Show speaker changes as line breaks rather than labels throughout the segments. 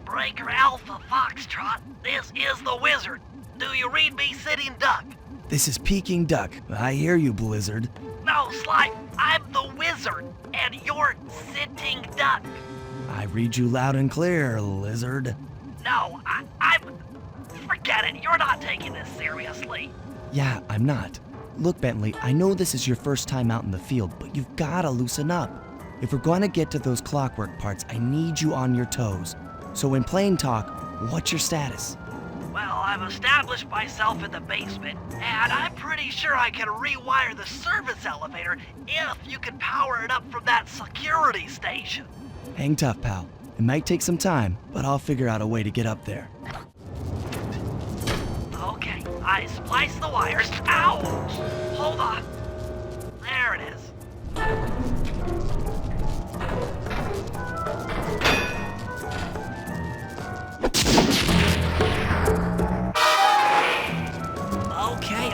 Breaker Alpha Foxtrot, this is the Wizard. Do you read me, Sitting Duck?
This is Peking Duck. I hear you, Blizzard.
No, Sly, I'm the Wizard, and you're Sitting Duck.
I read you loud and clear, Lizard.
No, I'm... Forget it, you're not taking this seriously.
Yeah, I'm not. Look, Bentley, I know this is your first time out in the field, but you've gotta loosen up. If we're gonna get to those clockwork parts, I need you on your toes. So in plain talk, what's your status?
Well, I've established myself in the basement, and I'm pretty sure I can rewire the service elevator if you can power it up from that security station.
Hang tough, pal. It might take some time, but I'll figure out a way to get up there.
Okay, I spliced the wires. Ow! Hold on. There it is.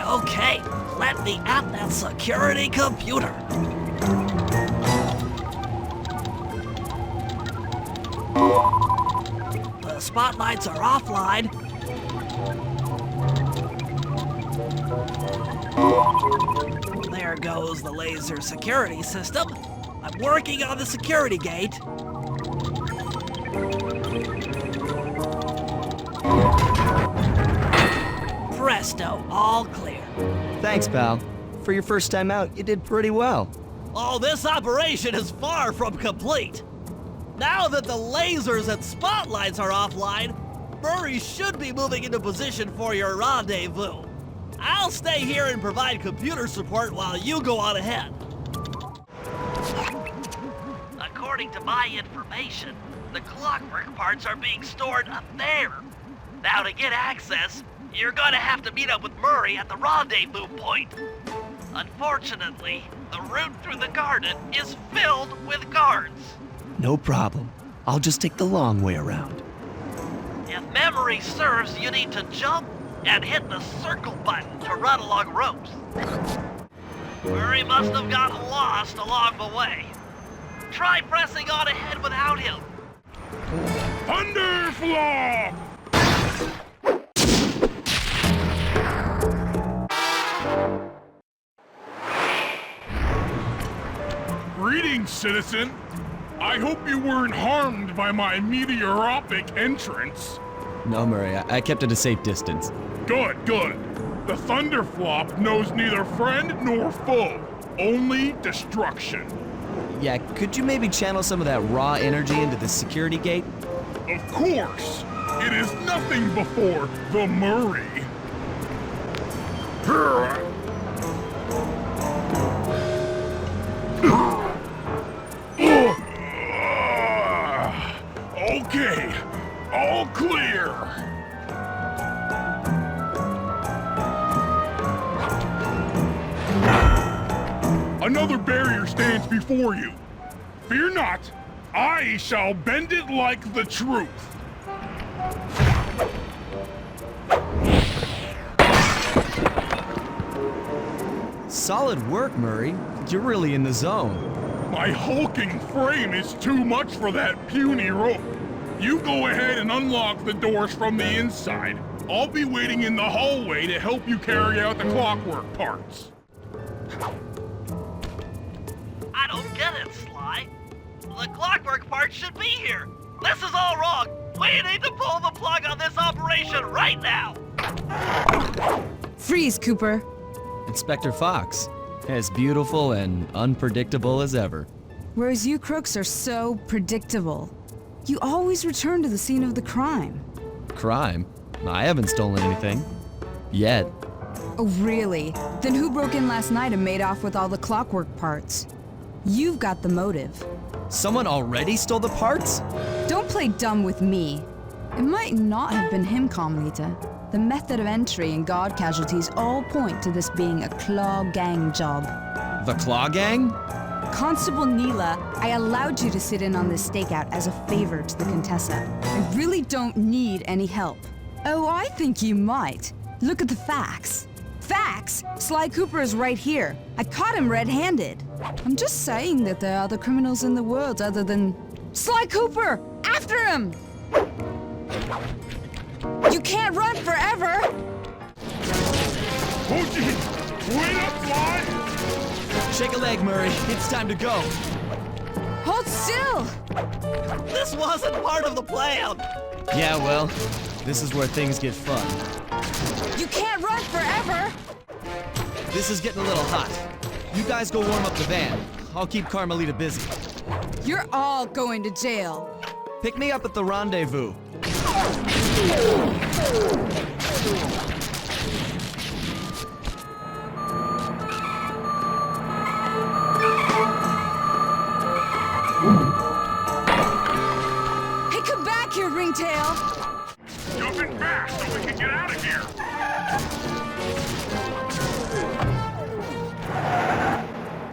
Okay, let me at that security computer. The spotlights are offline. There goes the laser security system. I'm working on the security gate. Presto, all clear.
Thanks, pal. For your first time out, you did pretty well.
Oh, this operation is far from complete. Now that the lasers and spotlights are offline, Murray should be moving into position for your rendezvous. I'll stay here and provide computer support while you go on ahead. According to my information, the clockwork parts are being stored up there. Now to get access, you're gonna have to meet up with Murray at the rendezvous point. Unfortunately, the route through the garden is filled with guards.
No problem. I'll just take the long way around.
If memory serves, you need to jump and hit the circle button to run along ropes. Murray must have gotten lost along the way. Try pressing on ahead without him.
Thunderflaw! Greetings, citizen. I hope you weren't harmed by my meteoropic entrance.
No, Murray, I kept at a safe distance.
Good, good. The Thunderflop knows neither friend nor foe, only destruction.
Yeah, could you maybe channel some of that raw energy into the security gate?
Of course. It is nothing before the Murray. Okay, all clear. Another barrier stands before you. Fear not, I shall bend it like the truth.
Solid work, Murray. You're really in the zone.
My hulking frame is too much for that puny rope. You go ahead and unlock the doors from the inside. I'll be waiting in the hallway to help you carry out the clockwork parts.
I don't get it, Sly. The clockwork part should be here. This is all wrong. We need to pull the plug on this operation right now.
Freeze, Cooper.
Inspector Fox, as beautiful and unpredictable as ever.
Whereas you crooks are so predictable. You always return to the scene of the crime.
Crime? I haven't stolen anything. Yet.
Oh, really? Then who broke in last night and made off with all the clockwork parts? You've got the motive.
Someone already stole the parts?
Don't play dumb with me. It might not have been him, Comlita. The method of entry and guard casualties all point to this being a Claw Gang job.
The Claw Gang?
Constable Neela, I allowed you to sit in on this stakeout as a favor to the Contessa. I really don't need any help. Oh, I think you might. Look at the facts. Facts? Sly Cooper is right here. I caught him red-handed. I'm just saying that there are other criminals in the world other than... Sly Cooper! After him! You can't run forever!
Oh, gee! Wait up, Fly!
Shake a leg, Murray. It's time to go.
Hold still!
This wasn't part of the plan!
Yeah, well, this is where things get fun.
You can't run forever!
This is getting a little hot. You guys go warm up the van. I'll keep Carmelita busy.
You're all going to jail.
Pick me up at the rendezvous.
Hey, come back here, Ringtail!
Jumping fast so we can get out of here!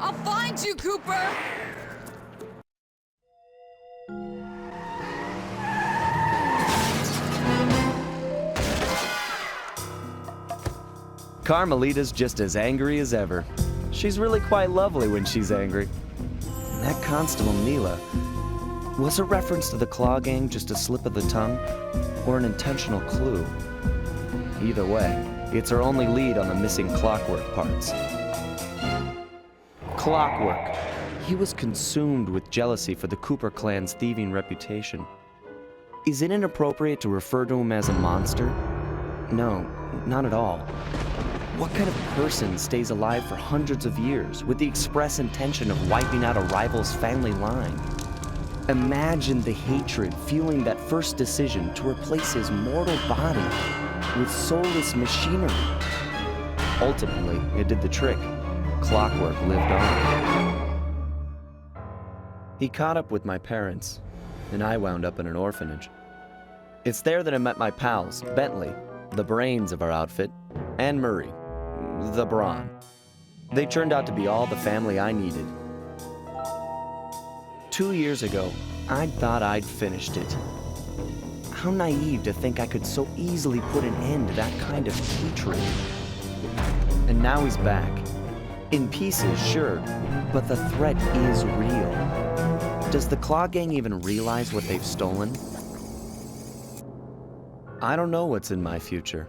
I'll find you, Cooper!
Carmelita's just as angry as ever. She's really quite lovely when she's angry. And that Constable Neela, was a reference to the Claw Gang just a slip of the tongue, or an intentional clue? Either way, it's our only lead on the missing Clockwork parts. Clockwork. He was consumed with jealousy for the Cooper clan's thieving reputation. Is it inappropriate to refer to him as a monster? No, not at all. What kind of person stays alive for hundreds of years with the express intention of wiping out a rival's family line? Imagine the hatred fueling that first decision to replace his mortal body with soulless machinery. Ultimately, it did the trick. Clockwork lived on. He caught up with my parents, and I wound up in an orphanage. It's there that I met my pals, Bentley, the brains of our outfit, and Murray, the brawn. They turned out to be all the family I needed. 2 years ago, I thought I'd finished it. How naive to think I could so easily put an end to that kind of hatred. And now he's back. In pieces, sure, but the threat is real. Does the Claw Gang even realize what they've stolen? I don't know what's in my future,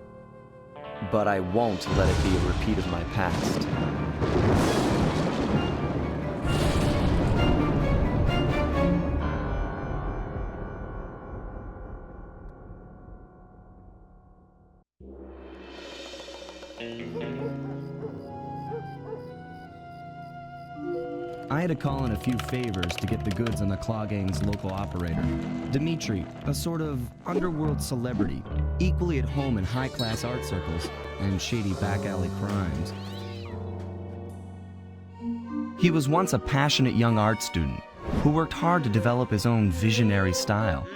but I won't let it be a repeat of my past.
I had to call in a few favors to get the goods on the Claw Gang's local operator, Dimitri, a sort of underworld celebrity, equally at home in high-class art circles and shady back-alley crimes. He was once a passionate young art student who worked hard to develop his own visionary style.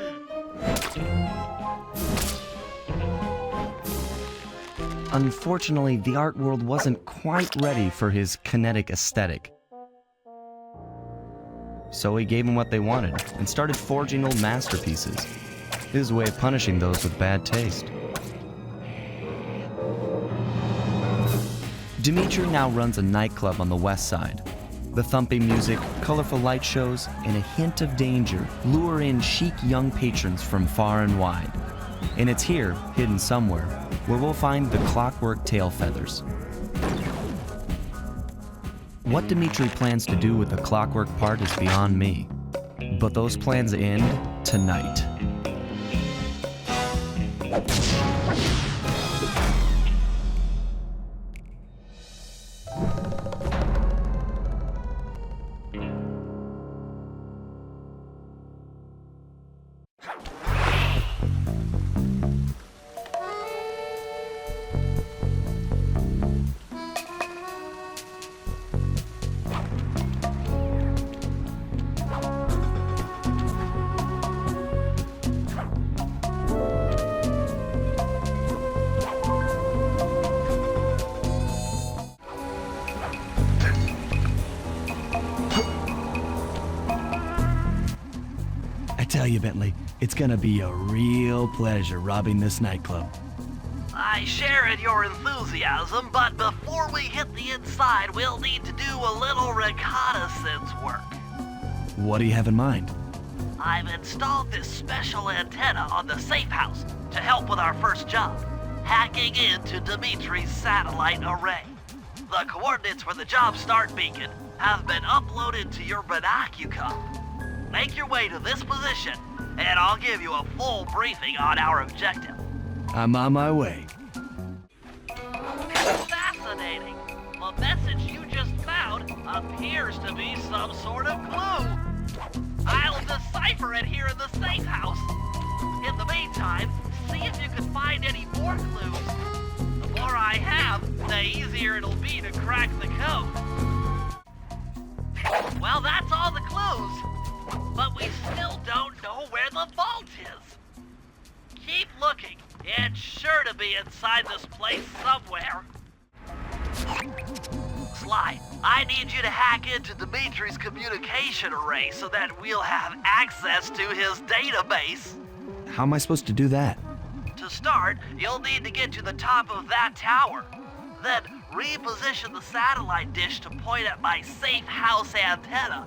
Unfortunately, the art world wasn't quite ready for his kinetic aesthetic. So he gave them what they wanted and started forging old masterpieces. His way of punishing those with bad taste. Dimitri now runs a nightclub on the west side. The thumping music, colorful light shows, and a hint of danger lure in chic young patrons from far and wide. And it's here, hidden somewhere, where we'll find the Clockwork tail feathers. What Dimitri plans to do with the Clockwork part is beyond me. But those plans end tonight. tell you, Bentley, it's gonna be a real pleasure robbing this nightclub.
I share in your enthusiasm, but before we hit the inside, we'll need to do a little reconnaissance work.
What do you have in mind?
I've installed this special antenna on the safe house to help with our first job, hacking into Dimitri's satellite array. The coordinates for the job start beacon have been uploaded to your binocucom. Make your way to this position, and I'll give you a full briefing on our objective.
I'm on my way.
Fascinating. The message you just found appears to be some sort of clue. I'll decipher it here in the safe house. In the meantime, see if you can find any more clues. The more I have, the easier it'll be to crack the code. Well, that's all the clues. But we still don't know where the vault is. Keep looking. It's sure to be inside this place somewhere. Sly, I need you to hack into Dimitri's communication array so that we'll have access to his database.
How am I supposed to do that?
To start, you'll need to get to the top of that tower. Then reposition the satellite dish to point at my safe house antenna.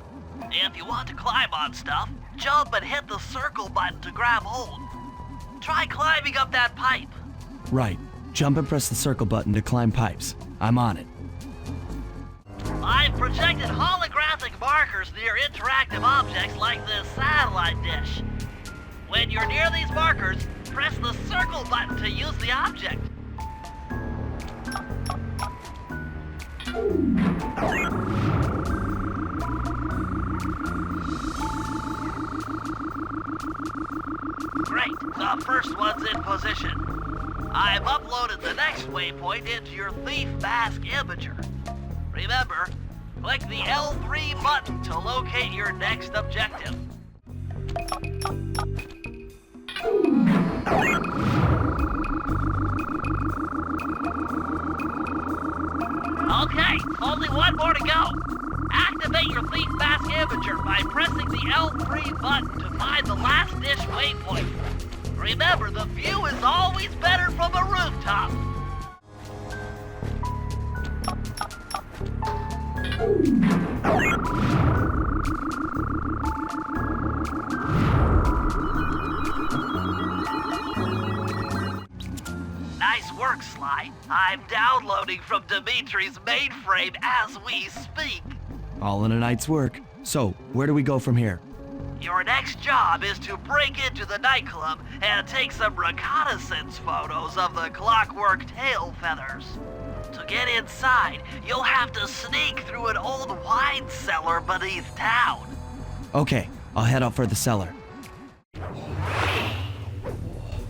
If you want to climb on stuff, jump and hit the circle button to grab hold. Try climbing up that pipe.
Right. Jump and press the circle button to climb pipes. I'm on it.
I've projected holographic markers near interactive objects like this satellite dish. When you're near these markers, press the circle button to use the object. Great, the first one's in position. I've uploaded the next waypoint into your Thief Mask Imager. Remember, click the L3 button to locate your next objective. Okay, only one more to go. Activate your Thief Mask Imager by pressing the L3 button to find the last dish waypoint. Remember, the view is always better from a rooftop. Nice work, Sly. I'm downloading from Dimitri's mainframe as we speak.
All in a night's work. So, where do we go from here?
Your next job is to break into the nightclub and take some reconnaissance photos of the clockwork tail feathers. To get inside, you'll have to sneak through an old wine cellar beneath town.
Okay, I'll head out for the cellar.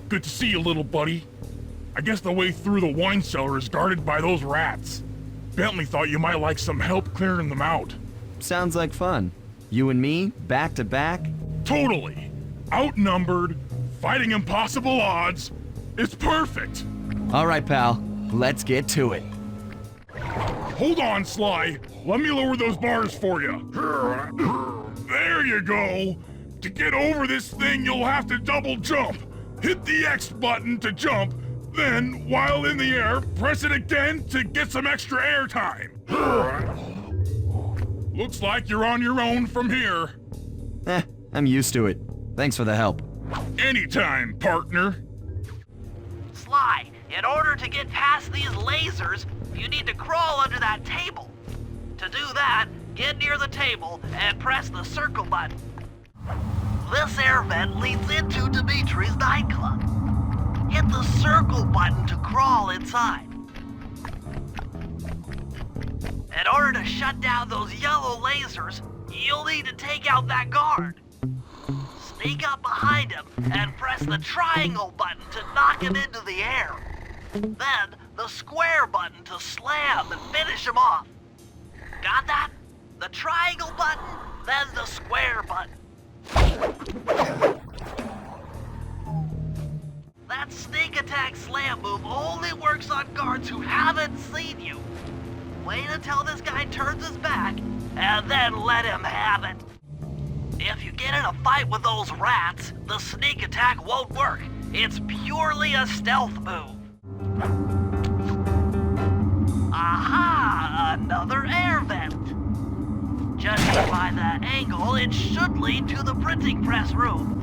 Good to see you, little buddy. I guess the way through the wine cellar is guarded by those rats. Bentley thought you might like some help clearing them out.
Sounds like fun. You and me, back to back?
Totally. Outnumbered, fighting impossible odds. It's perfect.
All right, pal. Let's get to it.
Hold on, Sly. Let me lower those bars for you. There you go. To get over this thing, you'll have to double jump. Hit the X button to jump, then, while in the air, press it again to get some extra air time. Looks like you're on your own from here.
I'm used to it. Thanks for the help.
Anytime, partner.
Sly, in order to get past these lasers, you need to crawl under that table. To do that, get near the table and press the circle button. This air vent leads into Dimitri's nightclub. Hit the circle button to crawl inside. In order to shut down those yellow lasers, you'll need to take out that guard. Sneak up behind him and press the triangle button to knock him into the air. Then, the square button to slam and finish him off. Got that? The triangle button, then the square button. That sneak attack slam move only works on guards who haven't seen you. Wait until this guy turns his back, and then let him have it. If you get in a a fight with those rats, the sneak attack won't work. It's purely a stealth move. Aha! Another air vent. Judging by the angle, it should lead to the printing press room.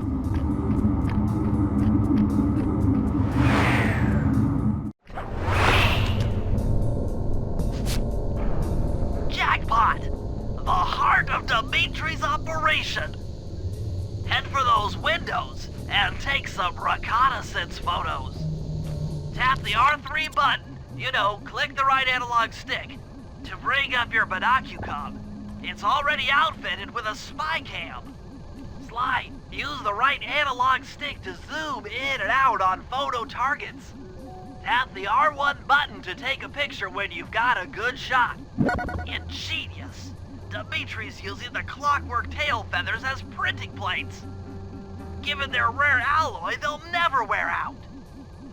Jackpot! The heart of Dimitri's operation. Head for those windows and take some reconnaissance photos. Tap the R3 button, click the right analog stick, to bring up your binocucom. It's already outfitted with a spy cam. Sly, use the right analog stick to zoom in and out on photo targets. Tap the R1 button to take a picture when you've got a good shot. Ingenious. Dimitri's using the clockwork tail feathers as printing plates. Given their rare alloy, they'll never wear out.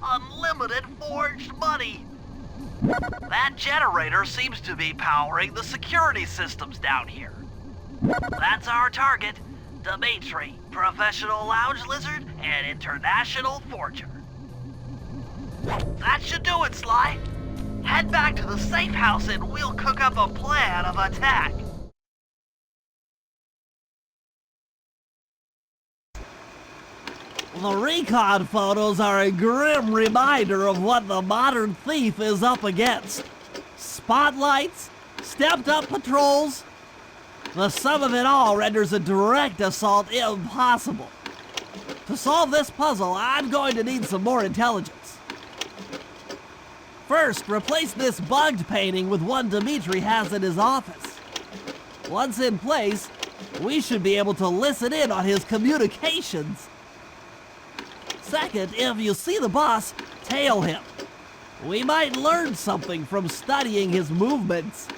Unlimited forged money. That generator seems to be powering the security systems down here. That's our target, Dimitri, professional lounge lizard and international forger. That should do it, Sly. Head back to the safe house and we'll cook up a plan of attack.
The recon photos are a grim reminder of what the modern thief is up against. Spotlights, stepped-up patrols. The sum of it all renders a direct assault impossible. To solve this puzzle, I'm going to need some more intelligence. First, replace this bugged painting with one Dimitri has in his office. Once in place, we should be able to listen in on his communications. Second, if you see the boss, tail him. We might learn something from studying his movements.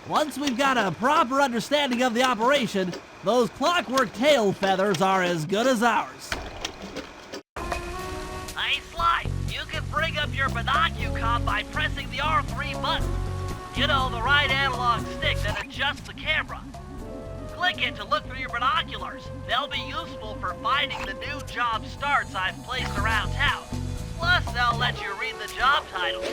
Once we've got a proper understanding of the operation, those clockwork tail feathers are as good as ours.
Hey, Sly, you can bring up your binocucom by pressing the R3 button. The right analog stick that adjusts the camera. Click it to look through your binoculars. They'll be useful for finding the new job starts I've placed around town. Plus, they'll let you read the job titles.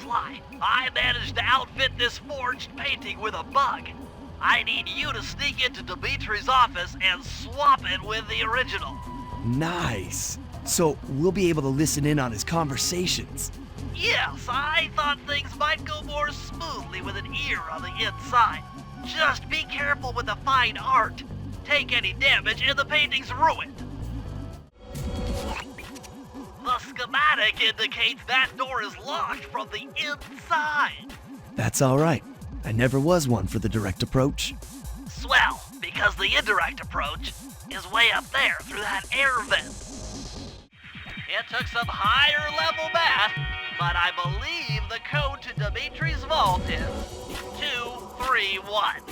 Sly, I managed to outfit this forged painting with a bug. I need you to sneak into Dimitri's office and swap it with the original.
Nice. So we'll be able to listen in on his conversations.
Yes, I thought things might go more smoothly with an ear on the inside. Just be careful with the fine art. Take any damage and the painting's ruined. The schematic indicates that door is locked from the inside.
That's all right. I never was one for the direct approach.
Swell, because the indirect approach is way up there through that air vent. It took some higher level math, but I believe the code to Dimitri's vault is 231.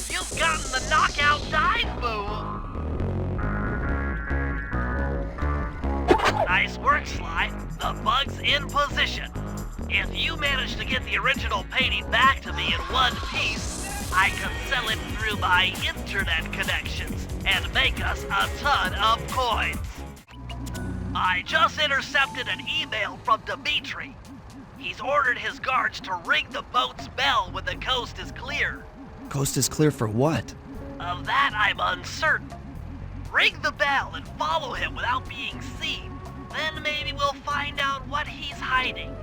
You've gotten the knockout dive move. Nice work, Sly. The bug's in position. If you manage to get the original painting back to me in one piece, I can sell it through my internet connections and make us a ton of coins. I just intercepted an email from Dimitri. He's ordered his guards to ring the boat's bell when the coast is clear.
Coast is clear for what?
Of that, I'm uncertain. Ring the bell and follow him without being seen. Then maybe we'll find out what he's hiding.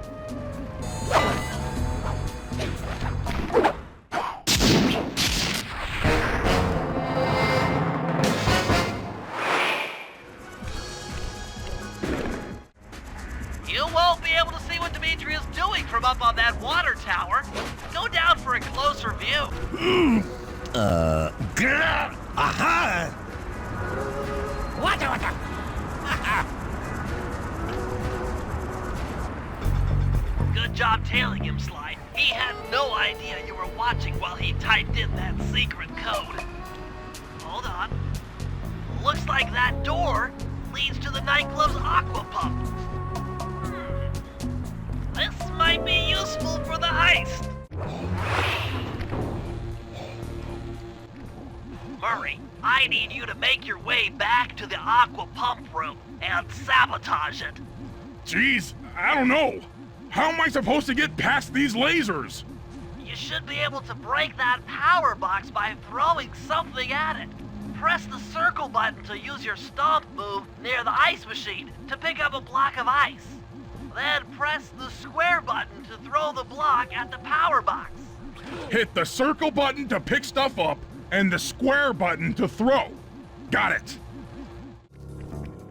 You won't be able to see what Dimitri is doing from up on that water tower. Go down for a closer view.
Aha! What?
Good job tailing him, Sly. He had no idea you were watching while he typed in that secret code. Hold on. Murray, I need you to make your way back to the aqua pump room and sabotage it.
Jeez, I don't know. How am I supposed to get past these lasers?
You should be able to break that power box by throwing something at it. Press the circle button to use your stomp move near the ice machine to pick up a block of ice. Then press the square button to throw the block at the power box.
Hit the circle button to pick stuff up and the square button to throw. Got it.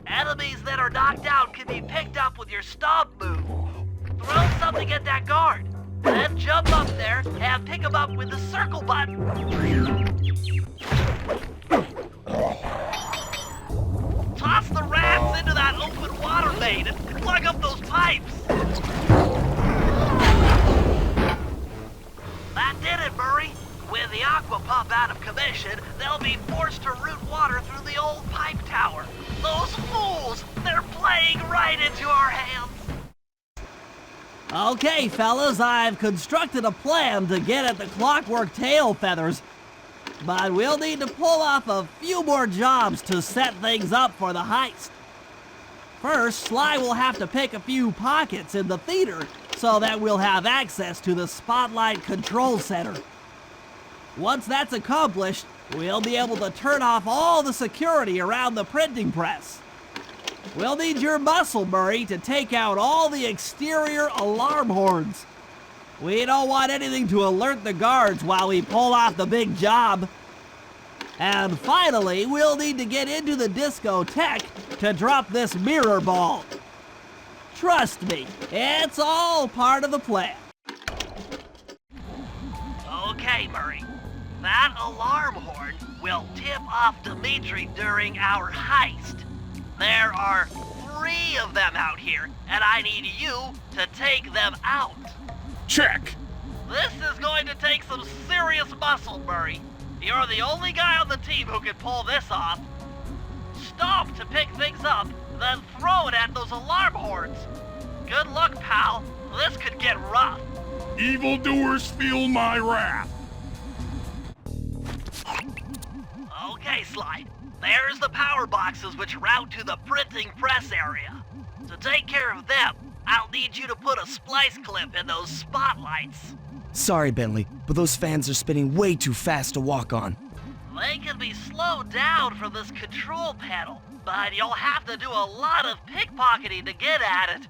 Enemies that are knocked out can be picked up with your stomp move. Throw something at that guard, then jump up there and pick them up with the circle button. Toss the rats into that open water main and plug up those pipes. That did it, Murray. With the aqua pump out of commission, they'll be forced to route water through the old pipe tower. Those fools, they're playing right into our hands.
Okay, fellas, I've constructed a plan to get at the clockwork tail feathers. But we'll need to pull off a few more jobs to set things up for the heist. First, Sly will have to pick a few pockets in the theater so that we'll have access to the Spotlight Control Center. Once that's accomplished, we'll be able to turn off all the security around the printing press. We'll need your muscle, Murray, to take out all the exterior alarm horns. We don't want anything to alert the guards while we pull off the big job. And finally, we'll need to get into the discotheque to drop this mirror ball. Trust me, it's all part of the plan.
Okay, Murray. That alarm horn will tip off Dimitri during our heist. There are 3 of them out here, and I need you to take them out.
Check.
This is going to take some serious muscle, Murray. You're the only guy on the team who can pull this off. Stomp to pick things up, then throw it at those alarm horns. Good luck, pal. This could get rough.
Evildoers feel my wrath.
Okay, Sly. There's the power boxes which route to the printing press area. To take care of them, I'll need you to put a splice clip in those spotlights.
Sorry, Bentley, but those fans are spinning way too fast to walk on.
They can be slowed down from this control panel, but you'll have to do a lot of pickpocketing to get at it.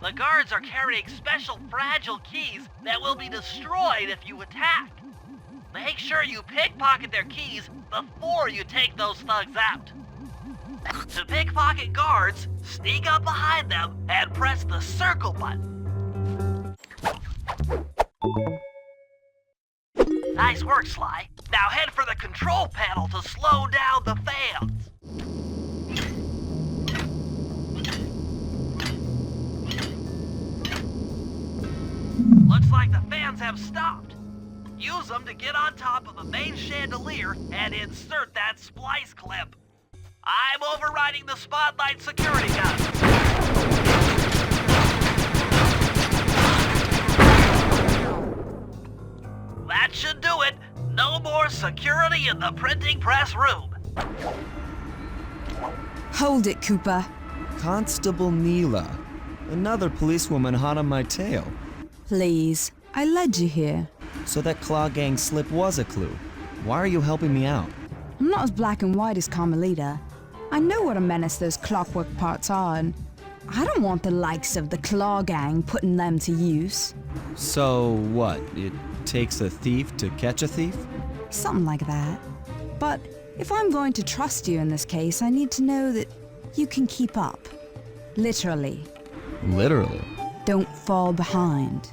The guards are carrying special fragile keys that will be destroyed if you attack. Make sure you pickpocket their keys before you take those thugs out. To pickpocket guards, sneak up behind them and press the circle button. Nice work, Sly. Now head for the control panel to slow down the fans. Looks like the fans have stopped. Use them to get on top of the main chandelier and insert that splice clip. I'm overriding the spotlight security gun. That should do it. No more security in the printing press room.
Hold it, Cooper.
Constable Neela. Another policewoman hot on my tail.
Please, I led you here.
So that Claw Gang slip was a clue. Why are you helping me out?
I'm not as black and white as Carmelita. I know what a menace those clockwork parts are, and I don't want the likes of the Claw Gang putting them to use.
So what? It takes a thief to catch a thief?
Something like that. But if I'm going to trust you in this case, I need to know that you can keep up. Literally.
Literally?
Don't fall behind.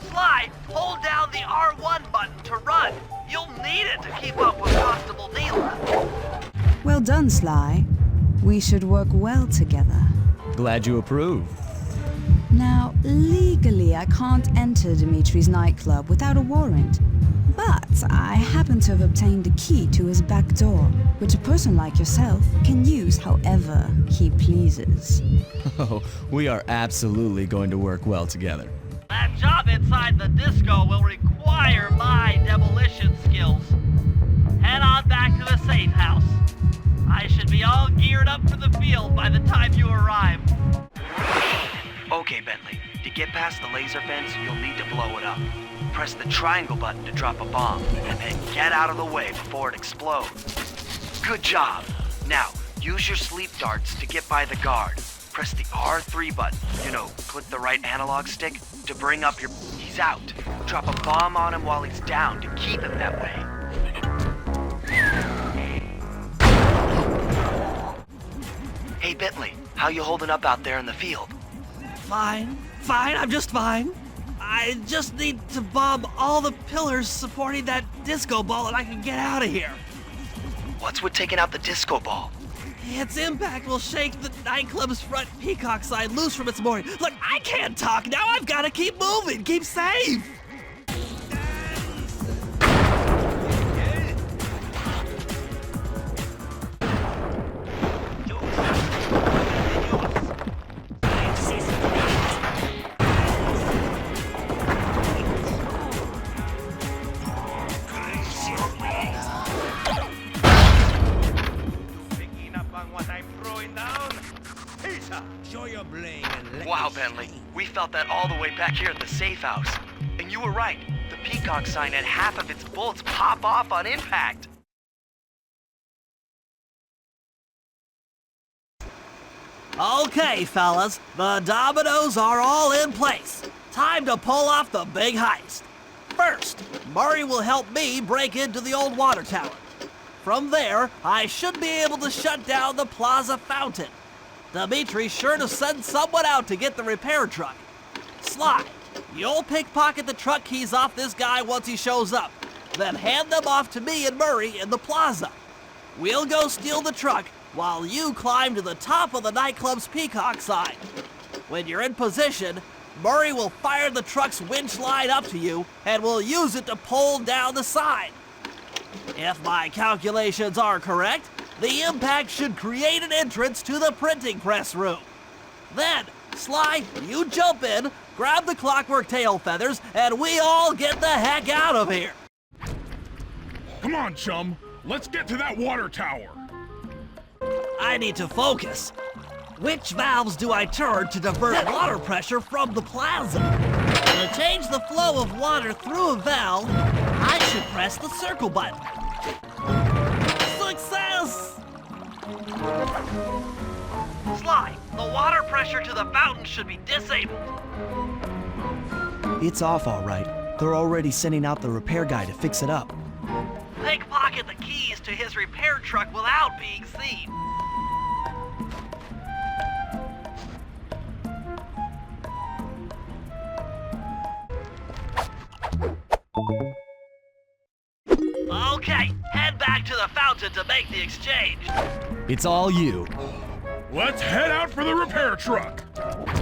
Sly, hold down the R1 button to run. You'll need it to keep up with Constable Neela.
Well done, Sly. We should work well together.
Glad you approve.
Now, legally, I can't enter Dimitri's nightclub without a warrant. But I happen to have obtained a key to his back door, which a person like yourself can use however he pleases.
Oh, we are absolutely going to work well together.
That job inside the disco will require my demolition skills. head on back to the safe house. I should be all geared up for the field by the time you arrive.
Okay, Bentley. To get past the laser fence, you'll need to blow it up. Press the triangle button to drop a bomb, and then get out of the way before it explodes. Good job. Now, use your sleep darts to get by the guard. Press the R3 button, click the right analog stick to bring up your... He's out. Drop a bomb on him while he's down to keep him that way. Hey, Bentley, how you holding up out there in the field?
Fine, I'm just fine. I just need to bomb all the pillars supporting that disco ball and I can get out of here.
What's with taking out the disco ball?
Its impact will shake the nightclub's front peacock sign loose from its mooring. Look, I can't talk now. I've got to keep moving. Keep safe.
Wow, Bentley, we felt that all the way back here at the safe house. And you were right, the peacock sign had half of its bullets pop off on impact.
Okay, fellas, the dominoes are all in place. Time to pull off the big heist. First, Murray will help me break into the old water tower. From there, I should be able to shut down the plaza fountain. Dimitri's sure to send someone out to get the repair truck. Sly, you'll pickpocket the truck keys off this guy once he shows up, then hand them off to me and Murray in the plaza. We'll go steal the truck while you climb to the top of the nightclub's peacock sign. When you're in position, Murray will fire the truck's winch line up to you and will use it to pull down the sign. If my calculations are correct, the impact should create an entrance to the printing press room. Then, Sly, you jump in, grab the clockwork tail feathers, and we all get the heck out of here.
Come on, chum. Let's get to that water tower.
I need to focus. Which valves do I turn to divert water pressure from the plaza? To change the flow of water through a valve, I should press the circle button. Success!
Sly, the water pressure to the fountain should be disabled.
It's off all right. They're already sending out the repair guy to fix it up.
Pickpocket the keys to his repair truck without being seen. Okay, head back to the fountain to make the exchange.
It's all you.
Let's head out for the repair truck.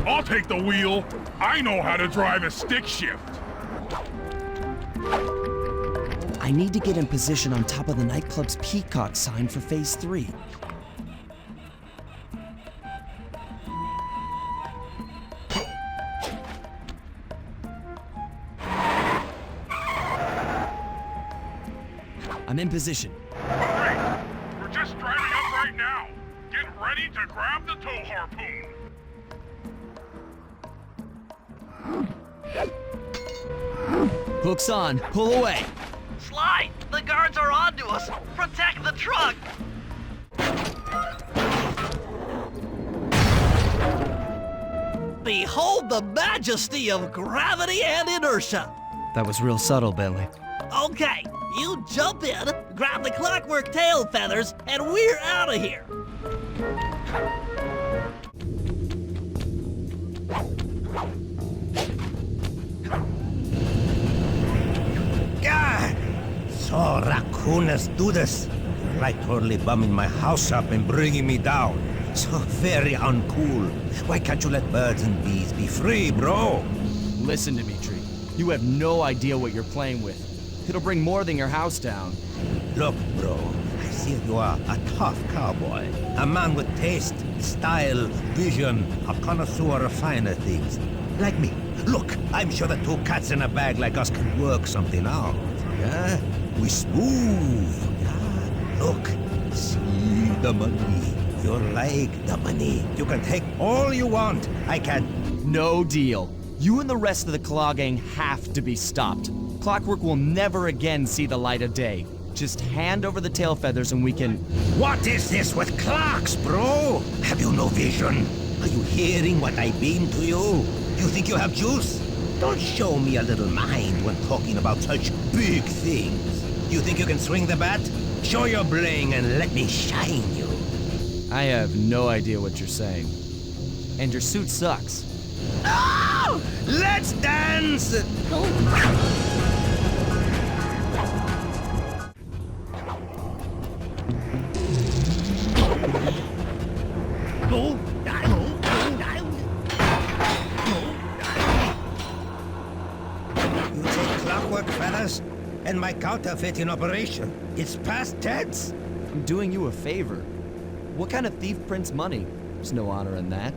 I'll take the wheel. I know how to drive a stick shift.
I need to get in position on top of the nightclub's peacock sign for phase 3. I'm in position.
Great. We're just driving up right now. Get ready to grab the tow harpoon.
Hook's on. Pull away.
Sly, the guards are onto us. Protect the truck.
Behold the majesty of gravity and inertia.
That was real subtle, Bentley.
Okay, you jump in, grab the clockwork tail feathers, and we're out of here.
God! So raccooners do this. Right, totally bumming my house up and bringing me down. So very uncool. Why can't you let birds and bees be free, bro?
Listen, Dimitri. You have no idea what you're playing with. It'll bring more than your house down.
Look, bro, I see you are a tough cowboy. A man with taste, style, vision, a connoisseur of finer things. Like me. Look, I'm sure the two cats in a bag like us can work something out. Yeah? We smooth. Yeah? Look, see the money. You like the money. You can take all you want. I can.
No deal. You and the rest of the Claw Gang have to be stopped. Clockwork will never again see the light of day. Just hand over the tail feathers and we can...
What is this with clocks, bro? Have you no vision? Are you hearing what I beam to you? You think you have juice? Don't show me a little mind when talking about such big things. You think you can swing the bat? Show your bling and let me shine you.
I have no idea what you're saying. And your suit sucks.
Oh! Let's dance! You take clockwork feathers and my counterfeiting operation. It's past tense.
I'm doing you a favor. What kind of thief prints money? There's no honor in that.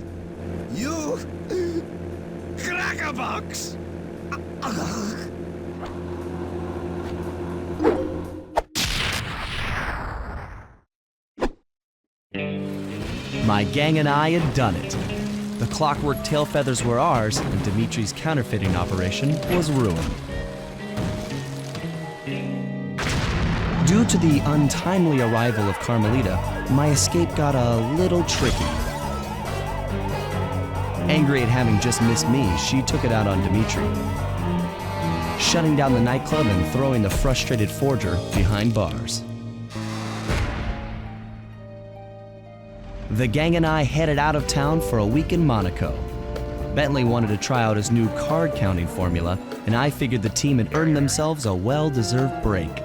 You crackerbox!
My gang and I had done it. The clockwork tail feathers were ours, and Dimitri's counterfeiting operation was ruined. Due to the untimely arrival of Carmelita, my escape got a little tricky. Angry at having just missed me, she took it out on Dimitri, shutting down the nightclub and throwing the frustrated forger behind bars. The gang and I headed out of town for a week in Monaco. Bentley wanted to try out his new card counting formula, and I figured the team had earned themselves a well-deserved break.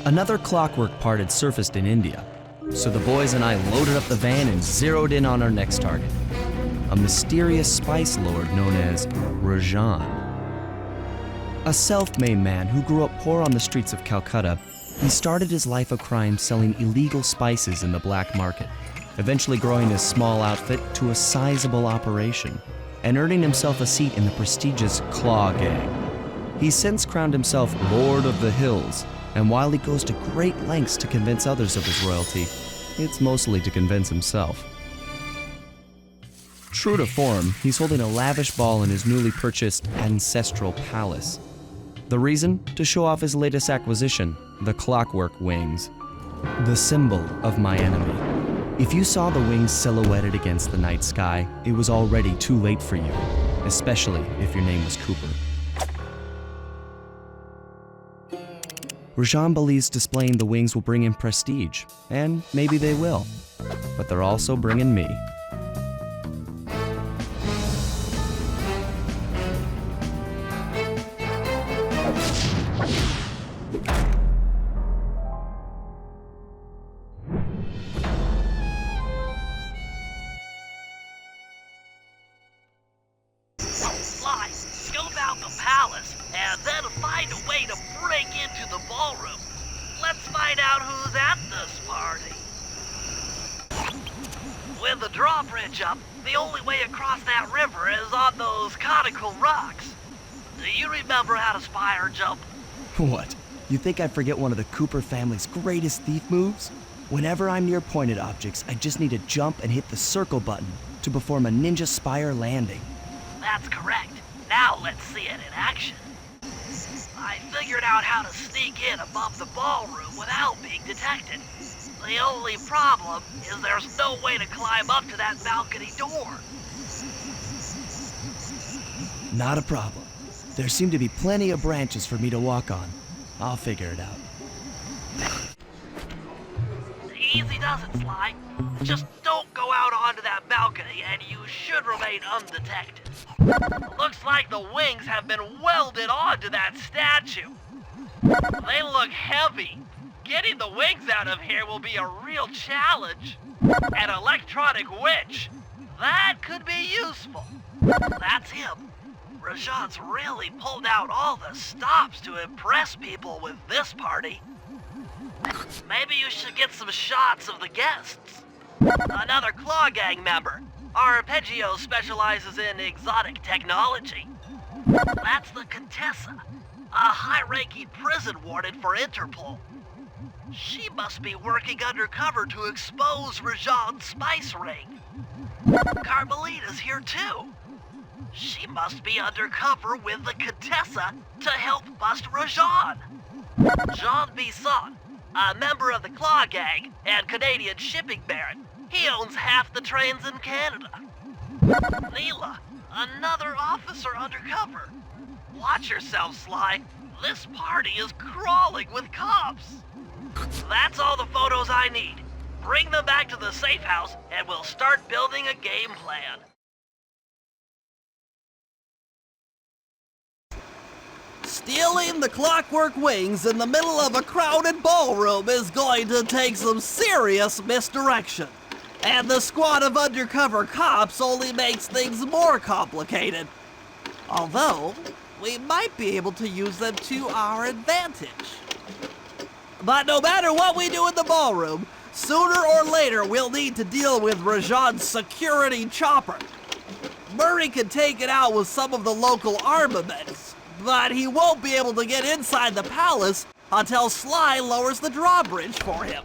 Another clockwork part had surfaced in India, so the boys and I loaded up the van and zeroed in on our next target, a mysterious spice lord known as Rajan. A self-made man who grew up poor on the streets of Calcutta, he started his life of crime selling illegal spices in the black market, eventually growing his small outfit to a sizable operation, and earning himself a seat in the prestigious Claw Gang. He's since crowned himself Lord of the Hills, and while he goes to great lengths to convince others of his royalty, it's mostly to convince himself. True to form, he's holding a lavish ball in his newly purchased ancestral palace. The reason? To show off his latest acquisition, the clockwork wings, the symbol of my enemy. If you saw the wings silhouetted against the night sky, it was already too late for you, especially if your name was Cooper. Rajan believes displaying the wings will bring him prestige, and maybe they will, but they're also bringing me.
Sly, scope out the palace, and then find a way to break into the ballroom. Let's find out who's at this party. With the drawbridge up, the only way across that river is on those conical rocks. Do you remember how to spire jump?
What? You think I'd forget one of the Cooper family's greatest thief moves? Whenever I'm near pointed objects, I just need to jump and hit the circle button to perform a ninja spire landing.
That's correct. Now let's see it in action. I figured out how to sneak in above the ballroom without being detected. The only problem is there's no way to climb up to that balcony door.
Not a problem. There seem to be plenty of branches for me to walk on. I'll figure it out.
Easy does it, Sly. Just don't go out onto that balcony and you should remain undetected. Looks like the wings have been welded onto that statue. They look heavy. Getting the wings out of here will be a real challenge. An electronic witch. That could be useful. That's him. Rajan's really pulled out all the stops to impress people with this party. Maybe you should get some shots of the guests. Another Claw Gang member. Arpeggio specializes in exotic technology. That's the Contessa, a high-ranking prison warden for Interpol. She must be working undercover to expose Rajan's spice ring. Carmelita's here too. She must be undercover with the Contessa to help bust Rajan. Jean Bisson, a member of the Claw Gang and Canadian shipping baron. He owns half the trains in Canada. Neela, another officer undercover. Watch yourself, Sly. This party is crawling with cops. That's all the photos I need. Bring them back to the safe house and we'll start building a game plan.
Stealing the Clockwork Wings in the middle of a crowded ballroom is going to take some serious misdirection. And the squad of undercover cops only makes things more complicated. Although, we might be able to use them to our advantage. But no matter what we do in the ballroom, sooner or later we'll need to deal with Rajan's security chopper. Murray can take it out with some of the local armaments, but he won't be able to get inside the palace until Sly lowers the drawbridge for him.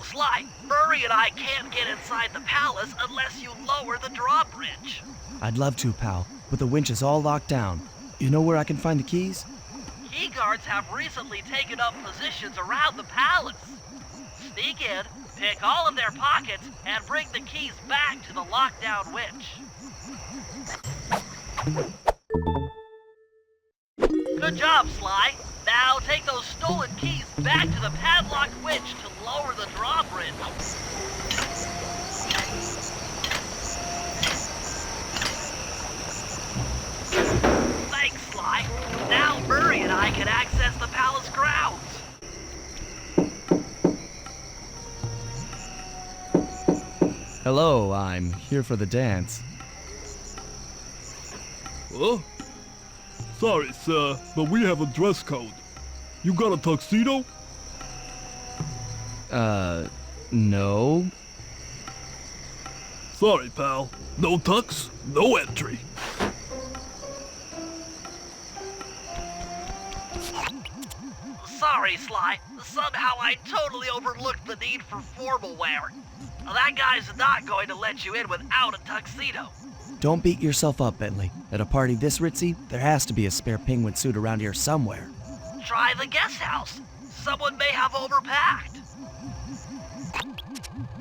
Sly, Murray and I can't get inside the palace unless you lower the drawbridge.
I'd love to, pal, but the winch is all locked down. You know where I can find the keys?
Key guards have recently taken up positions around the palace. Sneak in, pick all of their pockets, and bring the keys back to the lockdown winch. Good job, Sly. Now take those stolen keys back to the padlocked winch to lower the drawbridge. Thanks, Sly. Now Murray and I can access the palace grounds.
Hello, I'm here for the dance.
Huh? Sorry, sir, but we have a dress code. You got a tuxedo?
No.
Sorry, pal. No tux, no entry.
Sorry, Sly. Somehow I totally overlooked the need for formal wear. That guy's not going to let you in without a tuxedo.
Don't beat yourself up, Bentley. At a party this ritzy, there has to be a spare penguin suit around here somewhere.
Try the guest house. Someone may have overpacked.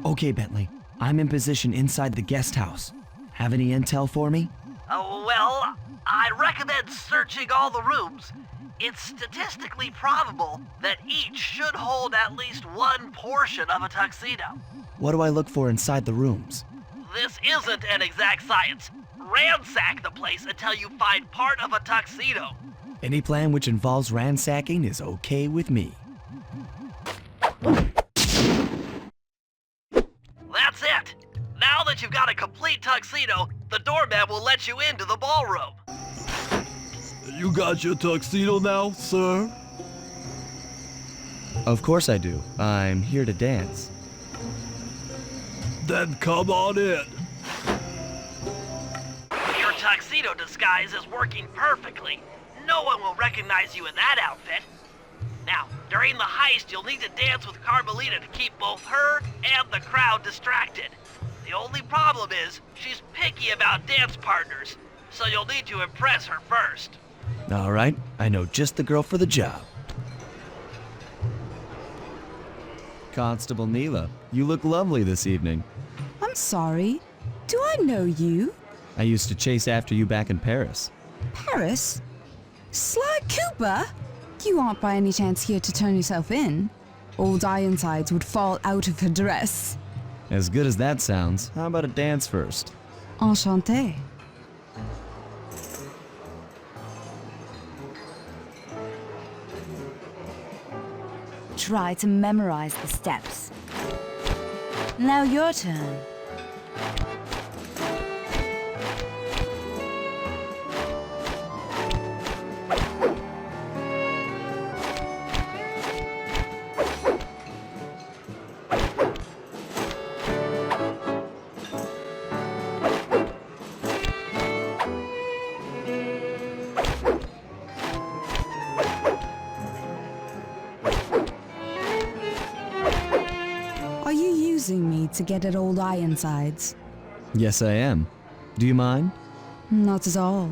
Okay, Bentley. I'm in position inside the guest house. Have any intel for me?
Well, I recommend searching all the rooms. It's statistically probable that each should hold at least one portion of a tuxedo.
What do I look for inside the rooms?
This isn't an exact science. Ransack the place until you find part of a tuxedo.
Any plan which involves ransacking is okay with me.
That's it. Now that you've got a complete tuxedo, the doorman will let you into the ballroom.
You got your tuxedo now, sir?
Of course I do. I'm here to dance.
Then come on in.
Your tuxedo disguise is working perfectly. No one will recognize you in that outfit. Now, during the heist, you'll need to dance with Carmelita to keep both her and the crowd distracted. The only problem is, she's picky about dance partners, so you'll need to impress her first.
All right, I know just the girl for the job. Constable Neela, you look lovely this evening.
I'm sorry. Do I know you?
I used to chase after you back in Paris.
Paris? Sly Cooper? You aren't by any chance here to turn yourself in? Old Ironsides would fall out of her dress.
As good as that sounds, how about a dance first?
Enchanté.
Try to memorize the steps. Now your turn.
to get at old Ironsides.
Yes, I am. Do you mind?
Not at all.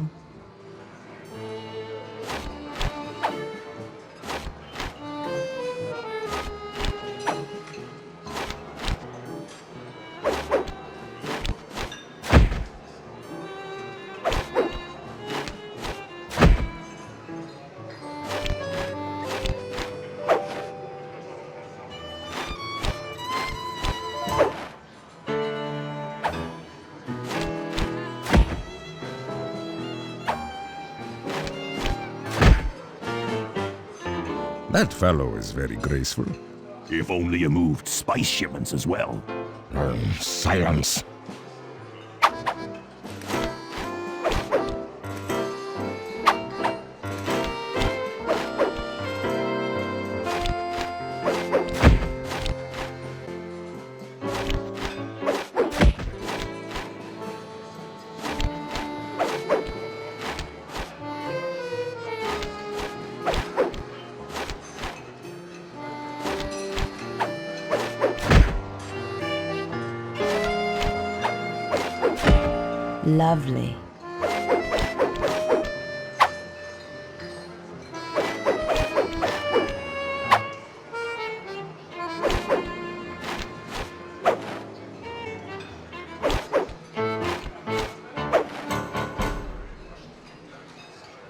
That fellow is very graceful.
If only you moved spice shipments as well.
Silence.
Lovely.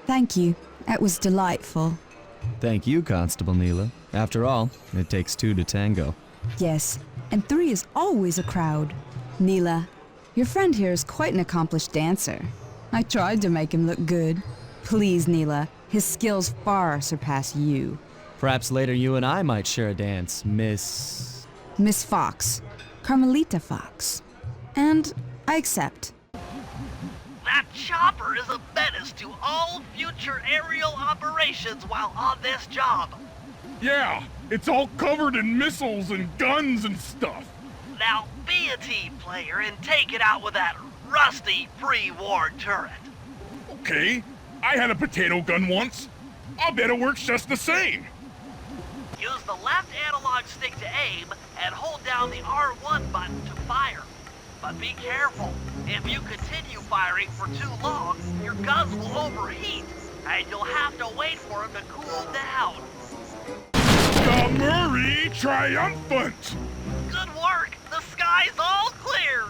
Thank you. That was delightful.
Thank you, Constable Neela. After all, it takes two to tango.
Yes, and 3 is always a crowd. Neela, your friend here is quite an accomplished dancer. I tried to make him look good. Please, Neela, his skills far surpass you.
Perhaps later you and I might share a dance, Miss...
Miss Fox. Carmelita Fox. And I accept.
That chopper is a menace to all future aerial operations while on this job.
Yeah, it's all covered in missiles and guns and stuff.
Now be a team player and take it out with that rusty pre-war turret.
Okay, I had a potato gun once. I'll bet it works just the same.
Use the left analog stick to aim and hold down the R1 button to fire. But be careful. If you continue firing for too long, your guns will overheat, and you'll have to wait for them to cool down.
The Murray Triumphant!
Good work! The sky's all clear!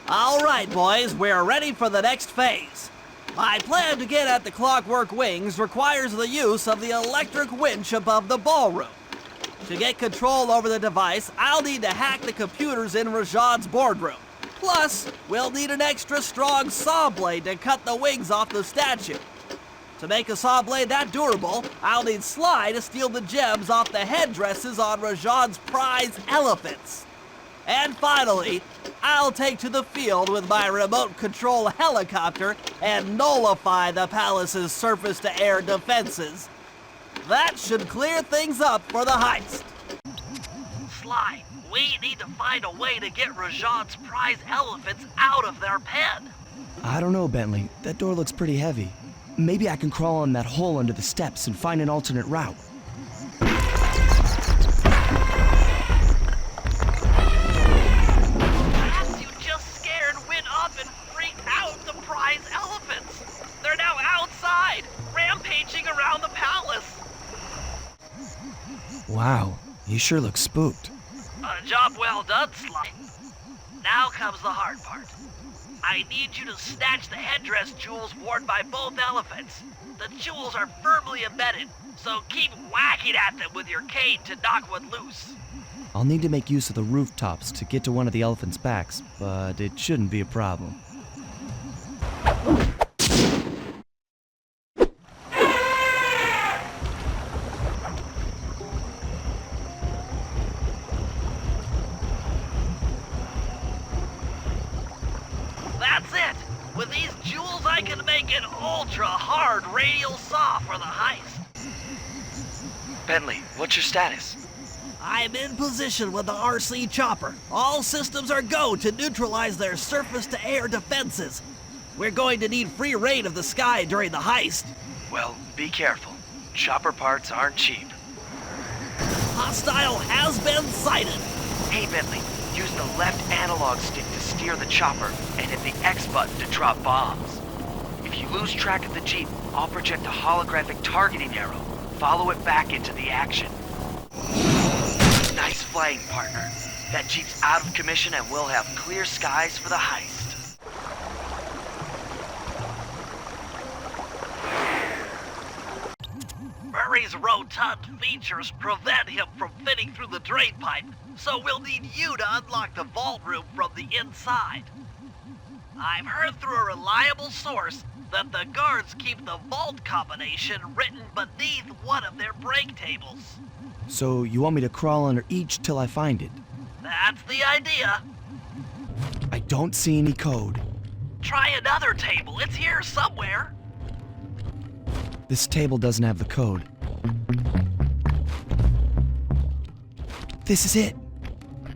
All right, boys, we're ready for the next phase. My plan to get at the clockwork wings requires the use of the electric winch above the ballroom. To get control over the device, I'll need to hack the computers in Rajad's boardroom. Plus, we'll need an extra strong saw blade to cut the wings off the statue. To make a saw blade that durable, I'll need Sly to steal the gems off the headdresses on Rajad's prize elephants. And finally, I'll take to the field with my remote control helicopter and nullify the palace's surface-to-air defenses. That should clear things up for the heist.
Sly, we need to find a way to get Rajad's prize elephants out of their pen.
I don't know, Bentley. That door looks pretty heavy. Maybe I can crawl in that hole under the steps and find an alternate route.
Perhaps you just scared Win up and freaked out the prize elephants. They're now outside, rampaging around the palace.
Wow, you sure look spooked.
A job well done, Sly. Now comes the hard part. I need you to snatch the headdress jewels worn by both elephants. The jewels are firmly embedded, so keep whacking at them with your cane to knock one loose.
I'll need to make use of the rooftops to get to one of the elephants' backs, but it shouldn't be a problem.
That's it! With these jewels, I can make an ultra-hard radial saw for the heist.
Bentley, what's your status?
I'm in position with the RC chopper. All systems are go to neutralize their surface-to-air defenses. We're going to need free reign of the sky during the heist.
Well, be careful. Chopper parts aren't cheap.
hostile has been sighted.
Hey, Bentley, use the left analog stick to steer the chopper and hit the X button to drop bombs. If you lose track of the Jeep, I'll project a holographic targeting arrow. Follow it back into the action. Nice flying, partner. That Jeep's out of commission and we'll have clear skies for the heist.
Murray's rotund features prevent him from fitting through the drain pipe, so we'll need you to unlock the vault room from the inside. I've heard through a reliable source that the guards keep the vault combination written beneath one of their break tables.
So you want me to crawl under each till I find it?
That's the idea.
I don't see any code.
Try another table. It's here somewhere.
This table doesn't have the code. This is it.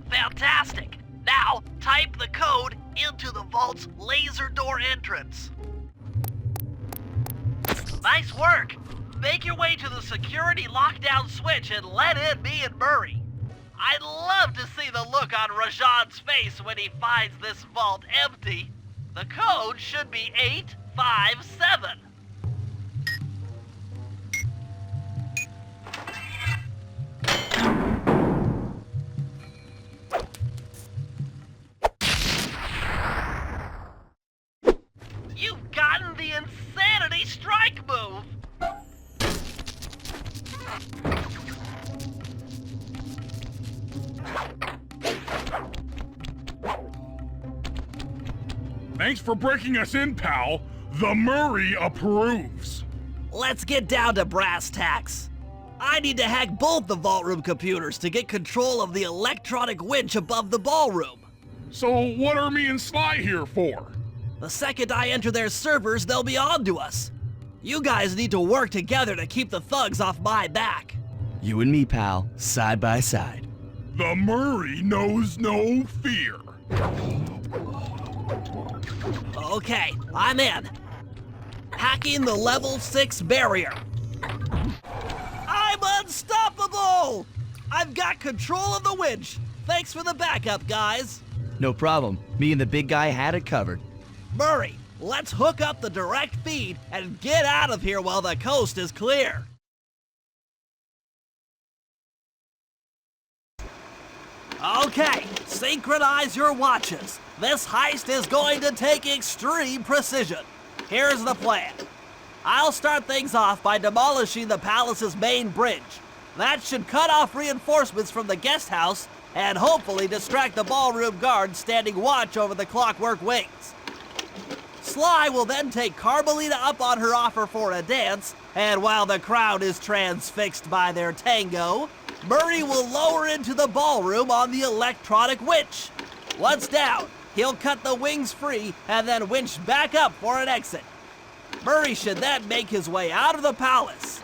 Fantastic. Now, type the code into the vault's laser door entrance. Nice work. Make your way to the security lockdown switch and let in me and Murray. I'd love to see the look on Rajan's face when he finds this vault empty. The code should be 857. You've gotten the insanity strike move!
Thanks for breaking us in, pal. The Murray approves.
Let's get down to brass tacks. I need to hack both the vault room computers to get control of the electronic winch above the ballroom.
So what are me and Sly here for?
The second I enter their servers, they'll be on to us. You guys need to work together to keep the thugs off my back.
You and me, pal, side by side.
The Murray knows no fear.
Okay, I'm in. Hacking the level 6 barrier. I'm unstoppable! I've got control of the winch. Thanks for the backup, guys.
No problem. Me and the big guy had it covered.
Murray, let's hook up the direct feed and get out of here while the coast is clear. Okay, synchronize your watches. This heist is going to take extreme precision. Here's the plan. I'll start things off by demolishing the palace's main bridge. That should cut off reinforcements from the guest house and hopefully distract the ballroom guards standing watch over the clockwork wings. Sly will then take Carmelita up on her offer for a dance, and while the crowd is transfixed by their tango, Murray will lower into the ballroom on the electronic winch. Once down, he'll cut the wings free and then winch back up for an exit. Murray should then make his way out of the palace.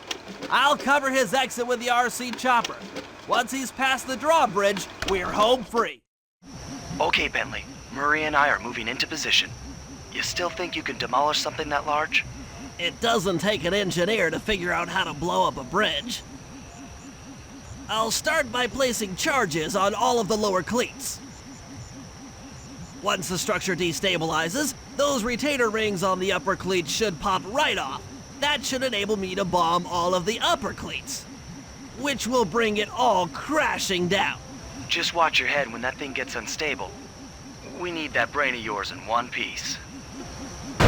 I'll cover his exit with the RC chopper. Once he's past the drawbridge, we're home free.
Okay, Bentley. Murray and I are moving into position. You still think you can demolish something that large?
It doesn't take an engineer to figure out how to blow up a bridge. I'll start by placing charges on all of the lower cleats. Once the structure destabilizes, those retainer rings on the upper cleats should pop right off. That should enable me to bomb all of the upper cleats, which will bring it all crashing down.
Just watch your head when that thing gets unstable. We need that brain of yours in one piece.
Okay,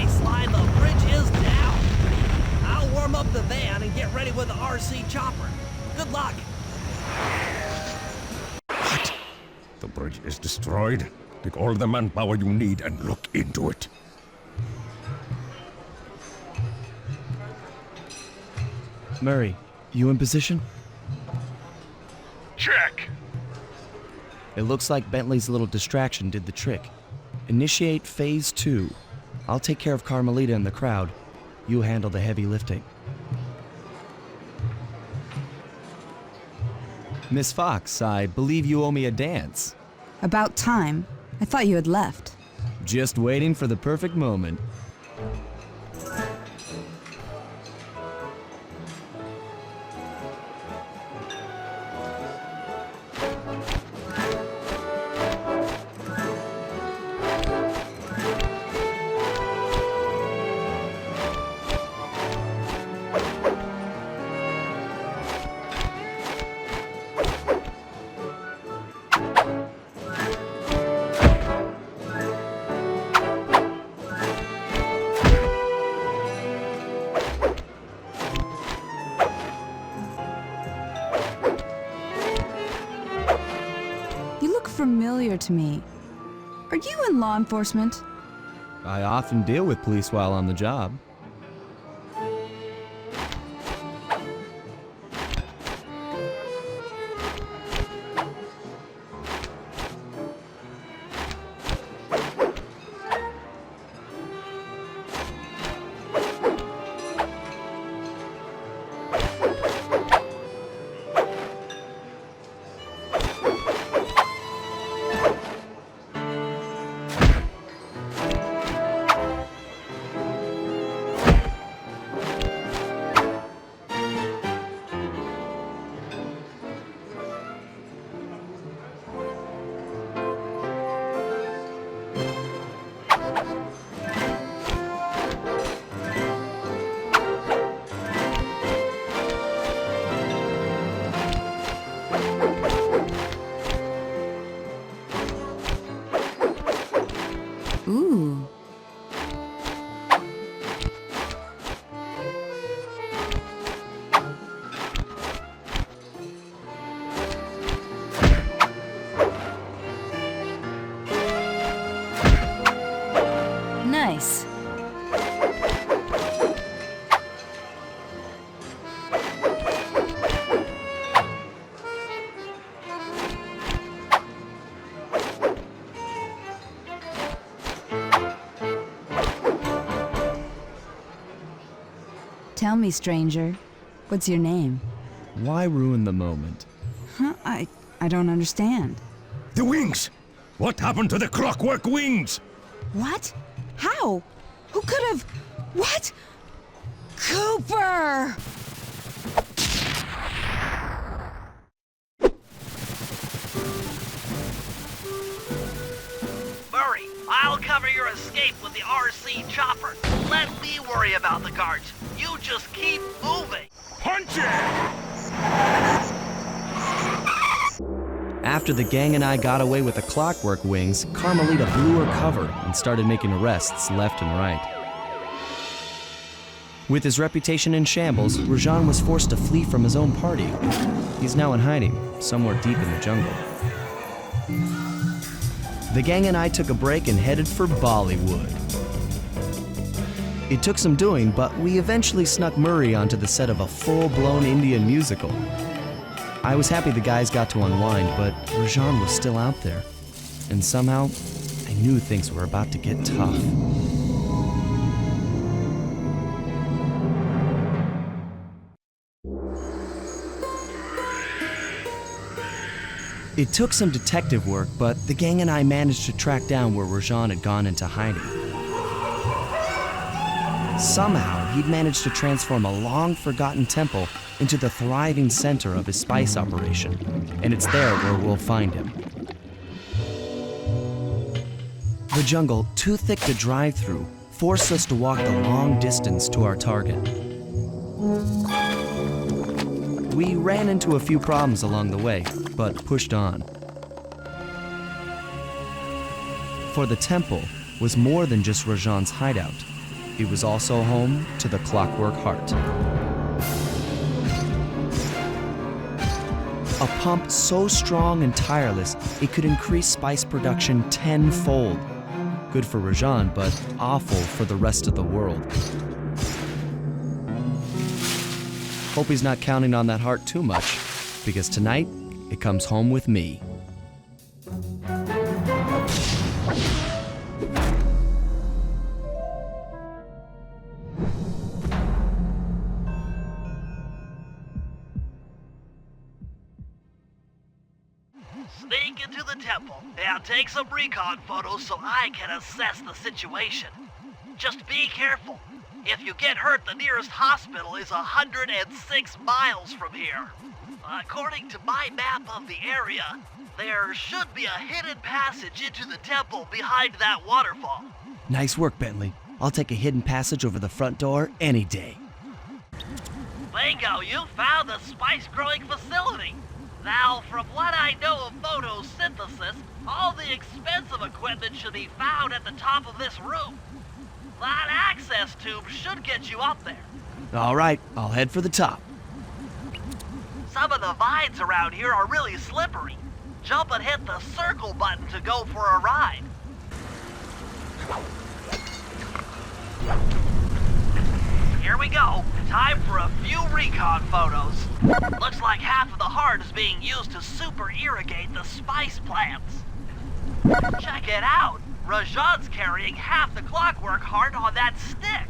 Sly, the bridge is down. I'll warm up the van and get ready with the RC chopper. Good luck.
What? The bridge is destroyed. Take all the manpower you need and look into it.
Murray, you in position?
Check.
It looks like Bentley's little distraction did the trick. Initiate phase 2. I'll take care of Carmelita and the crowd. You handle the heavy lifting. Miss Fox, I believe you owe me a dance.
About time. I thought you had left.
Just waiting for the perfect moment.
familiar to me. Are you in law enforcement?
I often deal with police while on the job.
Ooh.
Nice.
Tell me, stranger, what's your name?
Why ruin the moment?
Huh? I don't understand.
The wings! What happened to the clockwork wings?
What? How? Who could have... What? Cooper!
Murray, I'll cover your escape with the RC chopper. Let me worry about the guards. You just keep moving.
Punch it!
After the gang and I got away with the clockwork wings, Carmelita blew her cover and started making arrests left and right. With his reputation in shambles, Rajan was forced to flee from his own party. He's now in hiding, somewhere deep in the jungle. The gang and I took a break and headed for Bollywood. It took some doing, but we eventually snuck Murray onto the set of a full-blown Indian musical. I was happy the guys got to unwind, but Rajan was still out there. And somehow, I knew things were about to get tough. It took some detective work, but the gang and I managed to track down where Rajan had gone into hiding. Somehow, he'd managed to transform a long-forgotten temple into the thriving center of his spice operation, and it's there where we'll find him. The jungle, too thick to drive through, forced us to walk the long distance to our target. We ran into a few problems along the way, but pushed on. For the temple was more than just Rajan's hideout. It was also home to the Clockwork Heart. A pump so strong and tireless, it could increase spice production tenfold. Good for Rajan, but awful for the rest of the world. Hope he's not counting on that heart too much, because tonight, it comes home with me.
Sneak into the temple and take some recon photos so I can assess the situation. Just be careful. If you get hurt, the nearest hospital is 106 miles from here. According to my map of the area, there should be a hidden passage into the temple behind that waterfall.
Nice work, Bentley. I'll take a hidden passage over the front door any day.
Bingo, you found the spice-growing facility. Now, from what I know of photosynthesis, all the expensive equipment should be found at the top of this room. That access tube should get you up there.
All right, I'll head for the top.
Some of the vines around here are really slippery. jump and hit the circle button to go for a ride. Here we go. Time for a few recon photos. Looks like half of the heart is being used to super irrigate the spice plants. Check it out. Rajan's carrying half the clockwork heart on that stick.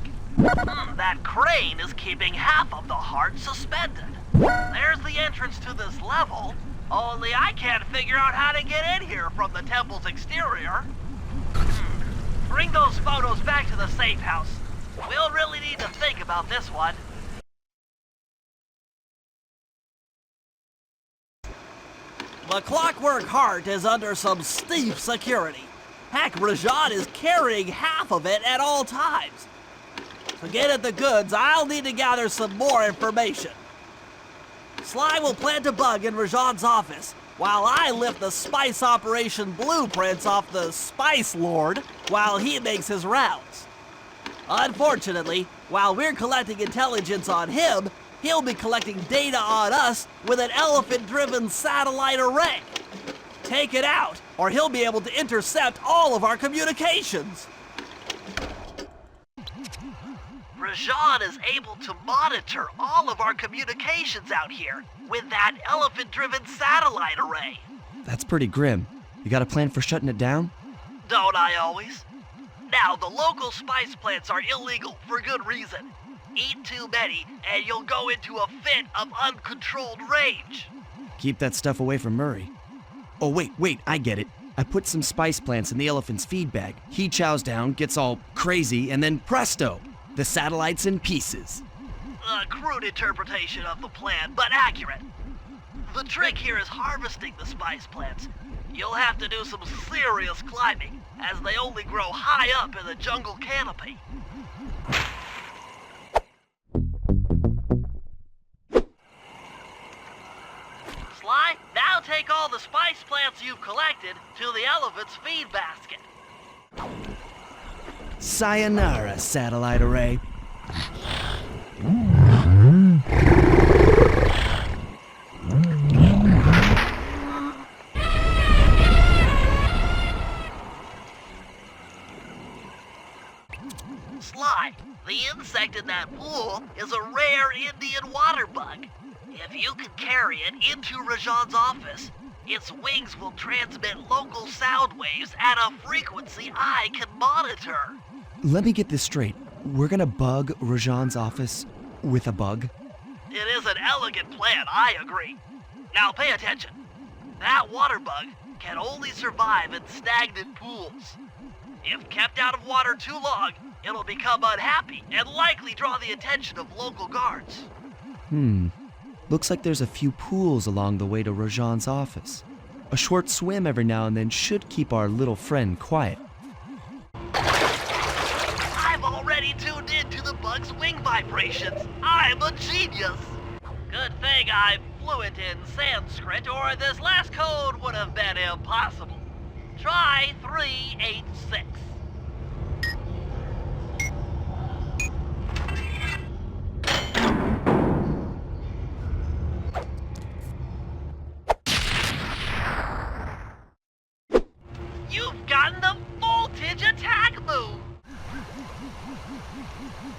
That crane is keeping half of the heart suspended. There's the entrance to this level, only I can't figure out how to get in here from the temple's exterior. Bring those photos back to the safe house. We'll really need to think about this one.
The clockwork heart is under some steep security. Heck, Rajan is carrying half of it at all times. To get at the goods, I'll need to gather some more information. Sly will plant a bug in Rajan's office, while I lift the spice operation blueprints off the Spice Lord while he makes his rounds. Unfortunately, while we're collecting intelligence on him, he'll be collecting data on us with an elephant-driven satellite array. Take it out, or he'll be able to intercept all of our communications.
Rajan is able to monitor all of our communications out here with that elephant-driven satellite array.
That's pretty grim. You got a plan for shutting it down?
Don't I always? Now, the local spice plants are illegal for good reason. Eat too many, and you'll go into a fit of uncontrolled rage.
Keep that stuff away from Murray. Oh, wait, I get it. I put some spice plants in the elephant's feed bag. He chows down, gets all crazy, and then presto! The satellite's in pieces.
A crude interpretation of the plan, but accurate. The trick here is harvesting the spice plants. You'll have to do some serious climbing, as they only grow high up in the jungle canopy. Sly, now take all the spice plants you've collected to the elephant's feed basket.
Sayonara, satellite array.
Sly, the insect in that pool is a rare Indian water bug. If you can carry it into Rajan's office, its wings will transmit local sound waves at a frequency I can monitor.
Let me get this straight. We're gonna bug Rajan's office with a bug?
It is an elegant plan, I agree. Now pay attention. That water bug can only survive in stagnant pools. If kept out of water too long, it'll become unhappy and likely draw the attention of local guards.
Looks like there's a few pools along the way to Rajan's office. A short swim every now and then should keep our little friend quiet.
I've already tuned into the bug's wing vibrations. I'm a genius. Good thing I'm fluent in Sanskrit, or this last code would have been impossible. Try 386. You've gotten the voltage attack move!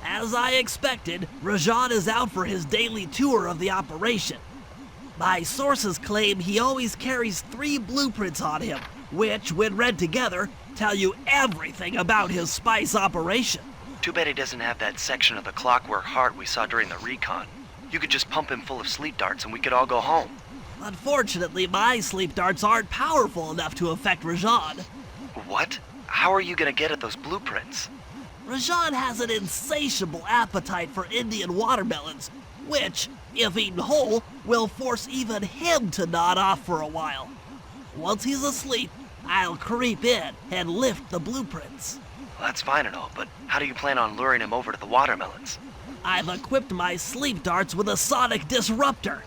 As I expected, Rajan is out for his daily tour of the operation. My sources claim he always carries 3 blueprints on him, which, when read together, tell you everything about his spice operation.
Too bad he doesn't have that section of the clockwork heart we saw during the recon. You could just pump him full of sleep darts and we could all go home.
Unfortunately, my sleep darts aren't powerful enough to affect Rajan.
What? How are you gonna get at those blueprints?
Rajan has an insatiable appetite for Indian watermelons, which, if eaten whole, will force even him to nod off for a while. Once he's asleep, I'll creep in and lift the blueprints.
Well, that's fine and all, but how do you plan on luring him over to the watermelons?
I've equipped my sleep darts with a sonic disruptor.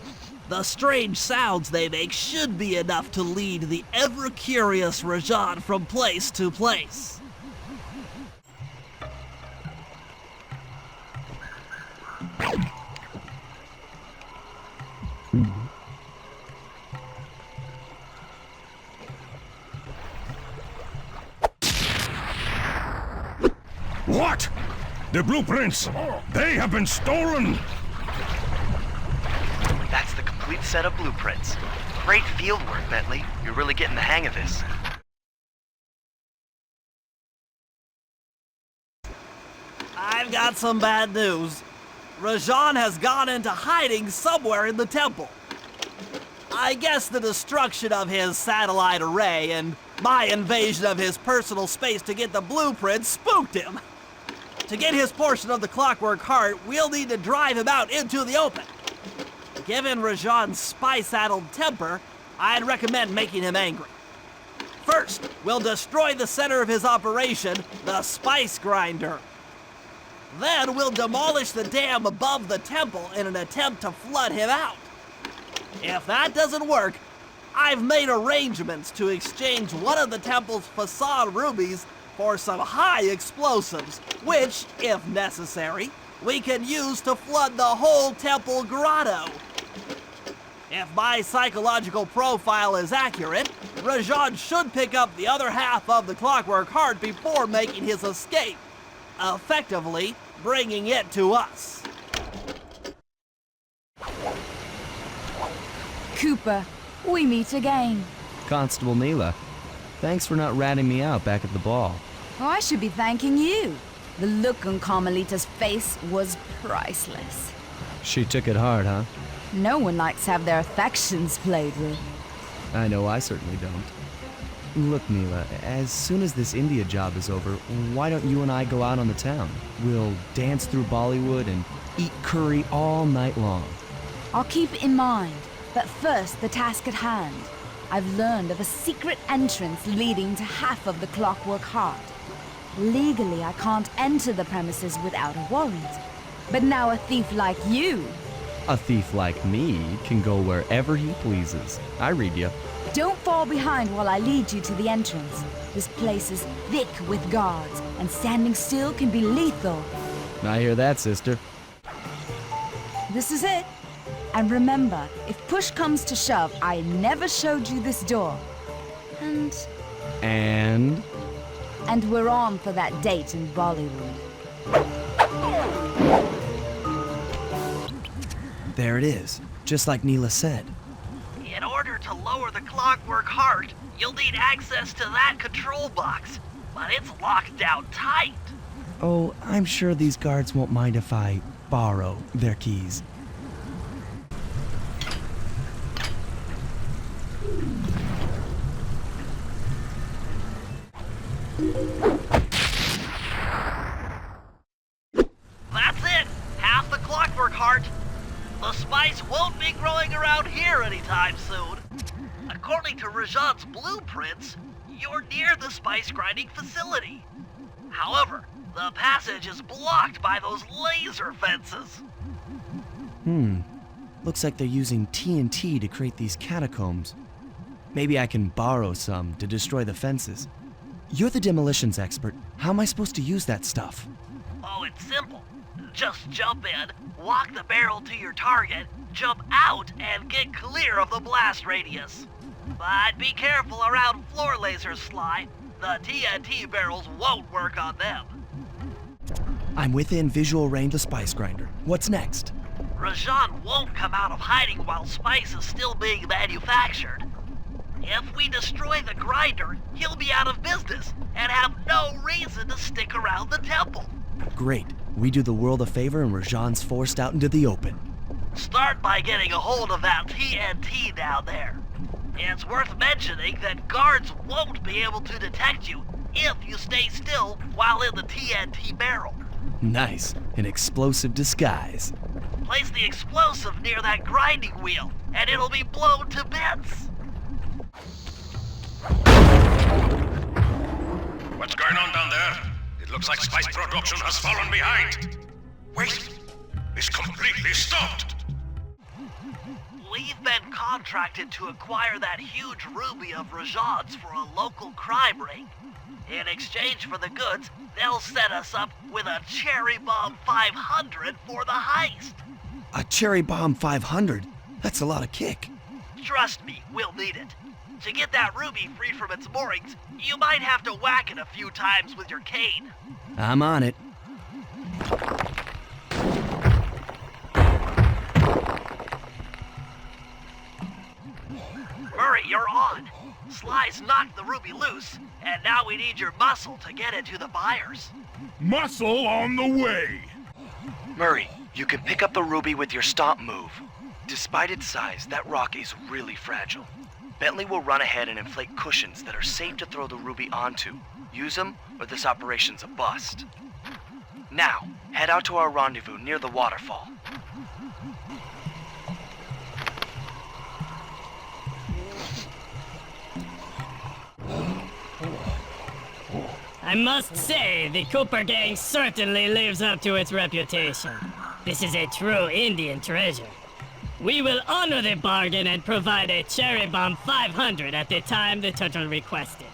The strange sounds they make should be enough to lead the ever-curious Rajan from place to place.
What? The blueprints! They have been stolen!
That's the complete set of blueprints. Great field work, Bentley. You're really getting the hang of this.
I've got some bad news. Rajan has gone into hiding somewhere in the temple. I guess the destruction of his satellite array and my invasion of his personal space to get the blueprints spooked him. To get his portion of the Clockwork Heart, we'll need to drive him out into the open. Given Rajan's spy-saddled temper, I'd recommend making him angry. First, we'll destroy the center of his operation, the spice grinder. Then we'll demolish the dam above the temple in an attempt to flood him out. If that doesn't work, I've made arrangements to exchange one of the temple's facade rubies for some high explosives, which, if necessary, we can use to flood the whole temple grotto. If my psychological profile is accurate, Rajan should pick up the other half of the Clockwork Heart before making his escape, effectively bringing it to us.
Cooper, we meet again.
Constable Neela, thanks for not ratting me out back at the ball.
Oh, I should be thanking you. The look on Carmelita's face was priceless.
She took it hard, huh?
No one likes to have their affections played with.
I know I certainly don't. Look, Neela, as soon as this India job is over, why don't you and I go out on the town? We'll dance through Bollywood and eat curry all night long.
I'll keep it in mind, but first, the task at hand. I've learned of a secret entrance leading to half of the Clockwork Heart. Legally, I can't enter the premises without a warrant. But now a thief like you...
A thief like me can go wherever he pleases. I read you.
Don't fall behind while I lead you to the entrance. This place is thick with guards, and standing still can be lethal.
I hear that, sister.
This is it. And remember, if push comes to shove, I never showed you this door.
And
we're on for that date in Bollywood.
there it is, just like Neela said.
In order to lower the Clockwork Heart, you'll need access to that control box, but it's locked down tight.
Oh, I'm sure these guards won't mind if I borrow their keys.
That's it! Half the Clockwork Heart. The spice won't be growing around here anytime soon. According to Rajan's blueprints, you're near the spice grinding facility. However, the passage is blocked by those laser fences.
Looks like they're using TNT to create these catacombs. Maybe I can borrow some to destroy the fences. You're the demolitions expert. How am I supposed to use that stuff?
Oh, it's simple. Just jump in, walk the barrel to your target, jump out, and get clear of the blast radius. But be careful around floor lasers, Sly. The TNT barrels won't work on them.
I'm within visual range of Spice Grinder. What's next?
Rajan won't come out of hiding while spice is still being manufactured. If we destroy the grinder, he'll be out of business and have no reason to stick around the temple.
Great. We do the world a favor and Rajan's forced out into the open.
Start by getting a hold of that TNT down there. It's worth mentioning that guards won't be able to detect you if you stay still while in the TNT barrel.
Nice. An explosive disguise.
Place the explosive near that grinding wheel, and it'll be blown to bits.
What's going on down there? It looks like spice production has fallen behind. Wait, it's completely stopped.
We've been contracted to acquire that huge ruby of Rajan's for a local crime ring. In exchange for the goods, they'll set us up with a Cherry Bomb 500 for the heist.
A Cherry Bomb 500? That's a lot of kick.
Trust me, we'll need it. To get that ruby free from its moorings, you might have to whack it a few times with your cane.
I'm on it.
Murray, you're on. Sly's knocked the ruby loose, and now we need your muscle to get it to the buyers.
Muscle on the way.
Murray, you can pick up the ruby with your stomp move. Despite its size, that rock is really fragile. Bentley will run ahead and inflate cushions that are safe to throw the ruby onto. Use them, or this operation's a bust. Now, head out to our rendezvous near the waterfall.
I must say, the Cooper gang certainly lives up to its reputation. This is a true Indian treasure. We will honor the bargain and provide a cherry bomb 500 at the time the turtle requested.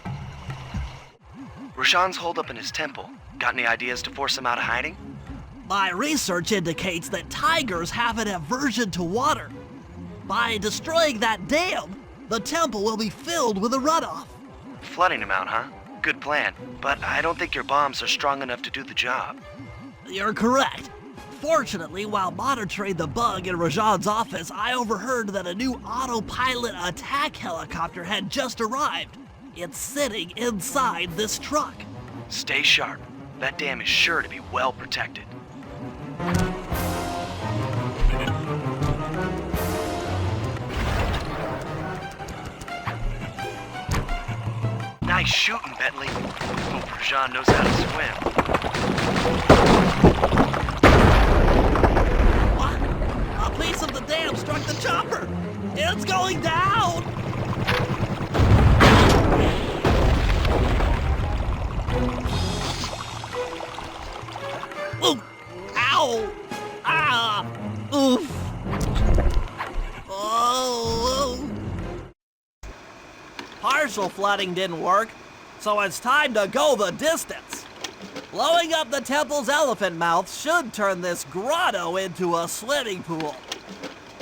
Rajan's holed up in his temple. Got any ideas to force him out of hiding?
My research indicates that tigers have an aversion to water. By destroying that dam, the temple will be filled with a runoff.
Flooding him out, huh? Good plan, but I don't think your bombs are strong enough to do the job.
You're correct. Fortunately, while monitoring the bug in Rajan's office, I overheard that a new autopilot attack helicopter had just arrived. It's sitting inside this truck.
Stay sharp. That dam is sure to be well protected. Nice shooting, Bentley. Hope Rajan knows how to swim.
What? A piece of the dam struck the chopper! It's going down! Ooh! Ow! Ah! Oof! Oh! Partial flooding didn't work, so it's time to go the distance. Blowing up the temple's elephant mouth should turn this grotto into a swimming pool.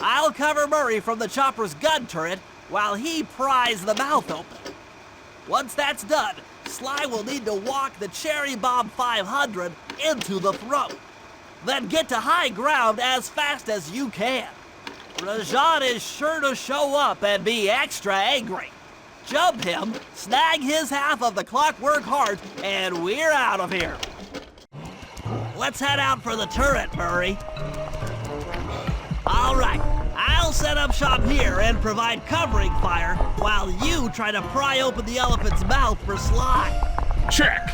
I'll cover Murray from the chopper's gun turret while he pries the mouth open. Once that's done, Sly will need to walk the Cherry Bomb 500 into the throat. Then get to high ground as fast as you can. Rajan is sure to show up and be extra angry. Jump him, snag his half of the clockwork heart, and we're out of here. Let's head out for the turret, Murray. All right, I'll set up shop here and provide covering fire while you try to pry open the elephant's mouth for Sly.
Check.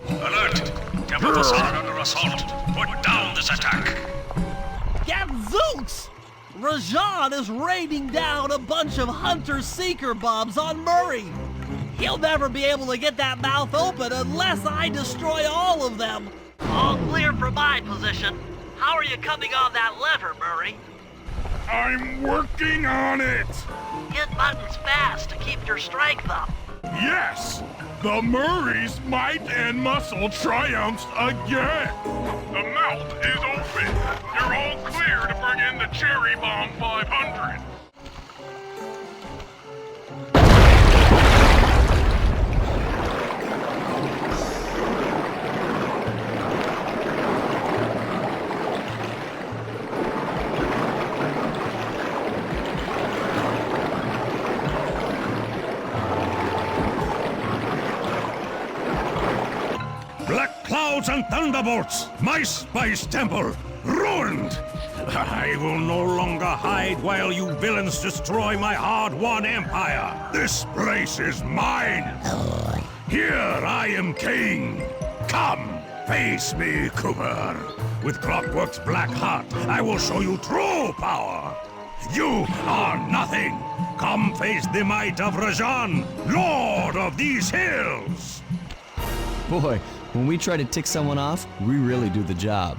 Alert! Temple Facade under assault. Put down this attack.
Gadzooks! Rajan is raining down a bunch of Hunter-Seeker bombs on Murray. He'll never be able to get that mouth open unless I destroy all of them.
All clear from my position. How are you coming on that lever, Murray?
I'm working on it.
Hit buttons fast to keep your strength up.
Yes! The Murray's might and muscle triumphs again! The mouth is open! You're all clear to bring in the Cherry Bomb 500!
Black clouds and thunderbolts! My spice temple! Ruined! I will no longer hide while you villains destroy my hard-won empire! This place is mine! Here I am king! Come, face me, Cooper! With Clockwork's black heart, I will show you true power! You are nothing! Come face the might of Rajan, Lord of these hills!
Boy, when we try to tick someone off, we really do the job.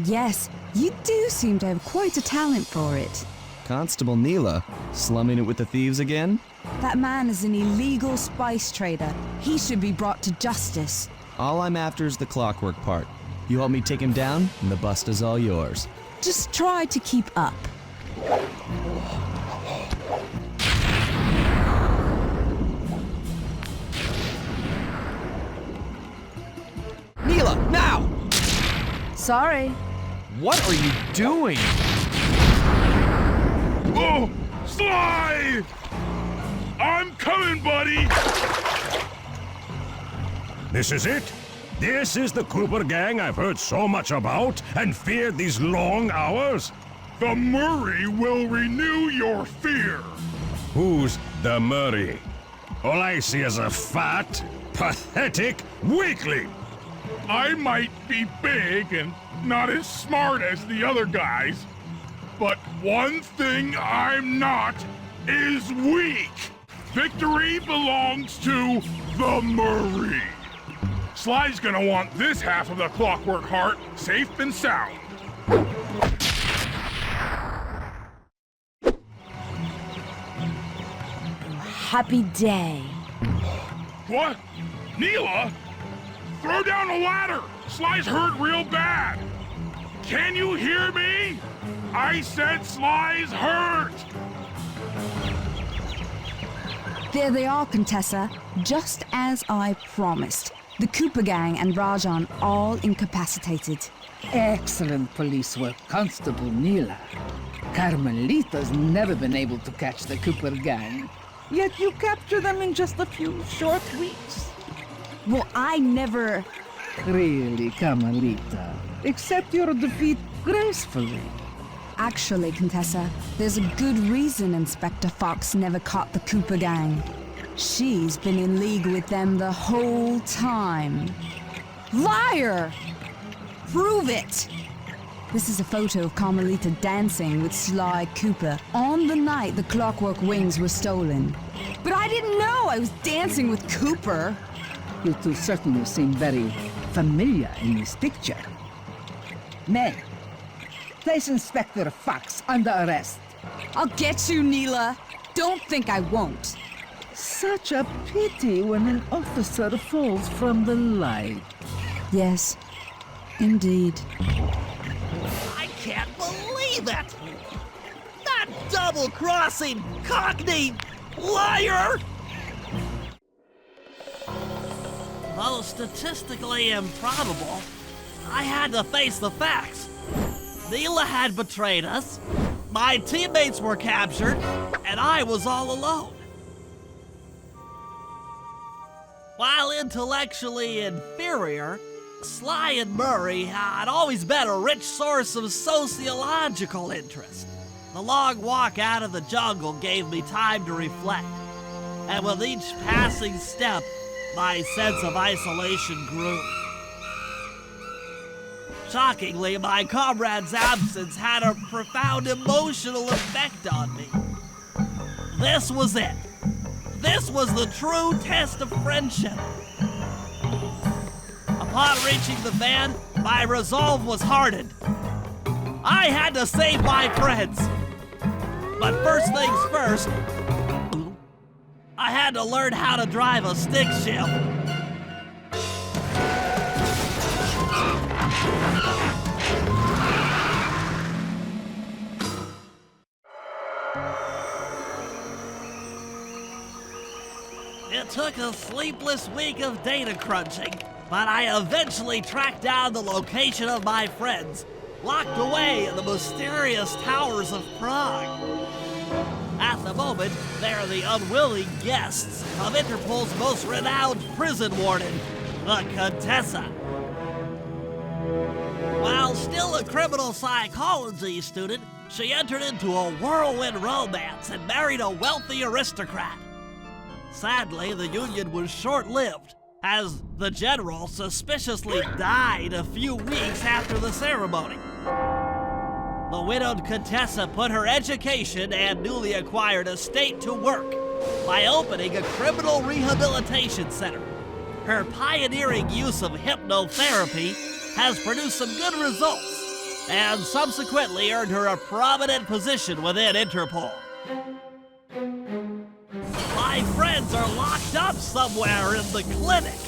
Yes, you do seem to have quite a talent for it.
Constable Neela, slumming it with the thieves again?
That man is an illegal spice trader. He should be brought to justice.
All I'm after is the clockwork part. You help me take him down, and the bust is all yours.
Just try to keep up.
Neela, now!
Sorry.
What are you doing?
Oh, Sly! I'm coming, buddy!
This is it? This is the Cooper gang I've heard so much about and feared these long hours?
The Murray will renew your fear.
Who's the Murray? All I see is a fat, pathetic weakling.
I might be big and not as smart as the other guys, but one thing I'm not is weak. Victory belongs to the Murray. Sly's gonna want this half of the Clockwork Heart safe and sound.
Happy day.
What? Neela? Throw down the ladder! Sly's hurt real bad! Can you hear me? I said Sly's hurt!
There they are, Contessa, just as I promised. The Cooper gang and Rajan all incapacitated.
Excellent police work, Constable Neela. Carmelita's never been able to catch the Cooper gang. Yet you capture them in just a few short weeks.
Well, I never...
Really, Carmelita. Accept your defeat gracefully.
Actually, Contessa, there's a good reason Inspector Fox never caught the Cooper gang. She's been in league with them the whole time. Liar! Prove it! This is a photo of Carmelita dancing with Sly Cooper on the night the Clockwork Wings were stolen. But I didn't know I was dancing with Cooper.
You two certainly seem very familiar in this picture. Men, place Inspector Fox under arrest.
I'll get you, Neela. Don't think I won't.
Such a pity when an officer falls from the light.
Yes, indeed.
I can't believe it! That double-crossing Cockney liar! Though statistically improbable, I had to face the facts. Neela had betrayed us, my teammates were captured, and I was all alone. While intellectually inferior, Sly and Murray had always been a rich source of sociological interest. The long walk out of the jungle gave me time to reflect, and with each passing step, my sense of isolation grew. Shockingly, my comrade's absence had a profound emotional effect on me. This was it. This was the true test of friendship. Upon reaching the van, my resolve was hardened. I had to save my friends. But first things first, I had to learn how to drive a stick shift. It took a sleepless week of data crunching, but I eventually tracked down the location of my friends, locked away in the mysterious towers of Prague. At the moment, they're the unwilling guests of Interpol's most renowned prison warden, the Contessa. While still a criminal psychology student, she entered into a whirlwind romance and married a wealthy aristocrat. Sadly, the union was short-lived, as the general suspiciously died a few weeks after the ceremony. The widowed Contessa put her education and newly acquired estate to work by opening a criminal rehabilitation center. Her pioneering use of hypnotherapy has produced some good results and subsequently earned her a prominent position within Interpol. My friends are locked up somewhere in the clinic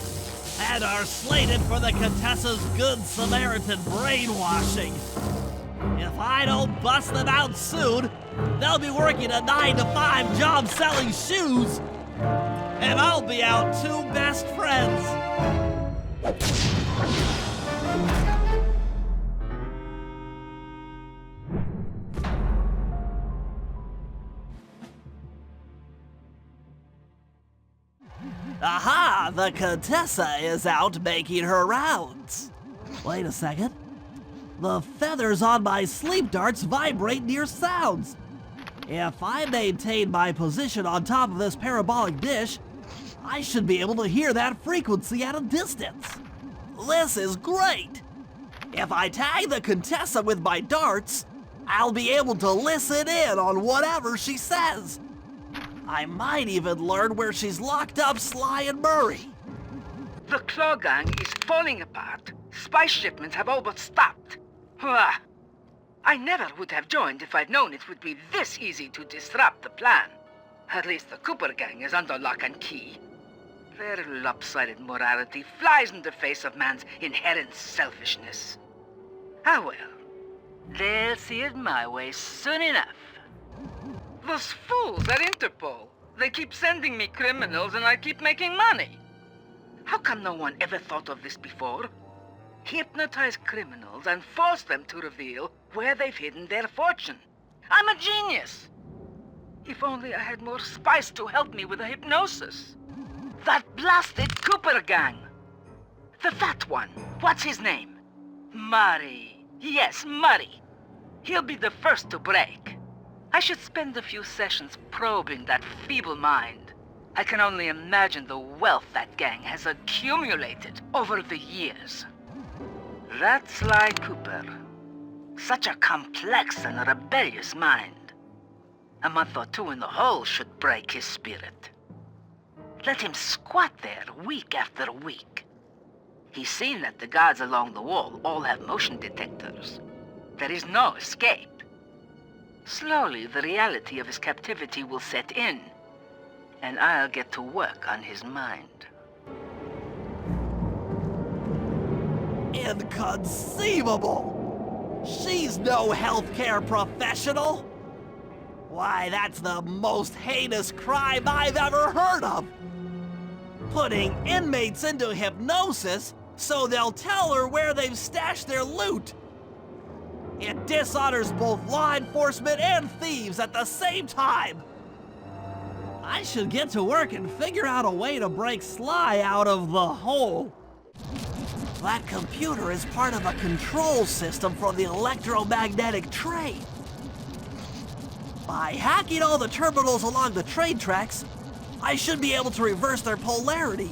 and are slated for the Contessa's Good Samaritan brainwashing. If I don't bust them out soon, they'll be working a 9-to-5 job selling shoes, and I'll be out two best friends. Aha! The Contessa is out making her rounds. Wait a second. The feathers on my sleep darts vibrate near sounds. If I maintain my position on top of this parabolic dish, I should be able to hear that frequency at a distance. This is great. If I tag the Contessa with my darts, I'll be able to listen in on whatever she says. I might even learn where she's locked up Sly and Murray.
The Claw Gang is falling apart. Spice shipments have all but stopped. Hurrah! I never would have joined if I'd known it would be this easy to disrupt the plan. At least the Cooper Gang is under lock and key. Their lopsided morality flies in the face of man's inherent selfishness. Ah well, they'll see it my way soon enough. Those fools at Interpol. They keep sending me criminals and I keep making money. How come no one ever thought of this before? Hypnotize criminals and force them to reveal where they've hidden their fortune. I'm a genius. If only I had more spice to help me with the hypnosis. That blasted Cooper Gang. The fat one. What's his name? Murray. Yes, Murray. He'll be the first to break. I should spend a few sessions probing that feeble mind. I can only imagine the wealth that gang has accumulated over the years. That Sly Cooper. Such a complex and rebellious mind. A month or two in the hole should break his spirit. Let him squat there week after week. He's seen that the guards along the wall all have motion detectors. There is no escape. Slowly, the reality of his captivity will set in, and I'll get to work on his mind.
Inconceivable! She's no healthcare professional! Why, that's the most heinous crime I've ever heard of! Putting inmates into hypnosis so they'll tell her where they've stashed their loot! It dishonors both law enforcement and thieves at the same time! I should get to work and figure out a way to break Sly out of the hole. That computer is part of a control system for the electromagnetic train. By hacking all the terminals along the train tracks, I should be able to reverse their polarity,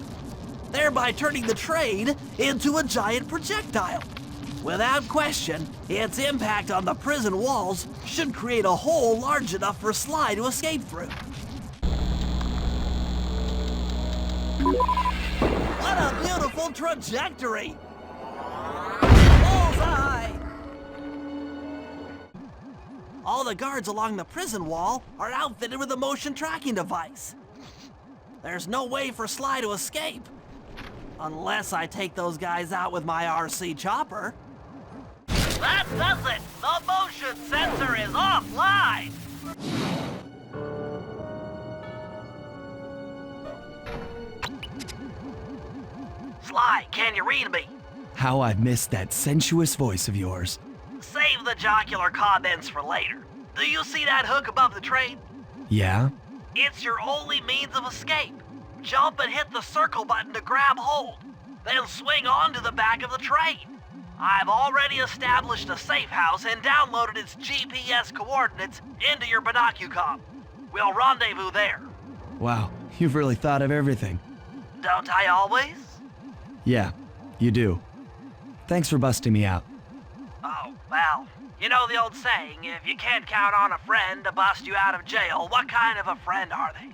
thereby turning the train into a giant projectile. Without question, its impact on the prison walls should create a hole large enough for Sly to escape through. What a beautiful trajectory! Bullseye! All the guards along the prison wall are outfitted with a motion tracking device. There's no way for Sly to escape. Unless I take those guys out with my RC chopper. That does it! The motion sensor is offline! Sly, can you read me?
How I missed that sensuous voice of yours.
Save the jocular comments for later. Do you see that hook above the train?
Yeah?
It's your only means of escape. Jump and hit the circle button to grab hold. Then swing onto the back of the train. I've already established a safe house and downloaded its GPS coordinates into your binocucom. We'll rendezvous there.
Wow, you've really thought of everything.
Don't I always?
Yeah, you do. Thanks for busting me out.
Oh, well, you know the old saying, if you can't count on a friend to bust you out of jail, what kind of a friend are they?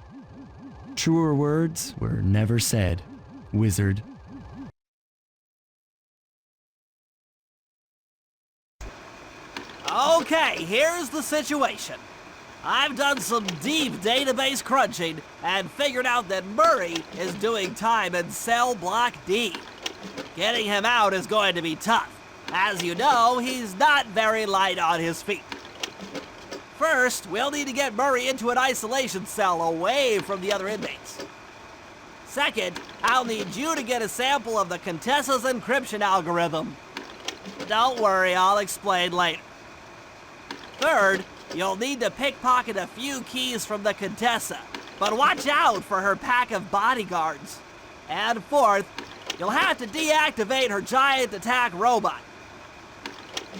Truer words were never said, wizard.
Okay, here's the situation. I've done some deep database crunching and figured out that Murray is doing time in cell block D. Getting him out is going to be tough. As you know, he's not very light on his feet. First, we'll need to get Murray into an isolation cell away from the other inmates. Second, I'll need you to get a sample of the Contessa's encryption algorithm. Don't worry, I'll explain later. Third, you'll need to pickpocket a few keys from the Contessa, but watch out for her pack of bodyguards. And fourth, you'll have to deactivate her giant attack robot.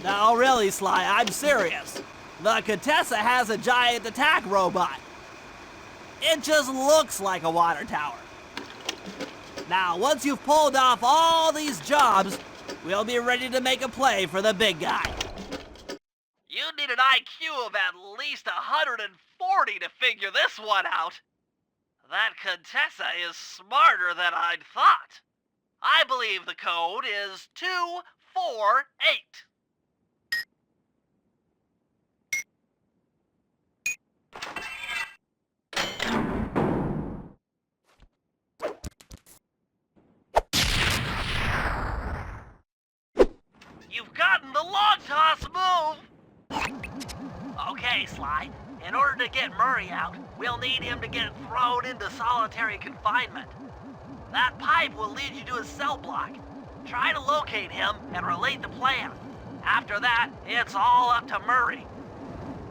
No, really, Sly, I'm serious. The Contessa has a giant attack robot. It just looks like a water tower. Now, once you've pulled off all these jobs, we'll be ready to make a play for the big guy.
You need an IQ of at least 140 to figure this one out. That Contessa is smarter than I'd thought. I believe the code is 248. You've gotten the long toss move! Okay, Sly. In order to get Murray out, we'll need him to get thrown into solitary confinement. That pipe will lead you to his cell block. Try to locate him and relate the plan. After that, it's all up to Murray.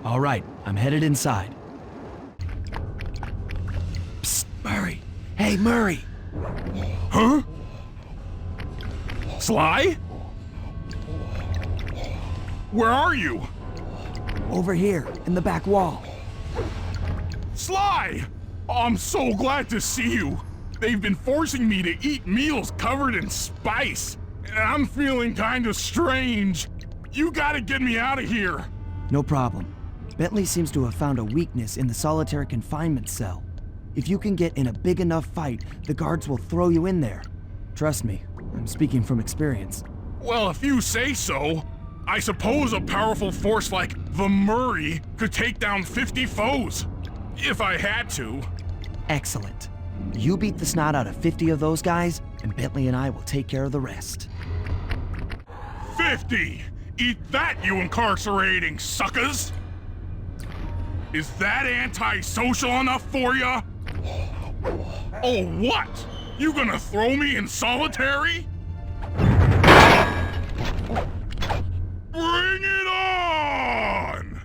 All right, I'm headed inside. Psst, Murray. Hey, Murray.
Huh? Sly? Where are you?
Over here, in the back wall.
Sly! I'm so glad to see you. They've been forcing me to eat meals covered in spice, and I'm feeling kind of strange. You gotta get me out of here.
No problem. Bentley seems to have found a weakness in the solitary confinement cell. If you can get in a big enough fight, the guards will throw you in there. Trust me, I'm speaking from experience.
Well, if you say so. I suppose a powerful force like the Murray could take down 50 foes. If I had to.
Excellent. You beat the snot out of 50 of those guys, and Bentley and I will take care of the rest.
50! Eat that, you incarcerating suckers! Is that antisocial enough for ya? Oh, what? You gonna throw me in solitary? Bring it on!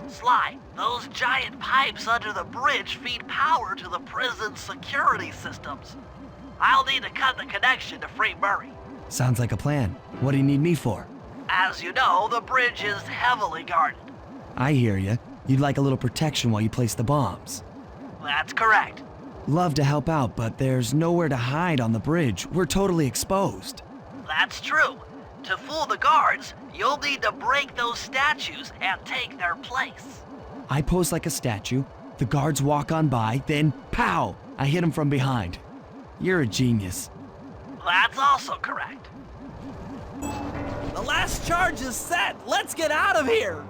Sly, those giant pipes under the bridge feed power to the prison's security systems. I'll need to cut the connection to free Murray.
Sounds like a plan. What do you need me for?
As you know, the bridge is heavily guarded.
I hear you. You'd like a little protection while you place the bombs.
That's correct.
Love to help out, but there's nowhere to hide on the bridge. We're totally exposed.
That's true. To fool the guards, you'll need to break those statues and take their place.
I pose like a statue, the guards walk on by, then pow! I hit them from behind. You're a genius.
That's also correct.
The last charge is set. Let's get out of here.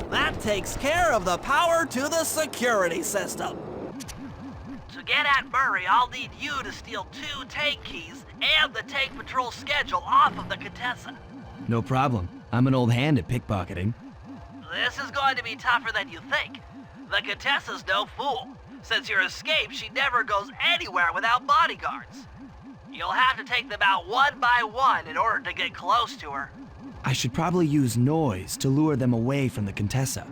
That takes care of the power to the security system.
To get at Murray, I'll need you to steal 2 tank keys and the tank patrol schedule off of the Contessa.
No problem. I'm an old hand at pickpocketing.
This is going to be tougher than you think. The Contessa's no fool. Since your escape, she never goes anywhere without bodyguards. You'll have to take them out one by one in order to get close to her.
I should probably use noise to lure them away from the Contessa.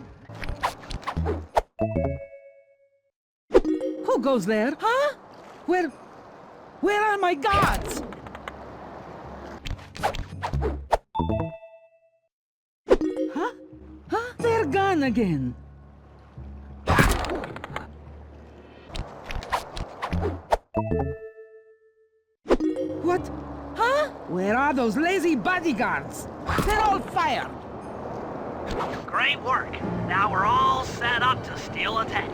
Who goes there, huh? Where are my guards? Huh? Huh? They're gone again. What? Huh? Where are those lazy bodyguards? They're all fired.
Great work. Now we're all set up to steal a tank.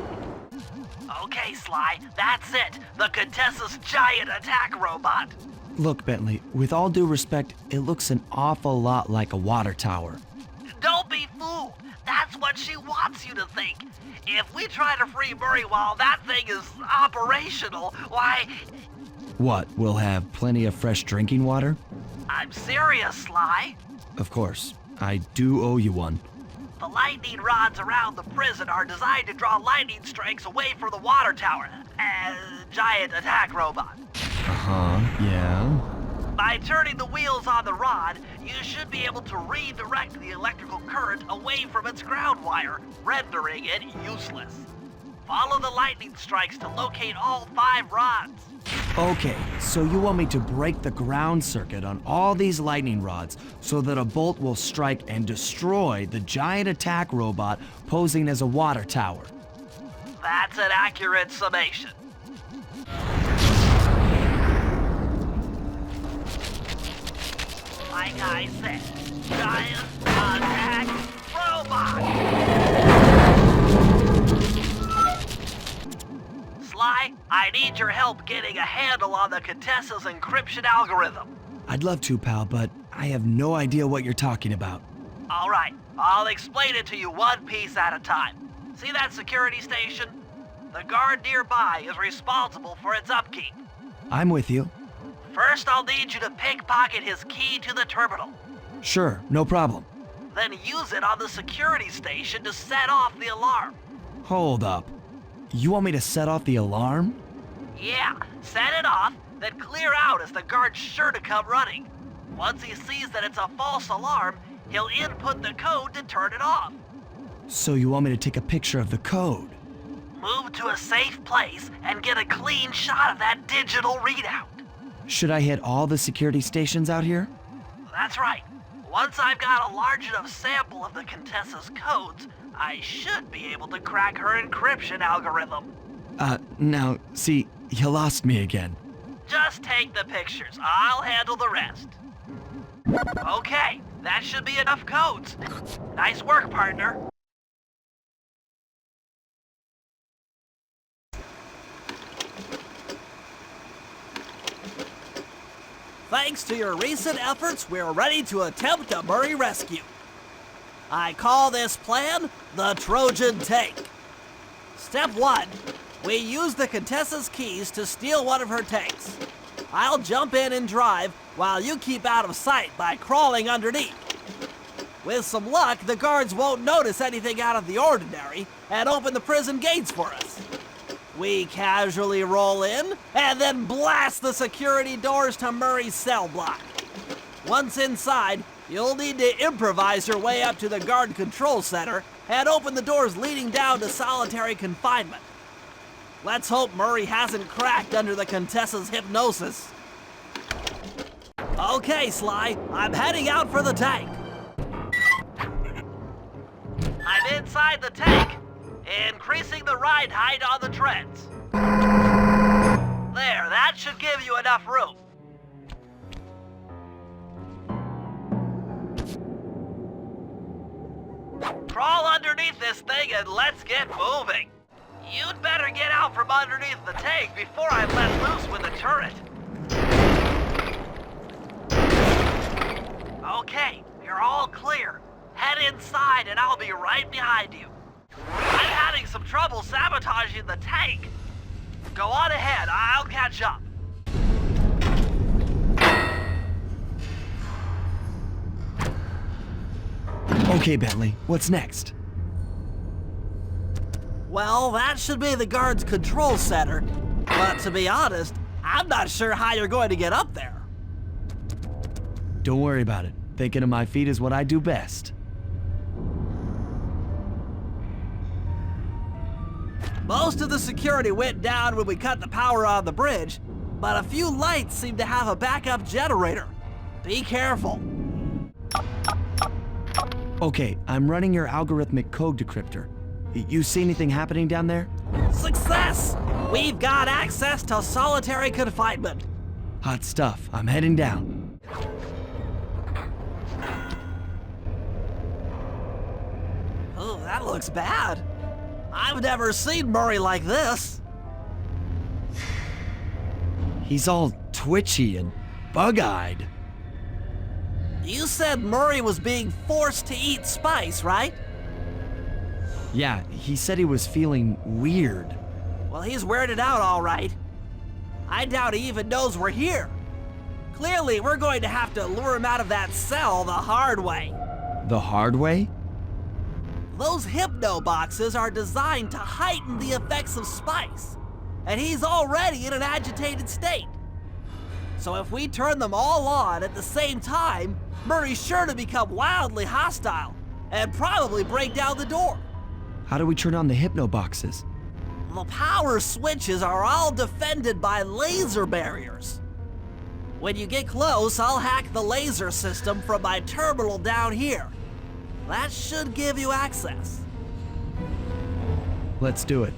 Okay, Sly, that's it. The Contessa's giant attack robot.
Look, Bentley, with all due respect, it looks an awful lot like a water tower.
Don't be fooled. That's what she wants you to think. If we try to free Murray while that thing is operational, why...
What, we'll have plenty of fresh drinking water?
I'm serious, Sly.
Of course. I do owe you one.
The lightning rods around the prison are designed to draw lightning strikes away from the water tower. Giant attack robot.
Uh-huh, yeah.
By turning the wheels on the rod, you should be able to redirect the electrical current away from its ground wire, rendering it useless. Follow the lightning strikes to locate all 5 rods.
Okay, so you want me to break the ground circuit on all these lightning rods so that a bolt will strike and destroy the giant attack robot posing as a water tower.
That's an accurate summation. Like I said, giant attack robot! Sly, I need your help getting a handle on the Contessa's encryption algorithm.
I'd love to, pal, but I have no idea what you're talking about.
All right, I'll explain it to you one piece at a time. See that security station? The guard nearby is responsible for its upkeep.
I'm with you.
First, I'll need you to pickpocket his key to the terminal.
Sure, no problem.
Then use it on the security station to set off the alarm.
Hold up. You want me to set off the alarm?
Yeah, set it off, then clear out as the guard's sure to come running. Once he sees that it's a false alarm, he'll input the code to turn it off.
So you want me to take a picture of the code?
Move to a safe place and get a clean shot of that digital readout.
Should I hit all the security stations out here?
That's right. Once I've got a large enough sample of the Contessa's codes, I should be able to crack her encryption algorithm.
Now, see, you lost me again.
Just take the pictures. I'll handle the rest. Okay, that should be enough codes. Nice work, partner.
Thanks to your recent efforts, we're ready to attempt a Murray rescue. I call this plan the Trojan Take. Step 1, we use the Contessa's keys to steal one of her tanks. I'll jump in and drive while you keep out of sight by crawling underneath. With some luck, the guards won't notice anything out of the ordinary and open the prison gates for us. We casually roll in and then blast the security doors to Murray's cell block. Once inside, you'll need to improvise your way up to the guard control center and open the doors leading down to solitary confinement. Let's hope Murray hasn't cracked under the Contessa's hypnosis. Okay, Sly, I'm heading out for the tank.
I'm inside the tank, increasing the ride height on the treads. There, that should give you enough room. Crawl underneath this thing and let's get moving. You'd better get out from underneath the tank before I let loose with the turret. Okay, you're all clear. Head inside and I'll be right behind you. I'm having some trouble sabotaging the tank. Go on ahead, I'll catch up.
Okay, Bentley, what's next?
Well, that should be the guard's control center. But to be honest, I'm not sure how you're going to get up there.
Don't worry about it. Thinking of my feet is what I do best.
Most of the security went down when we cut the power on the bridge, but a few lights seem to have a backup generator. Be careful.
Okay, I'm running your algorithmic code decryptor. You see anything happening down there?
Success! We've got access to solitary confinement.
Hot stuff. I'm heading down.
Oh, that looks bad. I've never seen Murray like this.
He's all twitchy and bug-eyed.
You said Murray was being forced to eat spice, right?
Yeah, he said he was feeling weird.
Well, he's weirded out all right. I doubt he even knows we're here. Clearly, we're going to have to lure him out of that cell the hard way.
The hard way?
Those hypno boxes are designed to heighten the effects of spice, and he's already in an agitated state. So if we turn them all on at the same time, Murray's sure to become wildly hostile and probably break down the door.
How do we turn on the hypno boxes?
The power switches are all defended by laser barriers. When you get close, I'll hack the laser system from my terminal down here. That should give you access.
Let's do it.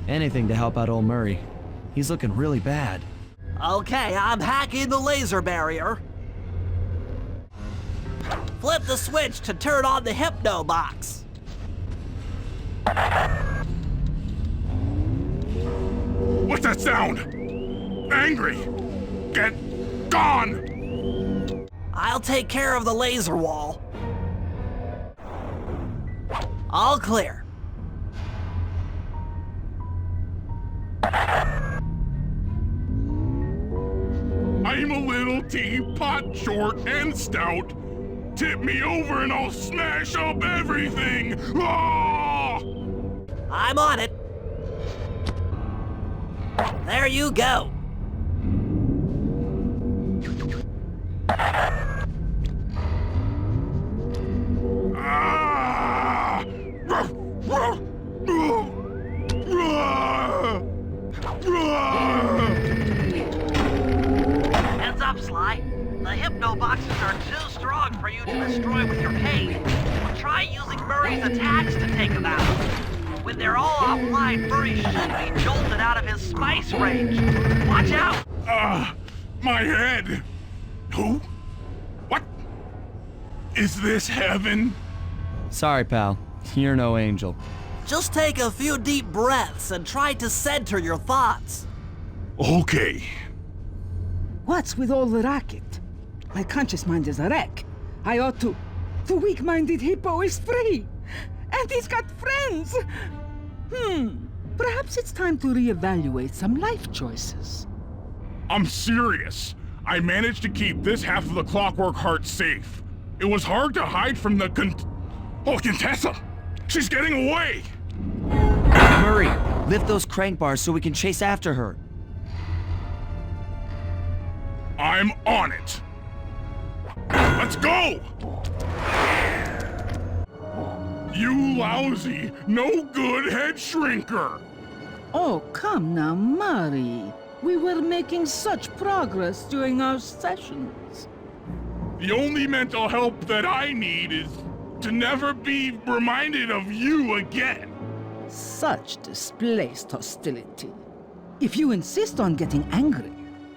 Anything to help out old Murray. He's looking really bad.
Okay, I'm hacking the laser barrier. Flip the switch to turn on the hypno box.
What's that sound? Angry! Get gone!
I'll take care of the laser wall. All clear.
I'm a little teapot, short and stout. Tip me over and I'll smash up everything! Ah!
I'm on it. There you go.
Ah!
Heads up, Sly. The hypno boxes are too strong for you to destroy with your cane. Try using Murray's attacks to take them out. When they're all offline, Murray should be jolted out of his spice range. Watch out!
My head! Who? What? Is this heaven?
Sorry, pal. You're no angel.
Just take a few deep breaths and try to center your thoughts.
Okay.
What's with all the racket? My conscious mind is a wreck. I ought to... The weak-minded hippo is free! And he's got friends! Perhaps it's time to reevaluate some life choices.
I'm serious. I managed to keep this half of the Clockwork Heart safe. It was hard to hide from the Contessa! She's getting away!
Murray, lift those crank bars so we can chase after her.
I'm on it! Let's go! You lousy, no good head shrinker!
Oh, come now, Murray. We were making such progress during our sessions.
The only mental help that I need is to never be reminded of you again.
Such displaced hostility. If you insist on getting angry,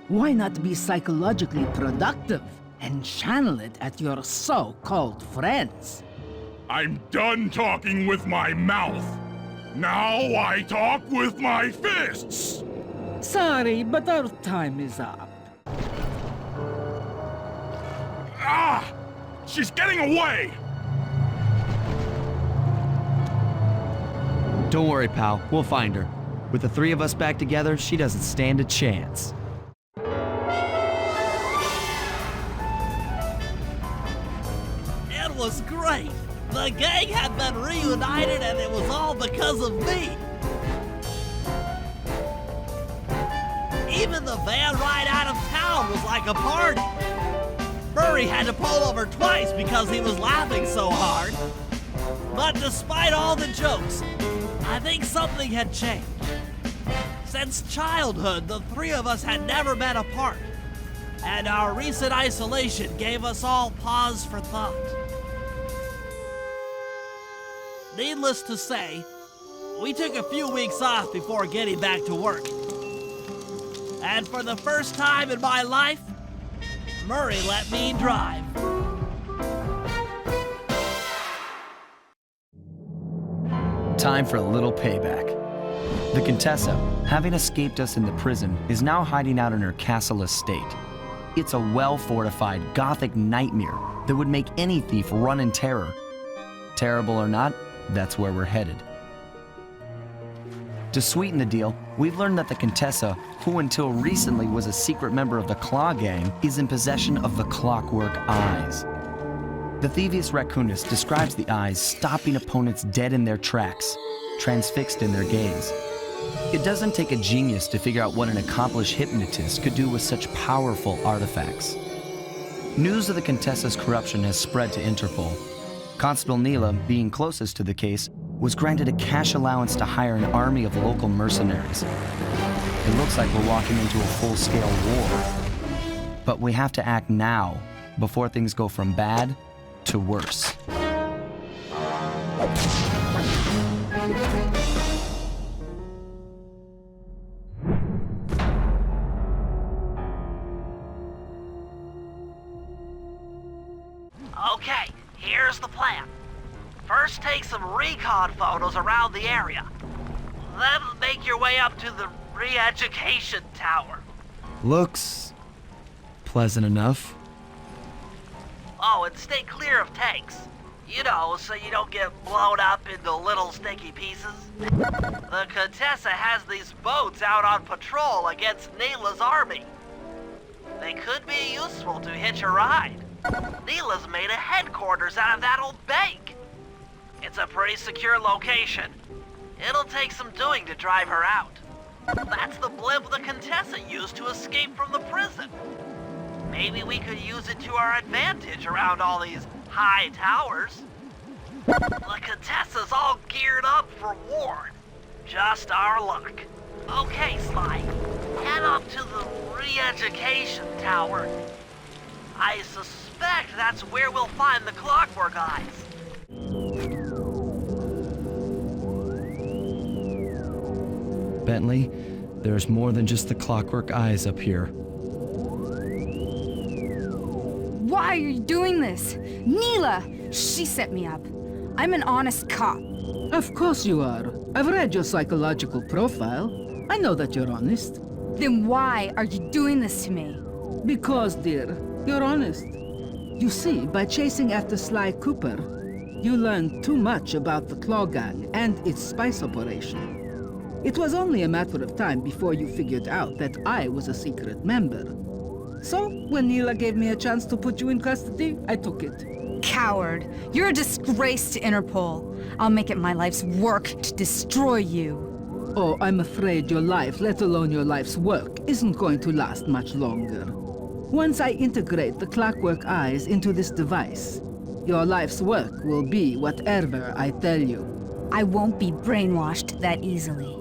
why not be psychologically productive and channel it at your so-called friends?
I'm done talking with my mouth. Now I talk with my fists!
Sorry, but our time is up.
Ah! She's getting away!
Don't worry, pal. We'll find her. With the three of us back together, she doesn't stand a chance.
It was great. The gang had been reunited and it was all because of me. Even the van ride out of town was like a party. Murray had to pull over twice because he was laughing so hard. But despite all the jokes, I think something had changed. Since childhood, the three of us had never been apart, and our recent isolation gave us all pause for thought. Needless to say, we took a few weeks off before getting back to work. And for the first time in my life, Murray let me drive.
Time for a little payback. The Contessa, having escaped us in the prison, is now hiding out in her castle estate. It's a well-fortified Gothic nightmare that would make any thief run in terror. Terrible or not, that's where we're headed. To sweeten the deal, we've learned that the Contessa, who until recently was a secret member of the Claw Gang, is in possession of the Clockwork Eyes. The Thievius Raccoonus describes the eyes stopping opponents dead in their tracks, transfixed in their gaze. It doesn't take a genius to figure out what an accomplished hypnotist could do with such powerful artifacts. News of the Contessa's corruption has spread to Interpol. Constable Neela, being closest to the case, was granted a cash allowance to hire an army of local mercenaries. It looks like we're walking into a full-scale war. But we have to act now, before things go from bad to worse.
Okay, here's the plan. First, take some recon photos around the area. Then make your way up to the re-education tower.
Looks pleasant enough.
Oh, and stay clear of tanks. You know, so you don't get blown up into little sticky pieces. The Contessa has these boats out on patrol against Neela's army. They could be useful to hitch a ride. Neela's made a headquarters out of that old bank. It's a pretty secure location. It'll take some doing to drive her out. That's the blimp the Contessa used to escape from the prison. Maybe we could use it to our advantage around all these high towers. The Contessa's all geared up for war. Just our luck. Okay, Sly. Head up to the re-education tower. I suspect that's where we'll find the Clockwork Eyes.
Bentley, there's more than just the Clockwork Eyes up here.
Why are you doing this? Neela! She set me up. I'm an honest cop.
Of course you are. I've read your psychological profile. I know that you're honest.
Then why are you doing this to me?
Because, dear, you're honest. You see, by chasing after Sly Cooper, you learned too much about the Claw Gang and its spice operation. It was only a matter of time before you figured out that I was a secret member. So, when Neela gave me a chance to put you in custody, I took it.
Coward. You're a disgrace to Interpol. I'll make it my life's work to destroy you.
Oh, I'm afraid your life, let alone your life's work, isn't going to last much longer. Once I integrate the Clockwork Eyes into this device, your life's work will be whatever I tell you.
I won't be brainwashed that easily.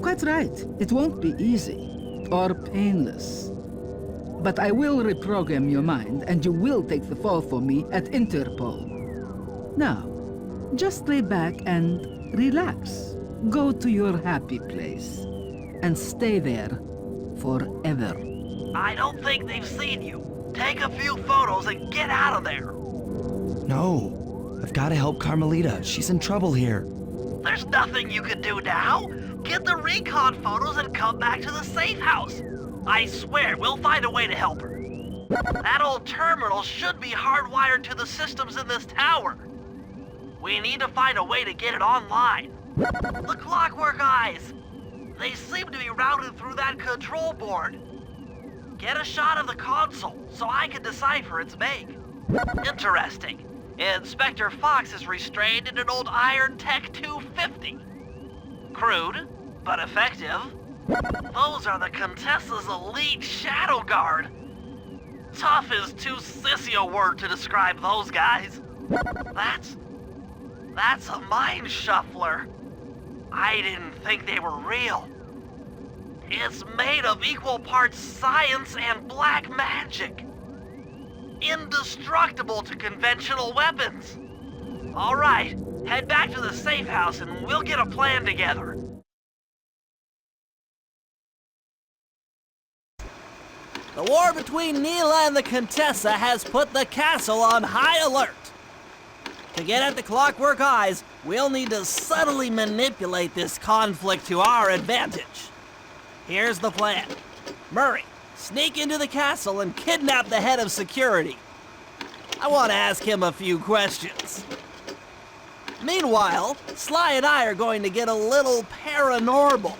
Quite right. It won't be easy or painless. But I will reprogram your mind, and you will take the fall for me at Interpol. Now, just lay back and relax. Go to your happy place, and stay there forever.
I don't think they've seen you. Take a few photos and get out of there.
No, I've got to help Carmelita. She's in trouble here.
There's nothing you can do now. Get the recon photos and come back to the safe house. I swear, we'll find a way to help her. That old terminal should be hardwired to the systems in this tower. We need to find a way to get it online. The Clockwork Eyes. They seem to be routed through that control board. Get a shot of the console so I can decipher its make. Interesting. Inspector Fox is restrained in an old Iron Tech 250. Crude, but effective. Those are the Contessa's elite shadow guard. Tough is too sissy a word to describe those guys. That's a mind shuffler. I didn't think they were real. It's made of equal parts science and black magic. Indestructible to conventional weapons. All right, head back to the safe house and we'll get a plan together.
The war between Neela and the Contessa has put the castle on high alert. To get at the Clockwork Eyes, we'll need to subtly manipulate this conflict to our advantage. Here's the plan. Murray, sneak into the castle and kidnap the head of security. I want to ask him a few questions. Meanwhile, Sly and I are going to get a little paranormal.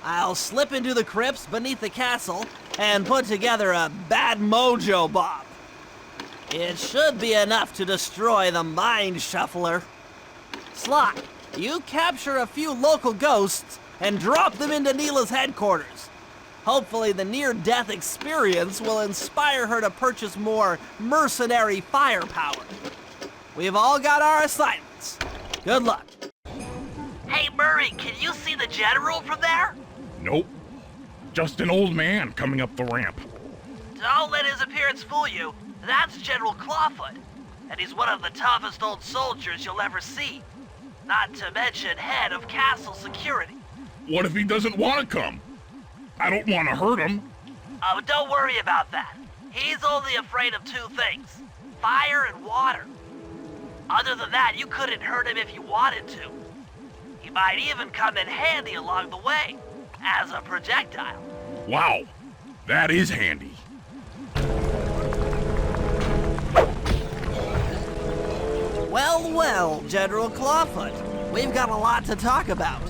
I'll slip into the crypts beneath the castle and put together a bad mojo bomb. It should be enough to destroy the mind shuffler. Sly, you capture a few local ghosts and drop them into Neela's headquarters. Hopefully the near-death experience will inspire her to purchase more mercenary firepower. We've all got our assignments. Good luck.
Hey, Murray, can you see the general from there?
Nope. Just an old man coming up the ramp.
Don't let his appearance fool you. That's General Clawfoot, and he's one of the toughest old soldiers you'll ever see. Not to mention head of castle security.
What if he doesn't want to come? I don't want to hurt him.
Oh, don't worry about that. He's only afraid of two things, fire and water. Other than that, you couldn't hurt him if you wanted to. He might even come in handy along the way, as a projectile.
Wow, that is handy.
Well, well, General Clawfoot, we've got a lot to talk about.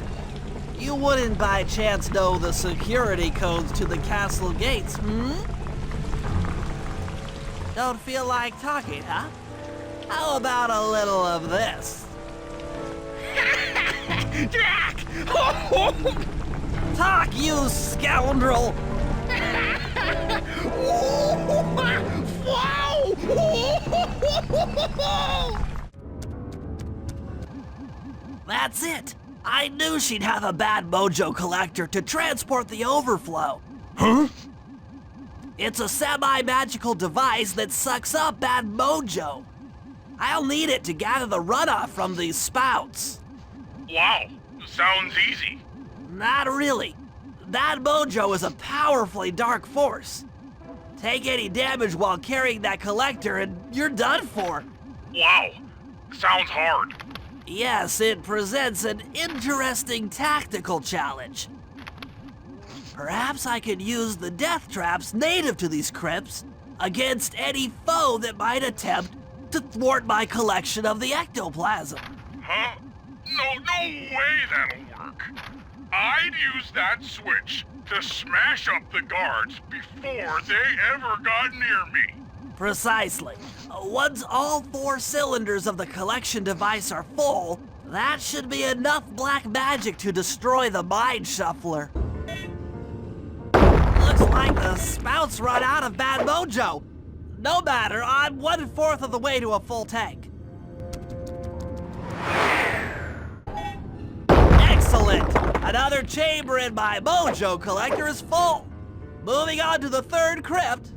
You wouldn't by chance know the security codes to the castle gates, Don't feel like talking, huh? How about a little of this?
Jack!
Talk, you scoundrel! That's it! I knew she'd have a bad mojo collector to transport the overflow.
Huh?
It's a semi-magical device that sucks up bad mojo. I'll need it to gather the runoff from these spouts.
Wow, sounds easy.
Not really. That mojo is a powerfully dark force. Take any damage while carrying that collector and you're done for.
Wow, sounds hard.
Yes, it presents an interesting tactical challenge. Perhaps I could use the death traps native to these crypts against any foe that might attempt to thwart my collection of the ectoplasm.
Huh? No way that'll work. I'd use that switch to smash up the guards before they ever got near me.
Precisely. Once all 4 cylinders of the collection device are full, that should be enough black magic to destroy the Mind Shuffler. Looks like the spouts run out of bad mojo. No matter, I'm 1/4 of the way to a full tank. Excellent! Another chamber in my mojo collector is full. Moving on to the 3rd crypt.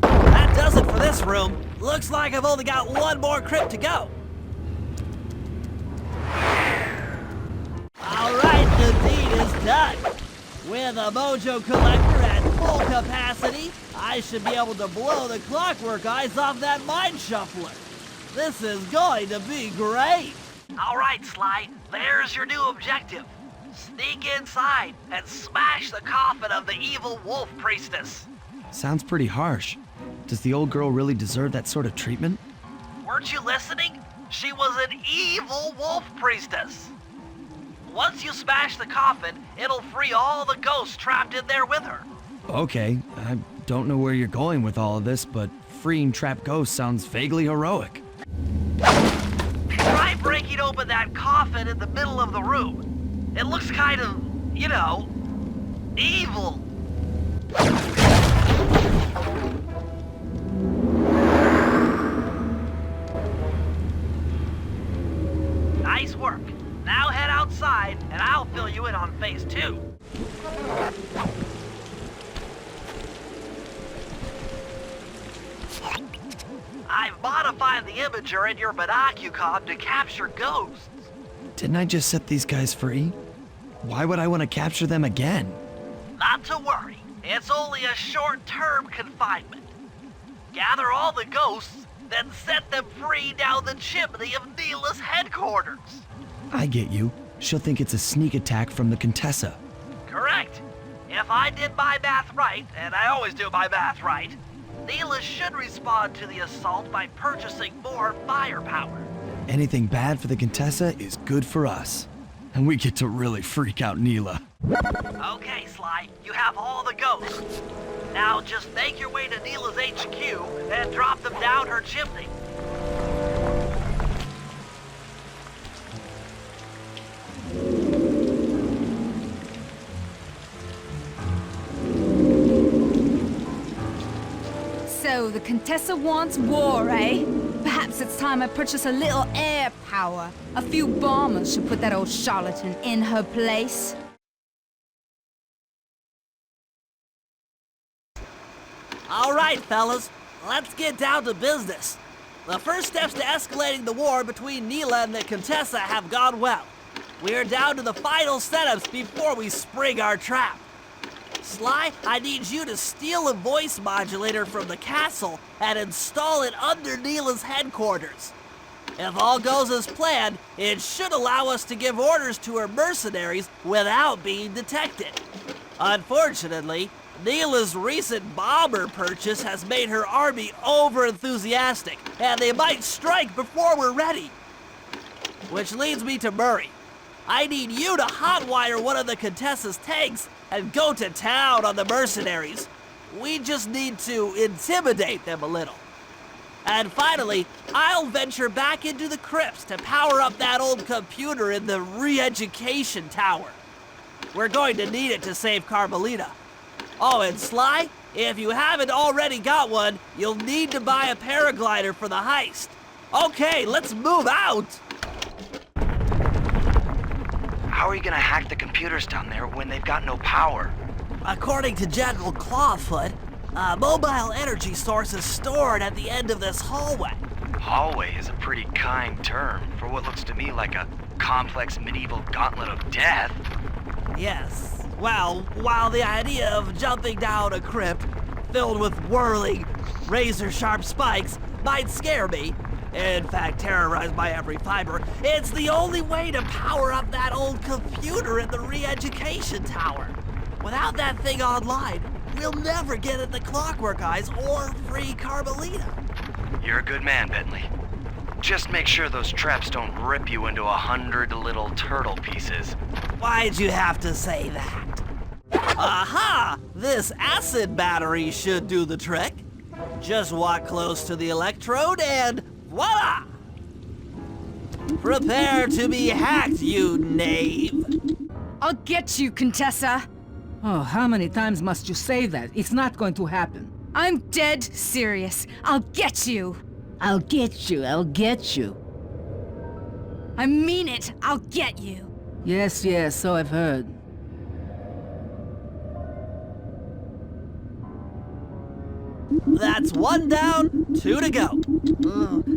That does it for this room. Looks like I've only got 1 more crypt to go. All right, the deed is done. With a mojo collector at full capacity, I should be able to blow the clockwork eyes off that Mind Shuffler. This is going to be great.
All right, Sly, there's your new objective. Sneak inside and smash the coffin of the evil wolf priestess.
Sounds pretty harsh. Does the old girl really deserve that sort of treatment?
Weren't you listening? She was an evil wolf priestess. Once you smash the coffin, it'll free all the ghosts trapped in there with her.
Okay, I don't know where you're going with all of this, but freeing trapped ghosts sounds vaguely heroic.
Try breaking open that coffin in the middle of the room. It looks kind of, you know, evil. Nice work. Now head outside, and I'll fill you in on phase 2. I've modified the imager in your binocucom to capture ghosts.
Didn't I just set these guys free? Why would I want to capture them again?
Not to worry. It's only a short-term confinement. Gather all the ghosts, then set them free down the chimney of Neela's headquarters.
I get you. She'll think it's a sneak attack from the Contessa.
Correct. If I did my math right, and I always do my math right, Neela should respond to the assault by purchasing more firepower.
Anything bad for the Contessa is good for us. And we get to really freak out Neela.
Okay, Sly, you have all the ghosts. Now just make your way to Neela's HQ and drop them down her chimney.
So, the Contessa wants war, eh? Perhaps it's time I purchase a little air power. A few bombers should put that old charlatan in her place.
All right, fellas, let's get down to business. The first steps to escalating the war between Neela and the Contessa have gone well. We're down to the final setups before we spring our trap. Sly, I need you to steal a voice modulator from the castle and install it under Neela's headquarters. If all goes as planned, it should allow us to give orders to her mercenaries without being detected. Unfortunately, Neela's recent bomber purchase has made her army over-enthusiastic, and they might strike before we're ready. Which leads me to Murray. I need you to hotwire one of the Contessa's tanks and go to town on the mercenaries. We just need to intimidate them a little. And finally, I'll venture back into the crypts to power up that old computer in the re-education tower. We're going to need it to save Carmelita. Oh, and Sly, if you haven't already got one, you'll need to buy a paraglider for the heist. Okay, let's move out!
How are you gonna hack the computers down there when they've got no power?
According to General Clawfoot, a mobile energy source is stored at the end of this hallway.
Hallway is a pretty kind term for what looks to me like a complex medieval gauntlet of death.
Yes. Well, while the idea of jumping down a crypt filled with whirling, razor-sharp spikes might scare me, in fact terrorize my every fiber, it's the only way to power up that old computer in the re-education tower. Without that thing online, we'll never get at the Clockwork Eyes or free Carmelita.
You're a good man, Bentley. Just make sure those traps don't rip you into 100 little turtle pieces.
Why'd you have to say that? Aha! This acid battery should do the trick. Just walk close to the electrode and voila! Prepare to be hacked, you knave!
I'll get you, Contessa.
Oh, how many times must you say that? It's not going to happen.
I'm dead serious. I'll get you.
I'll get you, I'll get you.
I mean it. I'll get you.
Yes, so I've heard.
That's one down, 2 to go.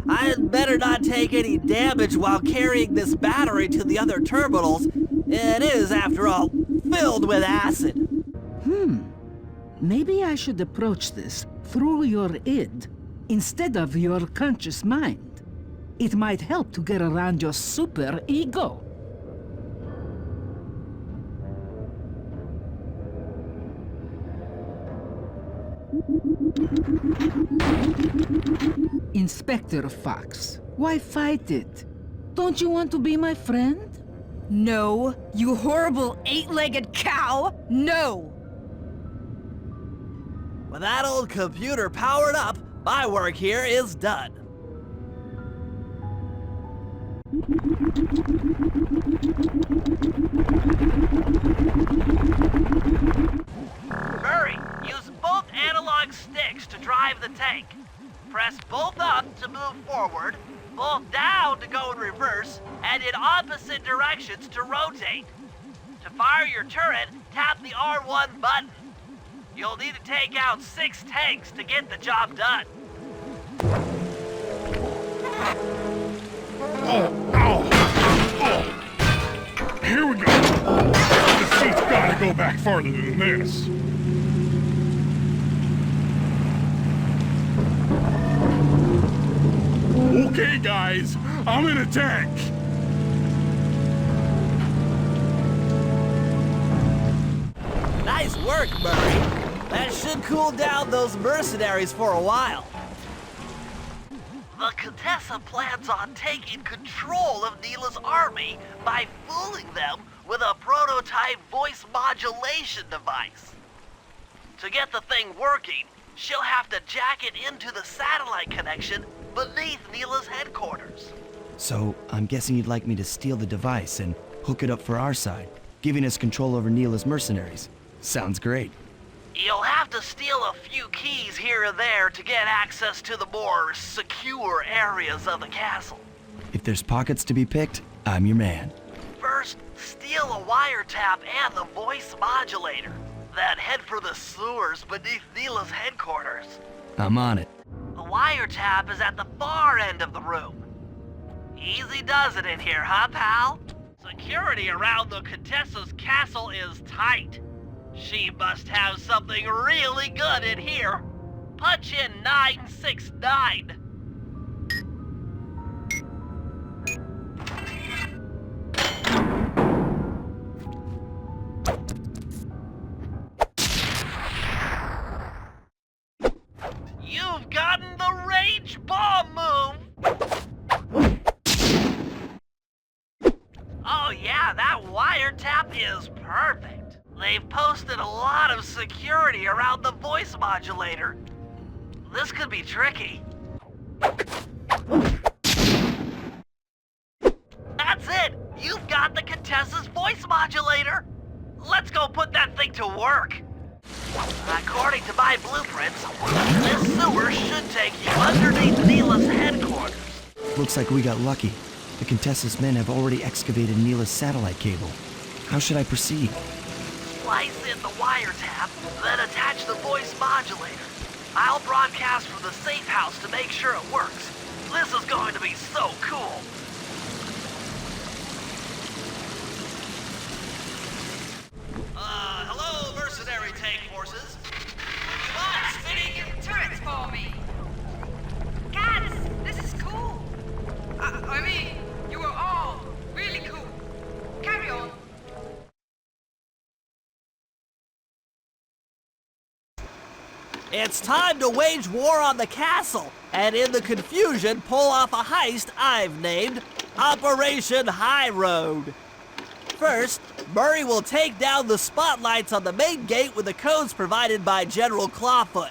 I'd better not take any damage while carrying this battery to the other terminals. It is, after all, filled with acid.
Maybe I should approach this through your id instead of your conscious mind. It might help to get around your super ego. Inspector Fox, why fight it? Don't you want to be my friend?
No, you horrible 8-legged cow! No!
With that old computer powered up, my work here is done.
Murray, use both analog sticks to drive the tank. Press both up to move forward, both down to go in reverse, and in opposite directions to rotate. To fire your turret, tap the R1 button. You'll need to take out 6 tanks to get the job done.
Here we go. The seat's gotta go back farther than this. Okay, guys, I'm in a tank.
Nice work, Murray. That should cool down those mercenaries for a while.
The Contessa plans on taking control of Neela's army by fooling them with a prototype voice modulation device. To get the thing working, she'll have to jack it into the satellite connection beneath Neela's headquarters.
So, I'm guessing you'd like me to steal the device and hook it up for our side, giving us control over Neela's mercenaries. Sounds great.
You'll have to steal a few keys here and there to get access to the more secure areas of the castle.
If there's pockets to be picked, I'm your man.
First, steal a wiretap and the voice modulator. Then head for the sewers beneath Neela's headquarters.
I'm on it.
The wiretap is at the far end of the room. Easy does it in here, huh, pal? Security around the Contessa's castle is tight. She must have something really good in here. Punch in 969. You've gotten the rage bomb move! Oh yeah, that wiretap is perfect. They've posted a lot of security around the voice modulator. This could be tricky. That's it! You've got the Contessa's voice modulator! Let's go put that thing to work. According to my blueprints, this sewer should take you underneath Neela's headquarters.
Looks like we got lucky. The Contessa's men have already excavated Neela's satellite cable. How should I proceed?
Slice in the wiretap, then attach the voice modulator. I'll broadcast from the safe house to make sure it works. This is going to be so cool. Hello, mercenary tank forces. You mind spinning your turrets for me?
God, this is cool. I mean, you are all really cool. Carry on.
It's time to wage war on the castle, and in the confusion, pull off a heist I've named Operation High Road. First, Murray will take down the spotlights on the main gate with the codes provided by General Clawfoot.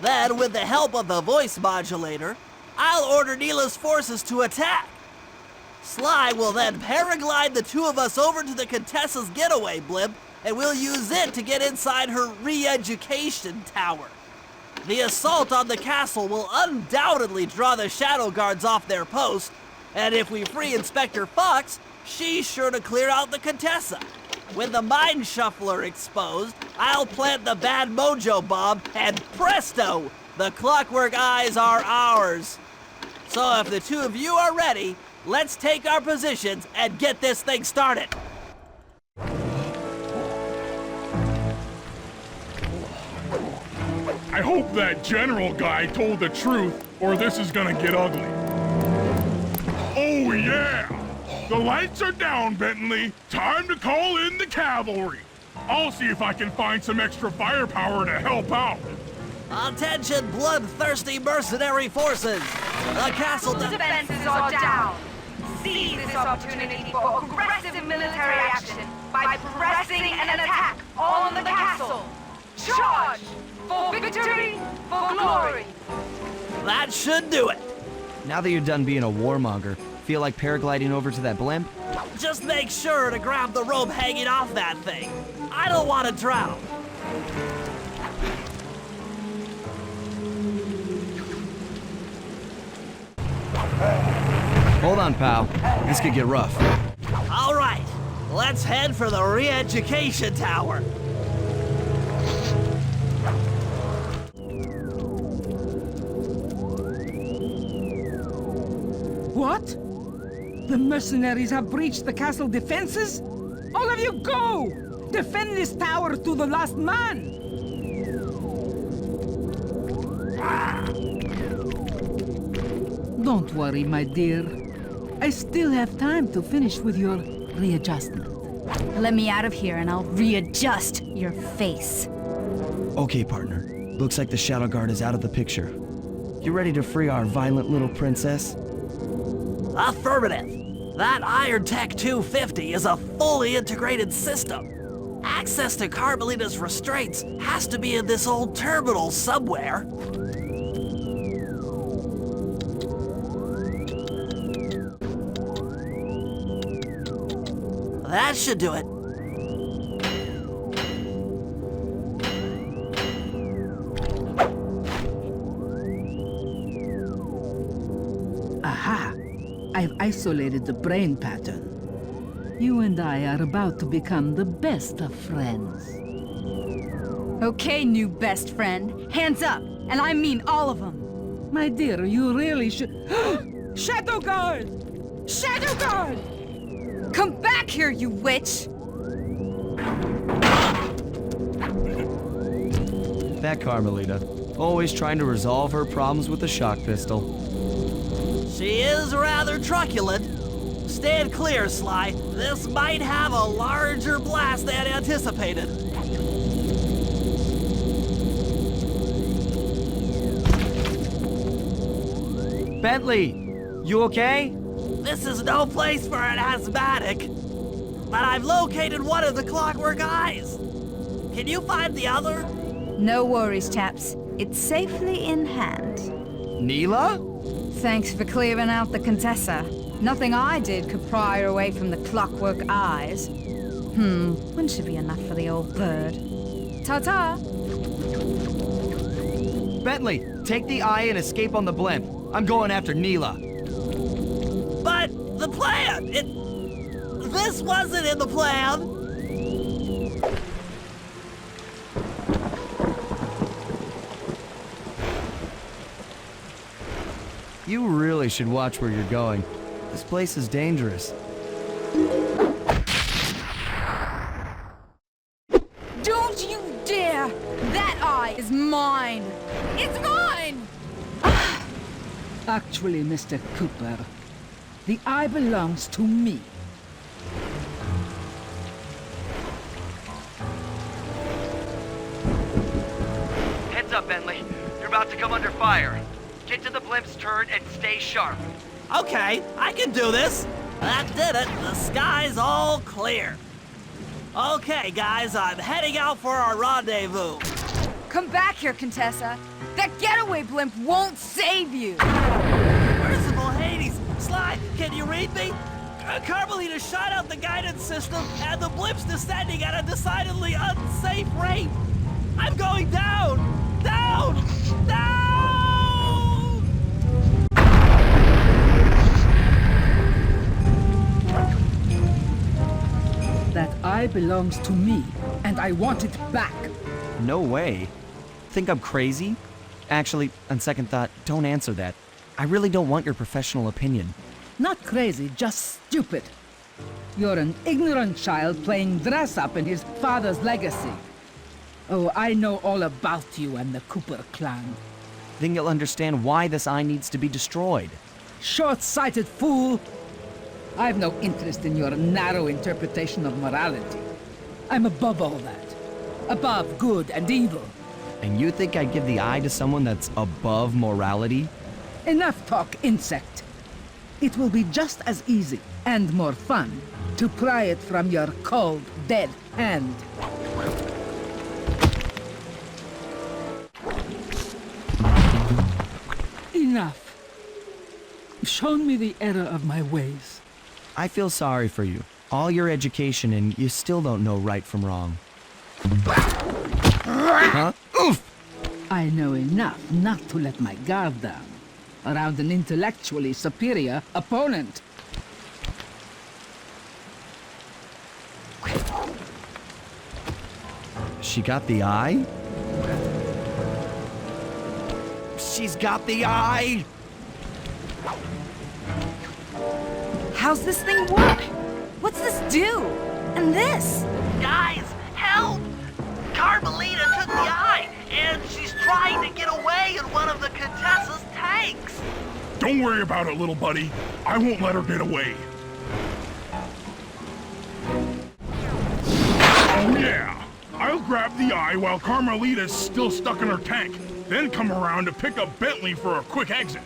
Then, with the help of the voice modulator, I'll order Neela's forces to attack. Sly will then paraglide the two of us over to the Contessa's getaway blimp, and we'll use it to get inside her re-education tower. The assault on the castle will undoubtedly draw the Shadow Guards off their post, and if we free Inspector Fox, she's sure to clear out the Contessa. With the Mind Shuffler exposed, I'll plant the Bad Mojo bomb, and presto! The Clockwork Eyes are ours. So if the two of you are ready, let's take our positions and get this thing started.
I hope that general guy told the truth, or this is gonna get ugly. Oh yeah! The lights are down, Bentley. Time to call in the cavalry. I'll see if I can find some extra firepower to help out.
Attention, bloodthirsty mercenary forces! The castle
defenses are down. Seize this opportunity for aggressive military action by pressing an attack on the castle. Charge! For victory, for glory!
That should do it.
Now that you're done being a warmonger, feel like paragliding over to that blimp?
Just make sure to grab the rope hanging off that thing. I don't want to drown.
Hold on, pal. This could get rough.
All right, let's head for the re-education tower.
What? The mercenaries have breached the castle defenses? All of you go! Defend this tower to the last man! Don't worry, my dear. I still have time to finish with your readjustment.
Let me out of here and I'll readjust your face.
Okay, partner. Looks like the Shadow Guard is out of the picture. You ready to free our violent little princess?
Affirmative. That Iron Tech 250 is a fully integrated system. Access to Carmelita's restraints has to be in this old terminal somewhere. That should do it.
Aha! I've isolated the brain pattern. You and I are about to become the best of friends.
Okay, new best friend. Hands up, and I mean all of them.
My dear, you really should... Shadow Guard! Shadow Guard!
Come back here, you witch!
That Carmelita. Always trying to resolve her problems with a shock pistol.
She is rather truculent. Stand clear, Sly. This might have a larger blast than anticipated.
Bentley, you okay?
This is no place for an asthmatic. But I've located one of the clockwork eyes. Can you find the other?
No worries, chaps. It's safely in hand.
Neela?
Thanks for clearing out the Contessa. Nothing I did could pry her away from the clockwork eyes. Wouldn't she be enough for the old bird? Ta-ta!
Bentley, take the eye and escape on the blimp. I'm going after Neela.
But the plan! This wasn't in the plan!
You really should watch where you're going. This place is dangerous.
Don't you dare! That eye is mine! It's mine!
Actually, Mr. Cooper, the eye belongs to me.
Heads up, Bentley. You're about to come under fire. Get to the blimp's turn and stay sharp.
Okay, I can do this. That did it. The sky's all clear. Okay, guys, I'm heading out for our rendezvous.
Come back here, Contessa. That getaway blimp won't save you.
Merciful Hades. Sly, can you read me? Carmelita shot out the guidance system, and the blimp's descending at a decidedly unsafe rate. I'm going down! Down! Down!
That eye belongs to me, and I want it back.
No way. Think I'm crazy? Actually, on second thought, don't answer that. I really don't want your professional opinion.
Not crazy, just stupid. You're an ignorant child playing dress-up in his father's legacy. Oh, I know all about you and the Cooper clan.
Then you'll understand why this eye needs to be destroyed.
Short-sighted fool! I've no interest in your narrow interpretation of morality. I'm above all that. Above good and evil.
And you think I'd give the eye to someone that's above morality?
Enough talk, insect. It will be just as easy and more fun to pry it from your cold, dead hand. Enough. You've shown me the error of my ways.
I feel sorry for you. All your education and you still don't know right from wrong. Huh? Oof!
I know enough not to let my guard down around an intellectually superior opponent.
She got the eye? She's got the eye!
How's this thing work? What's this do? And this?
Guys, help! Carmelita took the eye, and she's trying to get away in one of the Contessa's tanks.
Don't worry about it, little buddy. I won't let her get away. Oh yeah! I'll grab the eye while Carmelita's still stuck in her tank, then come around to pick up Bentley for a quick exit.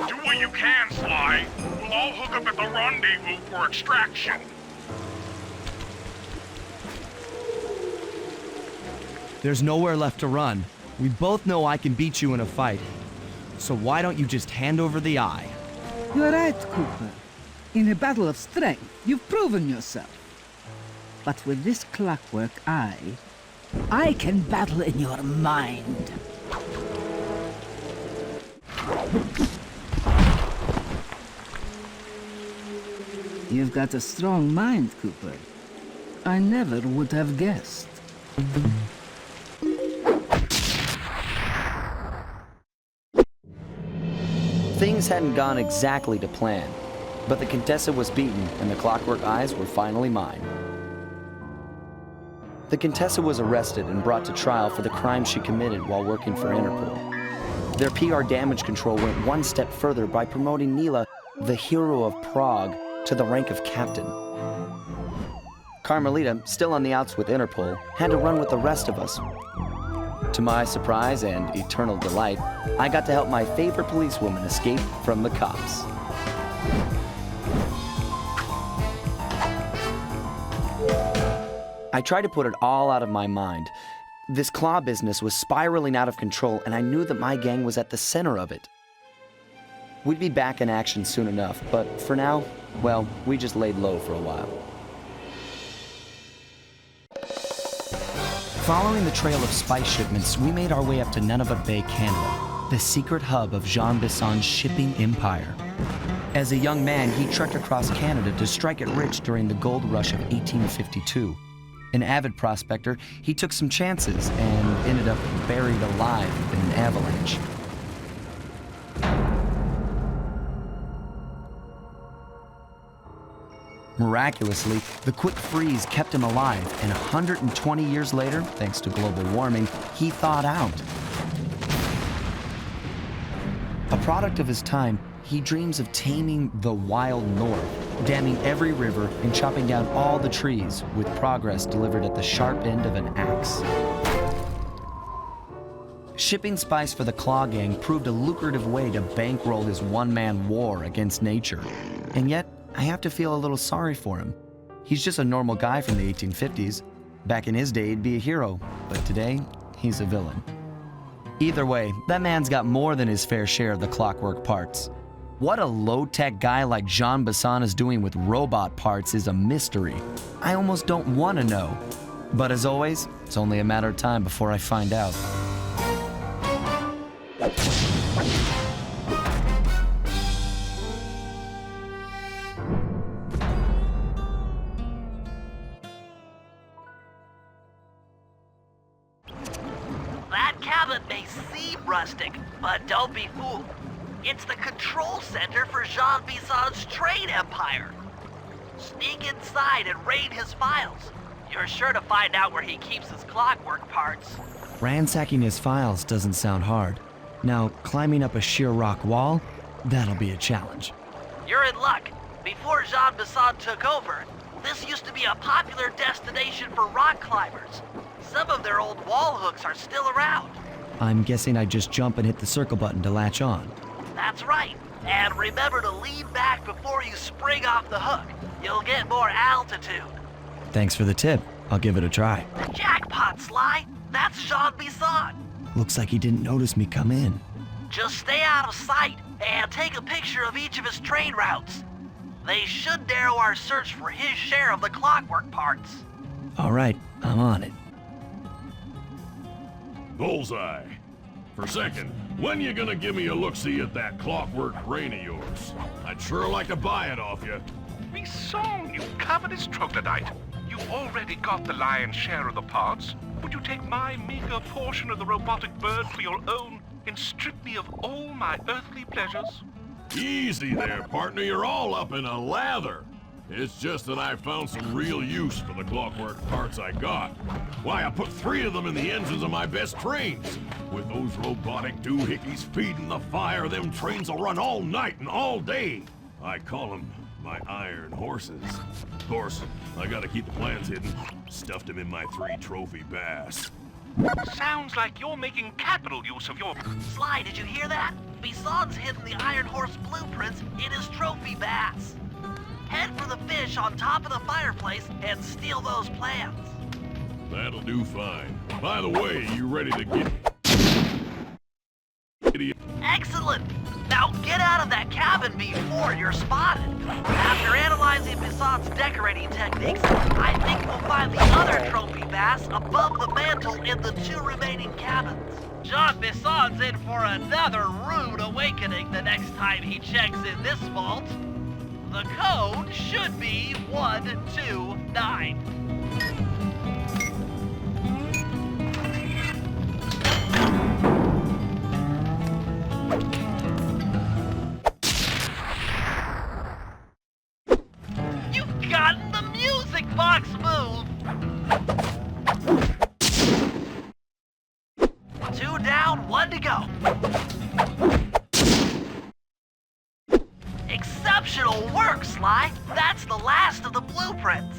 Do what you can, Sly. We'll all hook up at the rendezvous for extraction.
There's nowhere left to run. We both know I can beat you in a fight. So why don't you just hand over the eye?
You're right, Cooper. In a battle of strength, you've proven yourself. But with this clockwork eye, I can battle in your mind. You've got a strong mind, Cooper. I never would have guessed.
Things hadn't gone exactly to plan, but the Contessa was beaten and the Clockwork Eyes were finally mine. The Contessa was arrested and brought to trial for the crime she committed while working for Interpol. Their PR damage control went one step further by promoting Neela, the hero of Prague, to the rank of captain. Carmelita, still on the outs with Interpol, had to run with the rest of us. To my surprise and eternal delight, I got to help my favorite policewoman escape from the cops. I tried to put it all out of my mind. This claw business was spiraling out of control, and I knew that my gang was at the center of it. We'd be back in action soon enough, but for now, well, we just laid low for a while. Following the trail of spice shipments, we made our way up to Nunavut Bay, Canada, the secret hub of Jean Bisson's shipping empire. As a young man, he trekked across Canada to strike it rich during the gold rush of 1852. An avid prospector, he took some chances and ended up buried alive in an avalanche. Miraculously, the quick freeze kept him alive, and 120 years later, thanks to global warming, he thawed out. A product of his time, he dreams of taming the wild north, damming every river and chopping down all the trees, with progress delivered at the sharp end of an axe. Shipping spice for the Claw Gang proved a lucrative way to bankroll his one-man war against nature. And yet, I have to feel a little sorry for him. He's just a normal guy from the 1850s. Back in his day, he'd be a hero, but today, he's a villain. Either way, that man's got more than his fair share of the clockwork parts. What a low-tech guy like Jean Bisson is doing with robot parts is a mystery. I almost don't want to know. But as always, it's only a matter of time before I find out.
That cabin may seem rustic, but don't be fooled. It's the control center for Jean Bisson's trade empire. Sneak inside and raid his files. You're sure to find out where he keeps his clockwork parts.
Ransacking his files doesn't sound hard. Now, climbing up a sheer rock wall, that'll be a challenge.
You're in luck. Before Jean Bisson took over, this used to be a popular destination for rock climbers. Some of their old wall hooks are still around.
I'm guessing I just jump and hit the circle button to latch on.
That's right. And remember to lean back before you spring off the hook. You'll get more altitude.
Thanks for the tip. I'll give it a try.
Jackpot, Sly. That's Jean Bisson.
Looks like he didn't notice me come in.
Just stay out of sight and take a picture of each of his trade routes. They should narrow our search for his share of the clockwork parts.
All right, I'm on it.
Bullseye. For second, when you gonna give me a look-see at that clockwork brain of yours? I'd sure like to buy it off you.
Bisson, you covetous troglodyte. You've already got the lion's share of the parts. Would you take my meager portion of the robotic bird for your own and strip me of all my earthly pleasures?
Easy there, partner. You're all up in a lather. It's just that I found some real use for the clockwork parts I got. Why, I put 3 of them in the engines of my best trains. With those robotic doohickeys feeding the fire, them trains will run all night and all day. I call them my iron horses. Of course, I gotta keep the plans hidden. Stuffed them in my 3 trophy bass.
Sounds like you're making capital use of your...
Sly, did you hear that? Bisson's hidden the Iron Horse blueprints in his trophy bass. Head for the fish on top of the fireplace and steal those plans.
That'll do fine. By the way, you ready to get...
Excellent! Now get out of that cabin before you're spotted. After analyzing Bisson's decorating techniques, I think we'll find the other trophy bass above the mantle in the 2 remaining cabins. John Bisson's in for another rude awakening the next time he checks in this vault. The code should be 129. You've gotten the music box move! 2 down, 1 to go. Exceptional work, Sly! That's the last of the blueprints.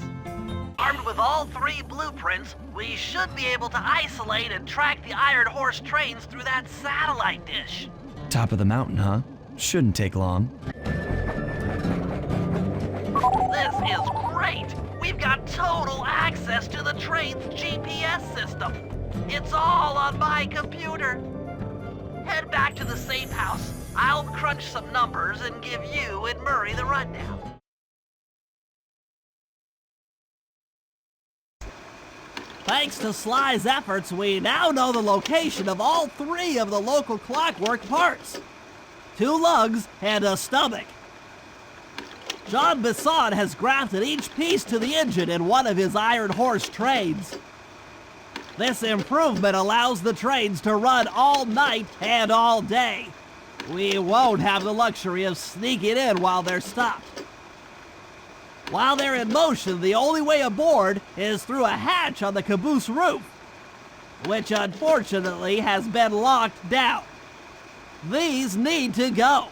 Armed with all 3 blueprints, we should be able to isolate and track the Iron Horse trains through that satellite dish.
Top of the mountain, huh? Shouldn't take long.
This is great! We've got total access to the train's GPS system. It's all on my computer. Head back to the safe house. I'll crunch some numbers and give you and Murray the rundown.
Thanks to Sly's efforts, we now know the location of all 3 of the local clockwork parts. 2 lugs and a stomach. John Bisson has grafted each piece to the engine in one of his Iron Horse trains. This improvement allows the trains to run all night and all day. We won't have the luxury of sneaking in while they're stopped. While they're in motion, the only way aboard is through a hatch on the caboose roof, which unfortunately has been locked down. These need to go.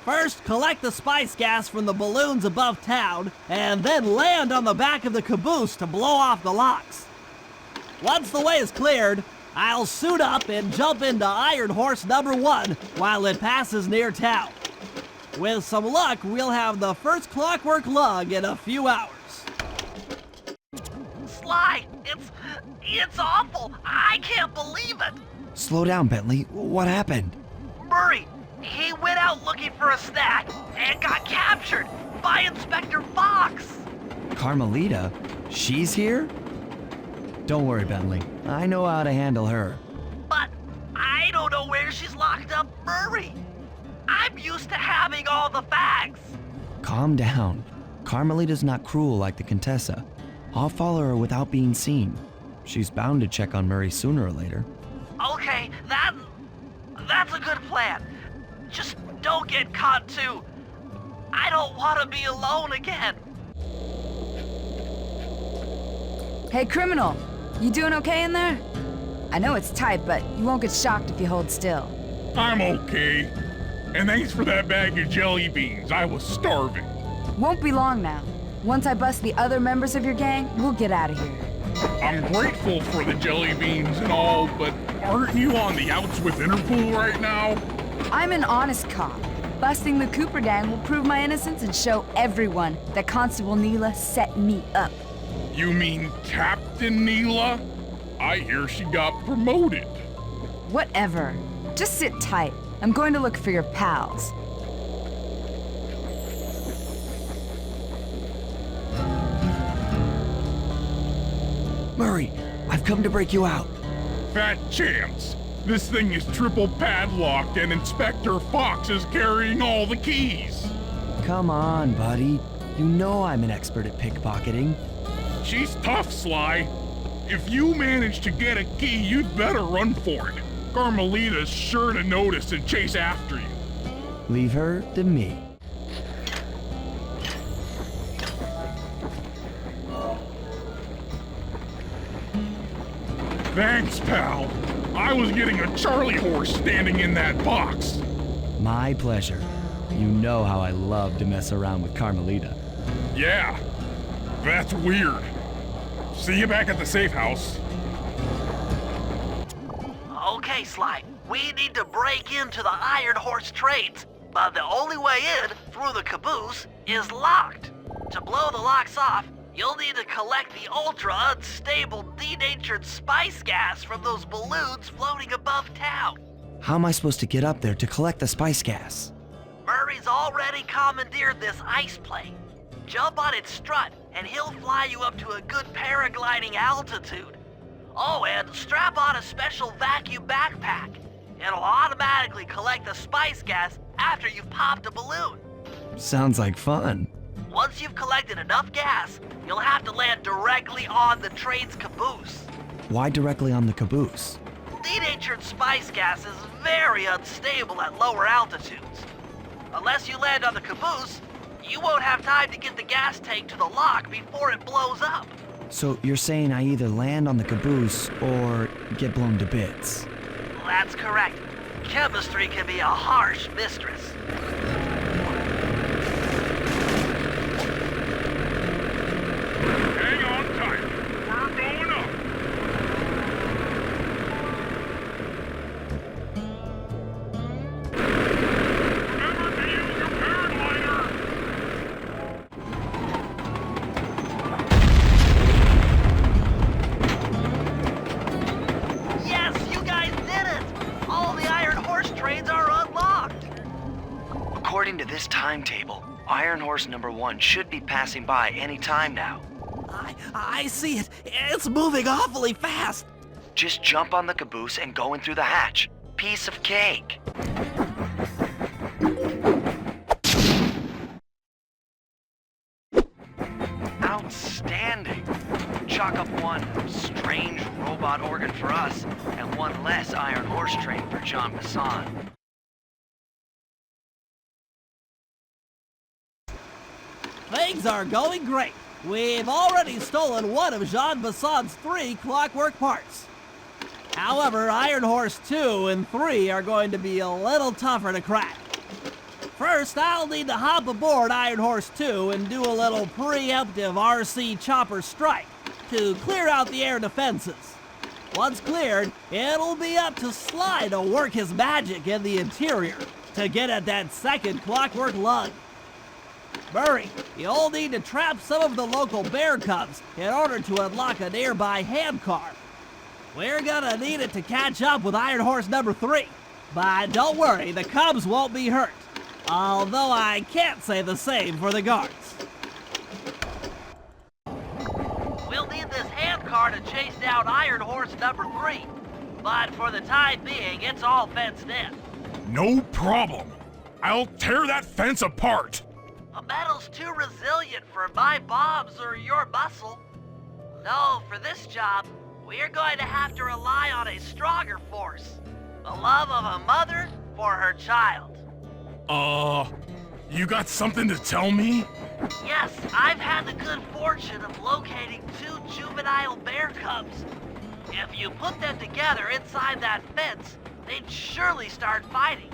First, collect the spice gas from the balloons above town, and then land on the back of the caboose to blow off the locks. Once the way is cleared, I'll suit up and jump into Iron Horse number 1 while it passes near town. With some luck, we'll have the first clockwork lug in a few hours.
Sly, it's awful. I can't believe it.
Slow down, Bentley. What happened?
Murray, he went out looking for a snack and got captured by Inspector Fox.
Carmelita? She's here? Don't worry, Bentley. I know how to handle her.
But I don't know where she's locked up Murray. I'm used to having all the facts.
Calm down. Carmelita's not cruel like the Contessa. I'll follow her without being seen. She's bound to check on Murray sooner or later.
Okay, that's a good plan. Just don't get caught too. I don't want to be alone again.
Hey, criminal. You doing okay in there? I know it's tight, but you won't get shocked if you hold still.
I'm okay. And thanks for that bag of jelly beans. I was starving.
Won't be long now. Once I bust the other members of your gang, we'll get out of here.
I'm grateful for the jelly beans and all, but aren't you on the outs with Interpol right now?
I'm an honest cop. Busting the Cooper gang will prove my innocence and show everyone that Constable Neela set me up.
You mean Captain Neela? I hear she got promoted.
Whatever. Just sit tight. I'm going to look for your pals.
Murray, I've come to break you out.
Fat chance. This thing is triple padlocked and Inspector Fox is carrying all the keys.
Come on, buddy. You know I'm an expert at pickpocketing.
She's tough, Sly. If you manage to get a key, you'd better run for it. Carmelita's sure to notice and chase after you.
Leave her to me.
Thanks, pal. I was getting a Charlie horse standing in that box.
My pleasure. You know how I love to mess around with Carmelita.
Yeah, that's weird. See you back at the safe house.
Okay, Sly, we need to break into the Iron Horse trains, but the only way in, through the caboose, is locked. To blow the locks off, you'll need to collect the ultra-unstable, denatured spice gas from those balloons floating above town.
How am I supposed to get up there to collect the spice gas?
Murray's already commandeered this ice plane. Jump on its strut, and he'll fly you up to a good paragliding altitude. Oh, and and strap on a special vacuum backpack. It'll automatically collect the spice gas after you've popped a balloon.
Sounds like fun.
Once you've collected enough gas, you'll have to land directly on the train's caboose.
Why directly on the caboose?
Denatured spice gas is very unstable at lower altitudes. Unless you land on the caboose, you won't have time to get the gas tank to the lock before it blows up.
So you're saying I either land on the caboose or get blown to bits?
That's correct. Chemistry can be a harsh mistress.
Hang on tight. We're going up. Remember to use your paraglider.
Yes, you guys did it! All the Iron Horse trains are unlocked!
According to this timetable, Iron Horse number 1 should be passing by any time now.
I see it. It's moving awfully fast.
Just jump on the caboose and go in through the hatch. Piece of cake. Outstanding. Chalk up one strange robot organ for us and one less Iron Horse train for Jean Bassan.
Things are going great. We've already stolen one of Jean Bassan's 3 clockwork parts. However, Iron Horse 2 and 3 are going to be a little tougher to crack. First, I'll need to hop aboard Iron Horse 2 and do a little preemptive RC chopper strike to clear out the air defenses. Once cleared, it'll be up to Sly to work his magic in the interior to get at that second clockwork lug. Murray, you'll need to trap some of the local bear cubs in order to unlock a nearby handcar. We're gonna need it to catch up with Iron Horse number 3. But don't worry, the cubs won't be hurt. Although I can't say the same for the guards.
We'll need this handcar to chase down Iron Horse number 3. But for the time being, it's all fenced in.
No problem. I'll tear that fence apart.
The metal's too resilient for my bombs or your muscle. No, for this job, we're going to have to rely on a stronger force. The love of a mother for her child.
You got something to tell me?
Yes, I've had the good fortune of locating 2 juvenile bear cubs. If you put them together inside that fence, they'd surely start fighting.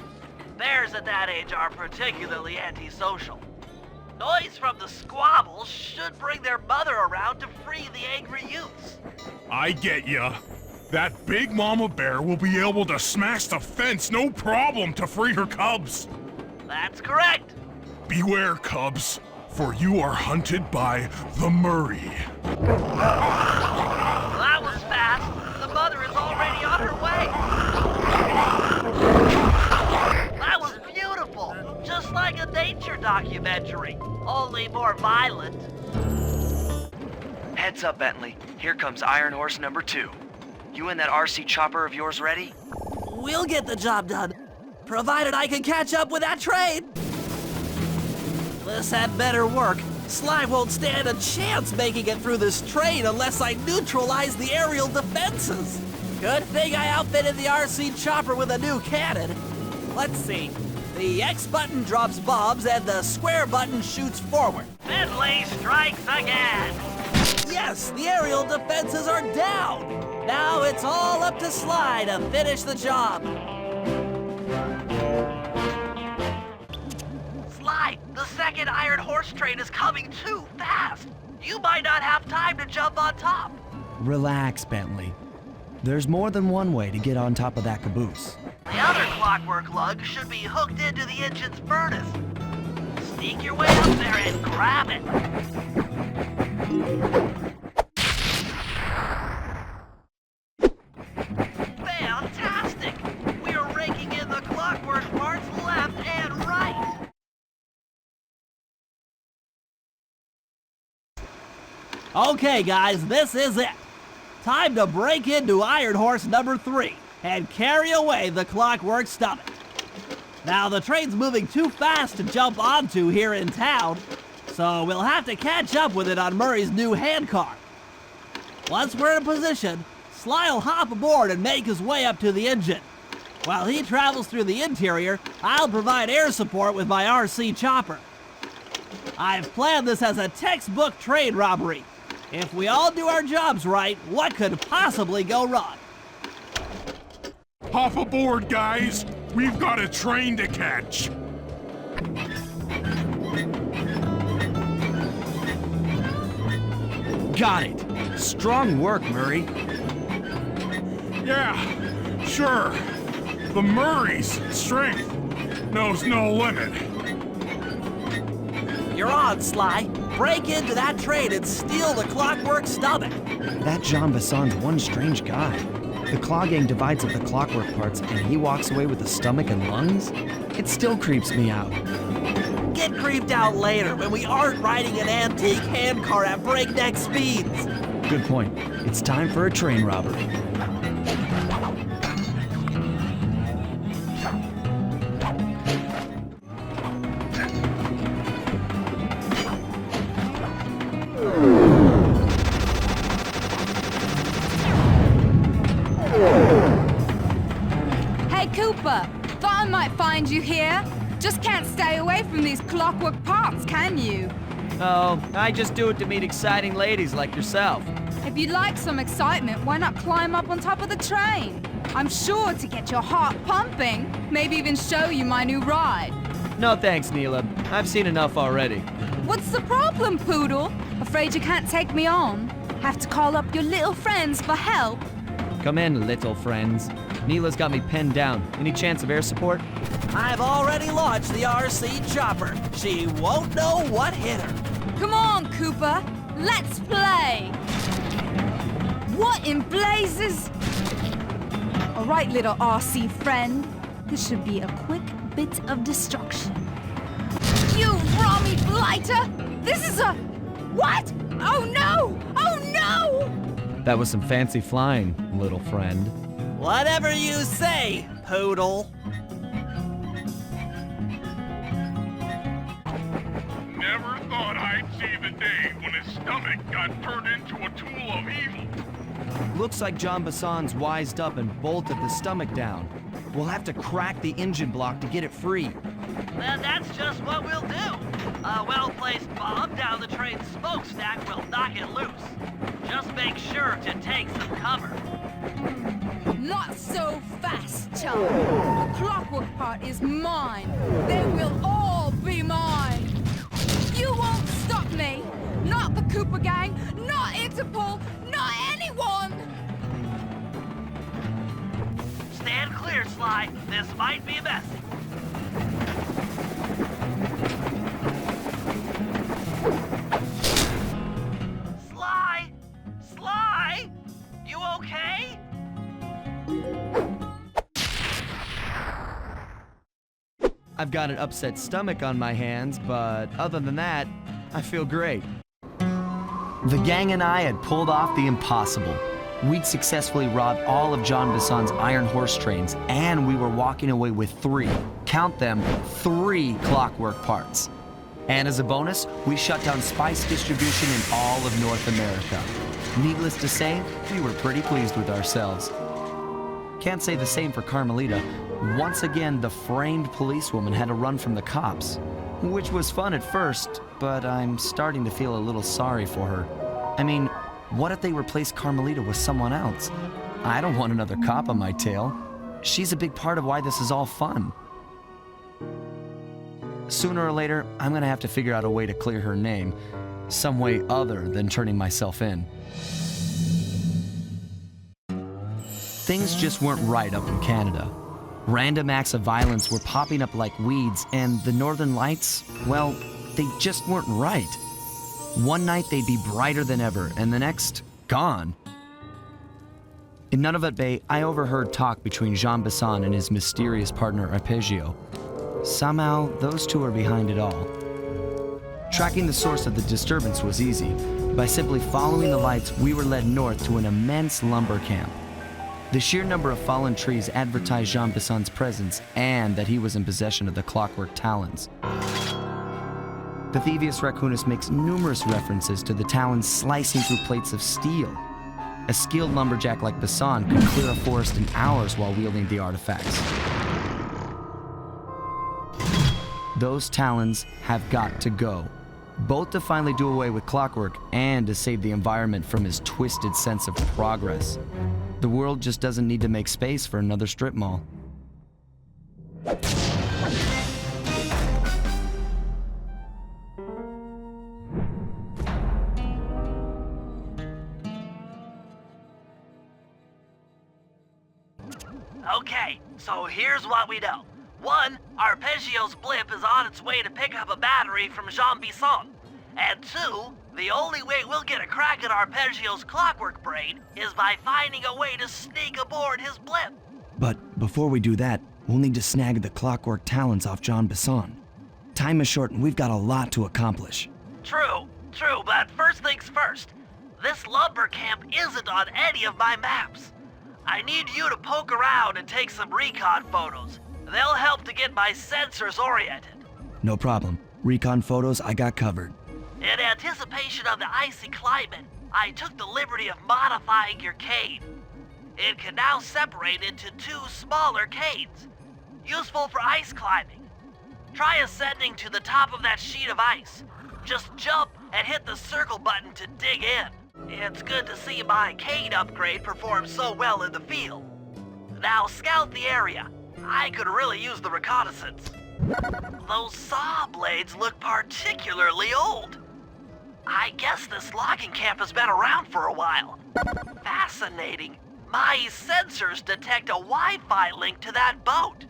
Bears at that age are particularly antisocial. Noise from the squabbles should bring their mother around to free the angry youths.
I get ya. That big mama bear will be able to smash the fence no problem to free her cubs.
That's correct.
Beware, cubs, for you are hunted by the Murray.
That was fast. The mother is already on her way. That was beautiful. Just like a nature documentary, only more violent.
Heads up, Bentley. Here comes Iron Horse number 2. You and that RC chopper of yours ready?
We'll get the job done, provided I can catch up with that train. This had better work. Sly won't stand a chance making it through this train unless I neutralize the aerial defenses. Good thing I outfitted the RC chopper with a new cannon. Let's see. The X button drops bombs and the square button shoots forward.
Bentley strikes again.
Yes, the aerial defenses are down. Now it's all up to Sly to finish the job.
Sly, the second Iron Horse train is coming too fast. You might not have time to jump on top.
Relax, Bentley. There's more than one way to get on top of that caboose.
The other clockwork lug should be hooked into the engine's furnace. Sneak your way up there and grab it. Fantastic! We're raking in the clockwork parts left and right.
Okay, guys, this is it. Time to break into Iron Horse number 3 and carry away the Clockwork Stomach. Now, the train's moving too fast to jump onto here in town, so we'll have to catch up with it on Murray's new handcar. Once we're in position, Sly'll hop aboard and make his way up to the engine. While he travels through the interior, I'll provide air support with my RC chopper. I've planned this as a textbook train robbery. If we all do our jobs right, what could possibly go wrong?
Hop aboard, guys! We've got a train to catch!
Got it. Strong work, Murray.
Yeah, sure. The Murray's strength knows no limit.
You're on, Sly. Break into that train and steal the Clockwork Stomach.
That Jean Basson's one strange guy. The Claw Gang divides up the clockwork parts and he walks away with the stomach and lungs? It still creeps me out.
Get creeped out later when we aren't riding an antique handcar at breakneck speeds.
Good point. It's time for a train robbery.
Hey, Cooper! Thought I might find you here. Just can't stay away from these clockwork parts, can you?
Oh, I just do it to meet exciting ladies like yourself.
If you'd like some excitement, why not climb up on top of the train? I'm sure to get your heart pumping. Maybe even show you my new ride.
No thanks, Neela. I've seen enough already.
What's the problem, Poodle? Afraid you can't take me on? Have to call up your little friends for help?
Come in, little friends. Neela's got me pinned down. Any chance of air support?
I've already launched the RC chopper. She won't know what hit her.
Come on, Cooper. Let's play. What in blazes? All right, little RC friend. This should be a quick bit of destruction. You Rami blighter! This is a... What? Oh no! Oh no!
That was some fancy flying, little friend.
Whatever you say, Poodle.
Never thought I'd see the day when his stomach got turned into a tool of evil.
Looks like Jean Basson's wised up and bolted the stomach down. We'll have to crack the engine block to get it free.
Then that's just what we'll do. A well-placed bomb down the train's smokestack will knock it loose. Just make sure to take some cover.
Not so fast, chum. The clockwork part is mine. They will all be mine. You won't stop me. Not the Cooper Gang, not Interpol, not anyone.
Stand clear, Sly. This might be messy. Sly! Sly! You okay?
I've got an upset stomach on my hands, but other than that, I feel great. The gang and I had pulled off the impossible. We'd successfully robbed all of Jean Basson's Iron Horse trains, and we were walking away with 3, count them, 3 clockwork parts. And as a bonus, we shut down spice distribution in all of North America. Needless to say, we were pretty pleased with ourselves. Can't say the same for Carmelita. Once again, the framed policewoman had to run from the cops, which was fun at first, but I'm starting to feel a little sorry for her. I mean, what if they replaced Carmelita with someone else? I don't want another cop on my tail. She's a big part of why this is all fun. Sooner or later, I'm gonna have to figure out a way to clear her name, some way other than turning myself in. Things just weren't right up in Canada. Random acts of violence were popping up like weeds, and the Northern Lights, well, they just weren't right. One night they'd be brighter than ever, and the next, gone. In Nunavut Bay, I overheard talk between Jean Basson and his mysterious partner Arpeggio. Somehow, those two are behind it all. Tracking the source of the disturbance was easy. By simply following the lights, we were led north to an immense lumber camp. The sheer number of fallen trees advertised Jean Bisson's presence and that he was in possession of the clockwork talons. The Thievius Raccoonus makes numerous references to the talons slicing through plates of steel. A skilled lumberjack like Bisson could clear a forest in hours while wielding the artifacts. Those talons have got to go, both to finally do away with clockwork and to save the environment from his twisted sense of progress. The world just doesn't need to make space for another strip mall.
Okay, so here's what we know. 1, Arpeggio's blimp is on its way to pick up a battery from Jean Bisson. And 2, the only way we'll get a crack at Arpeggio's clockwork brain is by finding a way to sneak aboard his blimp.
But before we do that, we'll need to snag the clockwork talons off Jean Bisson. Time is short and we've got a lot to accomplish.
True, but first things first. This lumber camp isn't on any of my maps. I need you to poke around and take some recon photos. They'll help to get my sensors oriented.
No problem. Recon photos I got covered.
In anticipation of the icy climate, I took the liberty of modifying your cane. It can now separate into 2 smaller canes, useful for ice climbing. Try ascending to the top of that sheet of ice. Just jump and hit the circle button to dig in. It's good to see my cane upgrade perform so well in the field. Now scout the area. I could really use the reconnaissance. Those saw blades look particularly old. I guess this logging camp has been around for a while. Fascinating. My sensors detect a Wi-Fi link to that boat.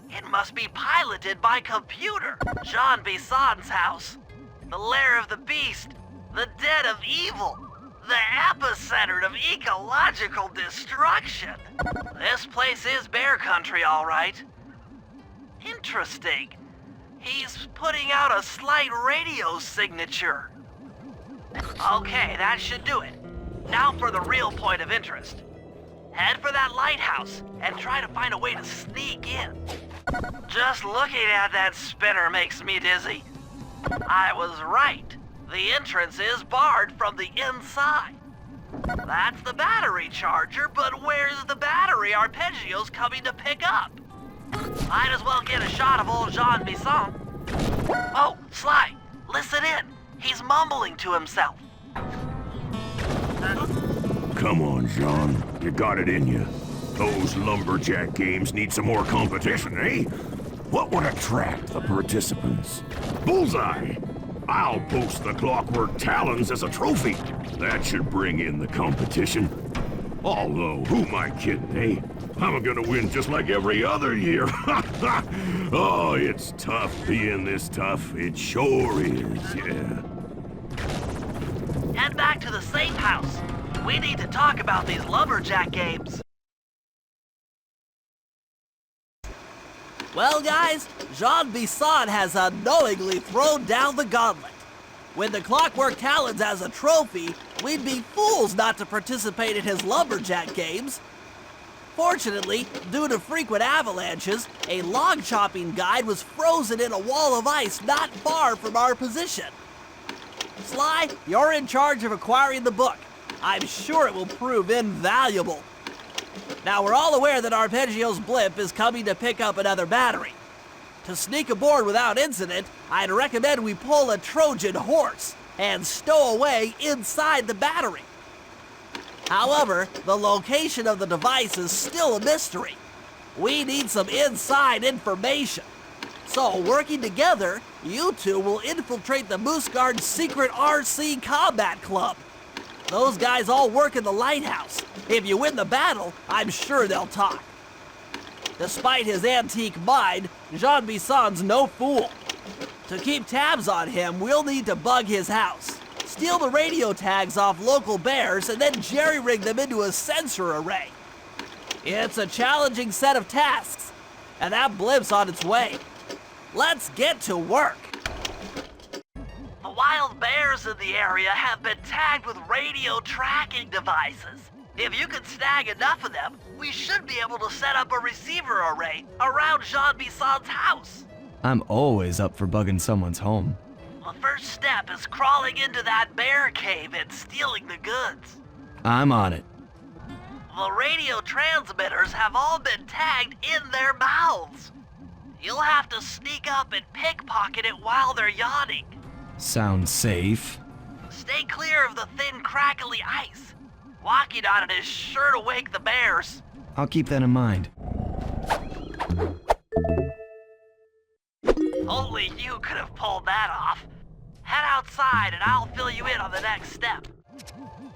It must be piloted by computer. Jean Bisson's house. The lair of the beast. The den of evil. The epicenter of ecological destruction. This place is bear country, all right. Interesting. He's putting out a slight radio signature. Okay, that should do it. Now for the real point of interest. Head for that lighthouse and try to find a way to sneak in. Just looking at that spinner makes me dizzy. I was right. The entrance is barred from the inside. That's the battery charger, but where's the battery Arpeggio's coming to pick up? Might as well get a shot of old Jean Bisson. Oh, Sly, listen in. He's mumbling to himself.
Come on, Jean. You got it in you. Those lumberjack games need some more competition, eh? What would attract the participants? Bullseye! I'll post the clockwork talons as a trophy. That should bring in the competition. Although, who am I kidding, eh? I'm gonna win just like every other year. Oh, it's tough being this tough. It sure is, yeah.
Head back to the safe house. We need to talk about these lumberjack games.
Well, guys, Jean Bisson has unknowingly thrown down the gauntlet. With the clockwork talons as a trophy, we'd be fools not to participate in his lumberjack games. Fortunately, due to frequent avalanches, a log chopping guide was frozen in a wall of ice not far from our position. Sly, you're in charge of acquiring the book. I'm sure it will prove invaluable. Now, we're all aware that Arpeggio's blimp is coming to pick up another battery. To sneak aboard without incident, I'd recommend we pull a Trojan horse and stow away inside the battery. However, the location of the device is still a mystery. We need some inside information. So, working together, you two will infiltrate the Moose Guard's secret RC Combat Club. Those guys all work in the lighthouse. If you win the battle, I'm sure they'll talk. Despite his antique mind, Jean Bisson's no fool. To keep tabs on him, we'll need to bug his house, steal the radio tags off local bears, and then jerry-rig them into a sensor array. It's a challenging set of tasks, and that blimp's on its way. Let's get to work.
The wild bears in the area have been tagged with radio tracking devices. If you can snag enough of them, we should be able to set up a receiver array around Jean Bisson's house.
I'm always up for bugging someone's home.
The first step is crawling into that bear cave and stealing the goods.
I'm on it.
The radio transmitters have all been tagged in their mouths. You'll have to sneak up and pickpocket it while they're yawning.
Sounds safe.
Stay clear of the thin, crackly ice. Walking on it is sure to wake the bears.
I'll keep that in mind.
Only you could have pulled that off. Head outside and I'll fill you in on the next step.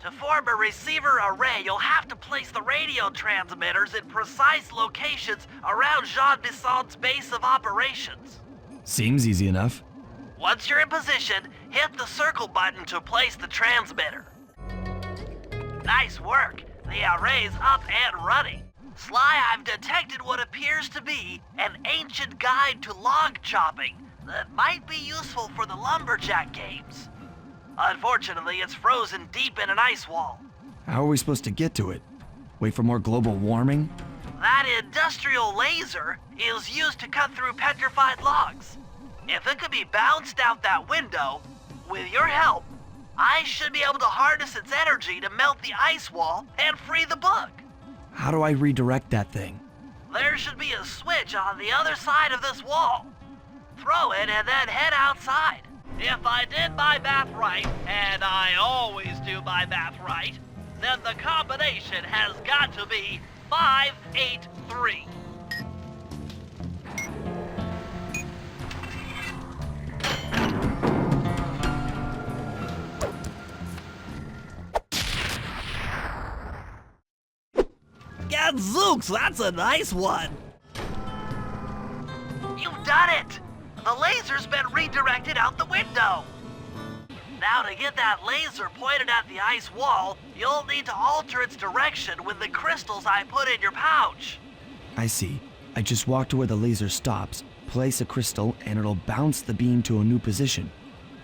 To form a receiver array, you'll have to place the radio transmitters in precise locations around Jean Bisson's base of operations.
Seems easy enough.
Once you're in position, hit the circle button to place the transmitter. Nice work. The array's up and running. Sly, I've detected what appears to be an ancient guide to log chopping that might be useful for the lumberjack games. Unfortunately, it's frozen deep in an ice wall.
How are we supposed to get to it? Wait for more global warming?
That industrial laser is used to cut through petrified logs. If it could be bounced out that window, with your help, I should be able to harness its energy to melt the ice wall and free the bug.
How do I redirect that thing?
There should be a switch on the other side of this wall. Throw it and then head outside. If I did my math right, and I always do my math right, then the combination has got to be 583.
Gadzooks, that's a nice one.
You've done it! The laser's been redirected out the window. Now to get that laser pointed at the ice wall, you'll need to alter its direction with the crystals I put in your pouch.
I see. I just walk to where the laser stops, place a crystal, and it'll bounce the beam to a new position.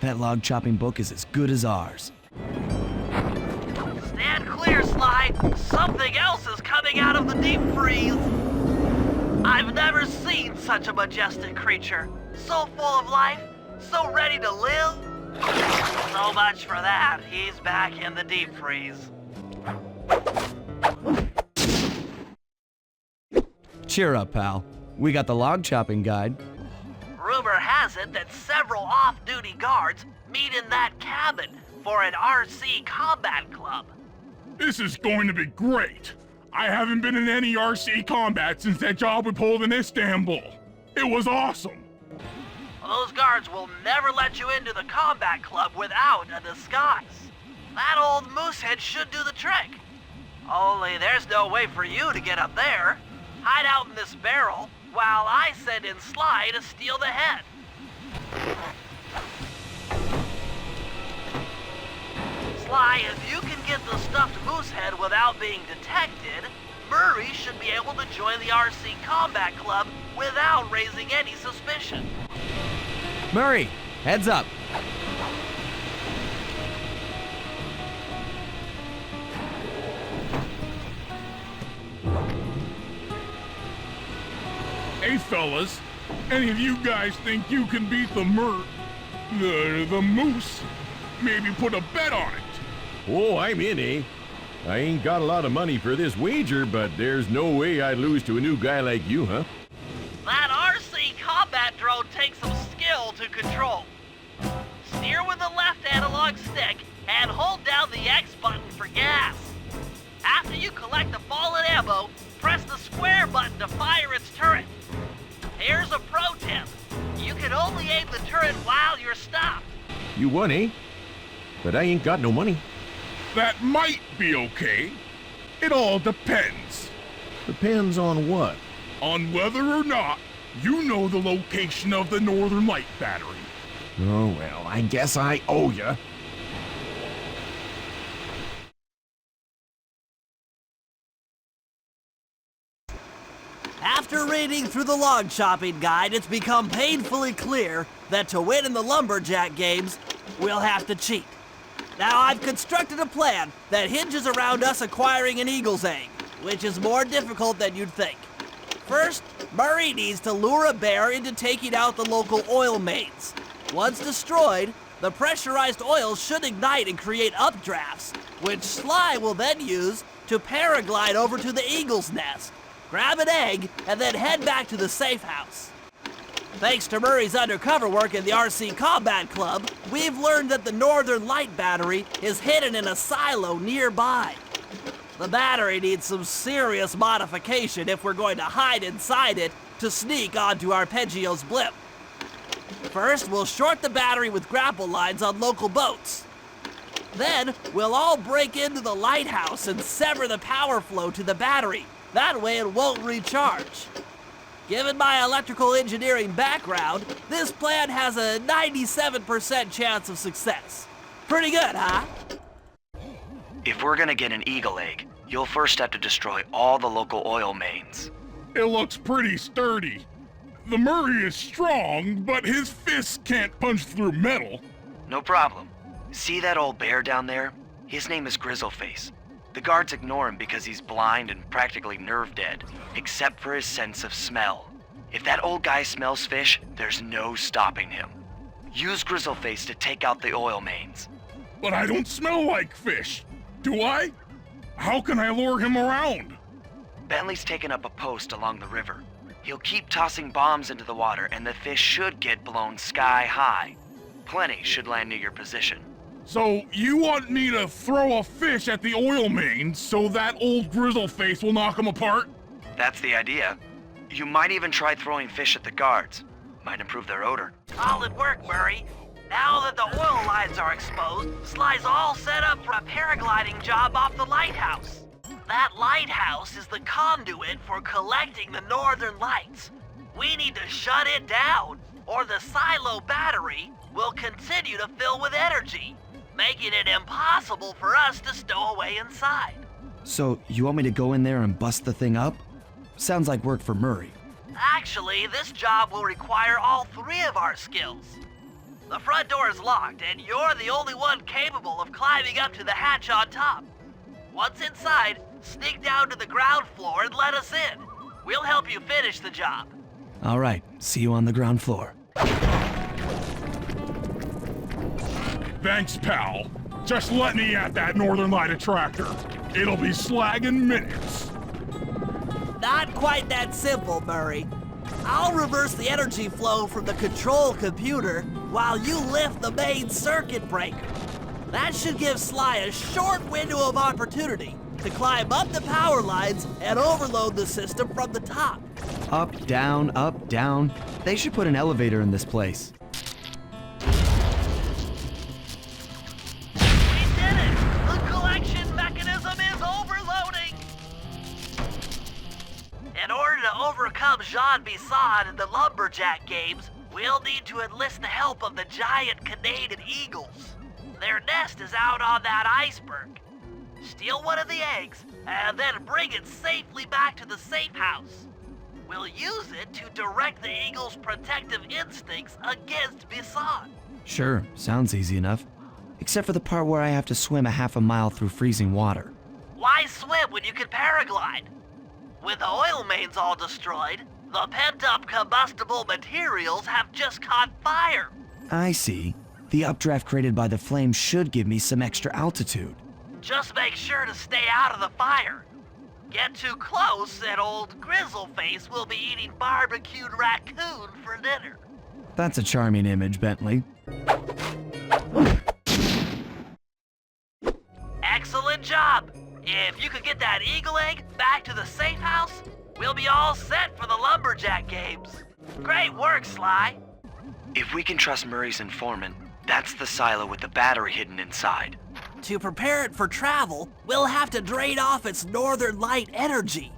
That log chopping book is as good as ours.
Stand clear, Sly. Something else is coming out of the deep freeze. I've never seen such a majestic creature. So full of life, so ready to live. So much for that. He's back in the deep freeze.
Cheer up, pal. We got the log chopping guide.
Rumor has it that several off-duty guards meet in that cabin for an RC combat club.
This is going to be great. I haven't been in any RC combat since that job we pulled in Istanbul. It was awesome.
Those guards will never let you into the combat club without a disguise. That old moosehead should do the trick. Only there's no way for you to get up there. Hide out in this barrel while I send in Sly to steal the head. Sly, if you can get the stuffed moosehead without being detected, Murray should be able to join the RC Combat Club without raising any suspicion.
Murray, heads up.
Hey fellas, any of you guys think you can beat the moose? Maybe put a bet on it.
Oh, I'm in, eh? I ain't got a lot of money for this wager, but there's no way I'd lose to a new guy like you, huh?
That RC combat drone takes some skill to control. Steer with the left analog stick and hold down the X button for gas. After you collect the fallen ammo, press the square button to fire its turret. Here's a pro tip. You can only aim the turret while you're stopped.
You won, eh? But I ain't got no money.
That might be okay. It all depends.
Depends on what?
On whether or not you know the location of the Northern Light battery.
Oh, well, I guess I owe ya.
After reading through the log chopping guide, it's become painfully clear that to win in the lumberjack games, we'll have to cheat. Now, I've constructed a plan that hinges around us acquiring an eagle's egg, which is more difficult than you'd think. First, Murray needs to lure a bear into taking out the local oil mains. Once destroyed, the pressurized oil should ignite and create updrafts, which Sly will then use to paraglide over to the eagle's nest, grab an egg, and then head back to the safe house. Thanks to Murray's undercover work in the RC Combat Club, we've learned that the Northern Light battery is hidden in a silo nearby. The battery needs some serious modification if we're going to hide inside it to sneak onto Arpeggio's blimp. First, we'll short the battery with grapple lines on local boats. Then, we'll all break into the lighthouse and sever the power flow to the battery. That way it won't recharge. Given my electrical engineering background, this plan has a 97% chance of success. Pretty good, huh?
If we're gonna get an eagle egg, you'll first have to destroy all the local oil mains.
It looks pretty sturdy. The Murray is strong, but his fists can't punch through metal.
No problem. See that old bear down there? His name is Grizzleface. The guards ignore him because he's blind and practically nerve dead, except for his sense of smell. If that old guy smells fish, there's no stopping him. Use Grizzleface to take out the oil mains.
But I don't smell like fish, do I? How can I lure him around?
Bentley's taken up a post along the river. He'll keep tossing bombs into the water and the fish should get blown sky high. Plenty should land near your position.
So you want me to throw a fish at the oil mains so that old Grizzleface will knock him apart?
That's the idea. You might even try throwing fish at the guards. Might improve their odor.
Solid work, Murray. Now that the oil lines are exposed, Sly's all set up for a paragliding job off the lighthouse. That lighthouse is the conduit for collecting the northern lights. We need to shut it down, or the silo battery will continue to fill with energy, making it impossible for us to stow away inside.
So, you want me to go in there and bust the thing up? Sounds like work for Murray.
Actually, this job will require all three of our skills. The front door is locked, and you're the only one capable of climbing up to the hatch on top. Once inside, sneak down to the ground floor and let us in. We'll help you finish the job.
All right, see you on the ground floor.
Thanks, pal. Just let me at that Northern Light attractor. It'll be slag in minutes.
Not quite that simple, Murray. I'll reverse the energy flow from the control computer while you lift the main circuit breaker. That should give Sly a short window of opportunity to climb up the power lines and overload the system from the top.
Up, down, up, down. They should put an elevator in this place.
We did it! The collection mechanism is overloading! In order to overcome Jean Bisson and the Lumberjack games, we'll need to enlist the help of the giant Canadian eagles. Their nest is out on that iceberg. Steal one of the eggs, and then bring it safely back to the safe house. We'll use it to direct the eagle's protective instincts against Bisson.
Sure, sounds easy enough. Except for the part where I have to swim a half a mile through freezing water.
Why swim when you can paraglide? With the oil mains all destroyed, the pent-up combustible materials have just caught fire.
I see. The updraft created by the flames should give me some extra altitude.
Just make sure to stay out of the fire. Get too close and old Grizzleface will be eating barbecued raccoon for dinner.
That's a charming image, Bentley.
Excellent job! If you could get that eagle egg back to the safe house, we'll be all set for the Lumberjack games. Great work, Sly.
If we can trust Murray's informant, that's the silo with the battery hidden inside.
To prepare it for travel, we'll have to drain off its northern light energy.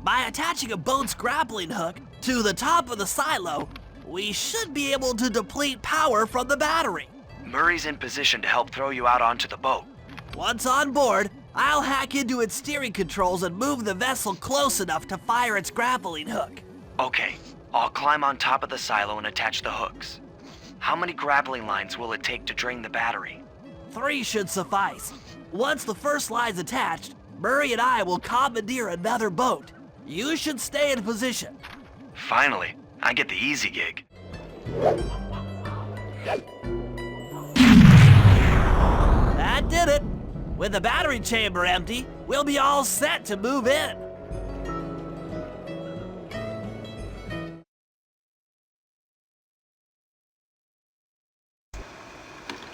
By attaching a boat's grappling hook to the top of the silo, we should be able to deplete power from the battery.
Murray's in position to help throw you out onto the boat.
Once on board, I'll hack into its steering controls and move the vessel close enough to fire its grappling hook.
Okay, I'll climb on top of the silo and attach the hooks. How many grappling lines will it take to drain the battery?
3 should suffice. Once the first line's attached, Murray and I will commandeer another boat. You should stay in position.
Finally, I get the easy gig.
That did it. With the battery chamber empty, we'll be all set to move in.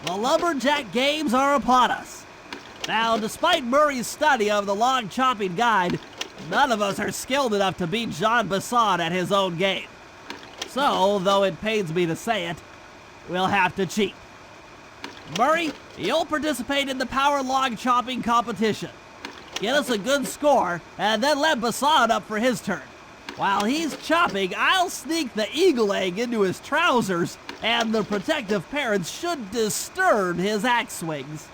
The Lumberjack Games are upon us. Now, despite Murray's study of the log chopping guide, none of us are skilled enough to beat Jean Bisson at his own game. So, though it pains me to say it, we'll have to cheat. Murray, you'll participate in the power log chopping competition. Get us a good score, and then let Bisson up for his turn. While he's chopping, I'll sneak the eagle egg into his trousers, and the protective parents should disturb his axe swings.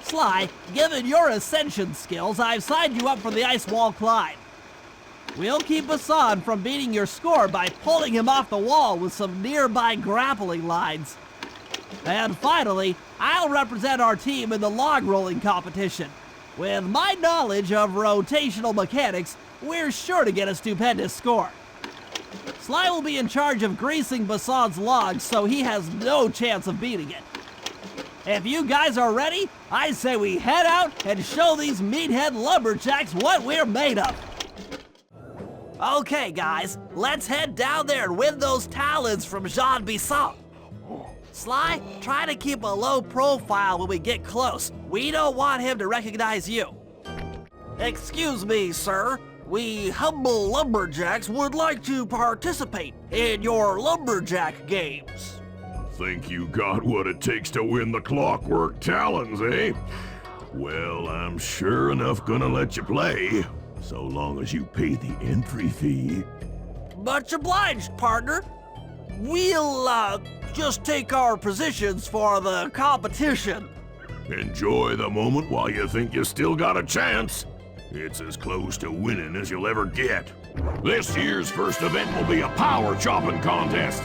Sly, given your ascension skills, I've signed you up for the ice wall climb. We'll keep Bisson from beating your score by pulling him off the wall with some nearby grappling lines. And finally, I'll represent our team in the log rolling competition. With my knowledge of rotational mechanics, we're sure to get a stupendous score. Sly will be in charge of greasing Bisson's logs, so he has no chance of beating it. If you guys are ready, I say we head out and show these meathead lumberjacks what we're made of. Okay, guys, let's head down there and win those talons from Jean Bisson. Sly, try to keep a low profile when we get close. We don't want him to recognize you. Excuse me, sir. We humble lumberjacks would like to participate in your lumberjack games.
Think you got what it takes to win the clockwork talons, eh? Well, I'm sure enough gonna let you play, so long as you pay the entry fee.
Much obliged, partner. We'll, just take our positions for the competition.
Enjoy the moment while you think you still got a chance. It's as close to winning as you'll ever get. This year's first event will be a power chopping contest.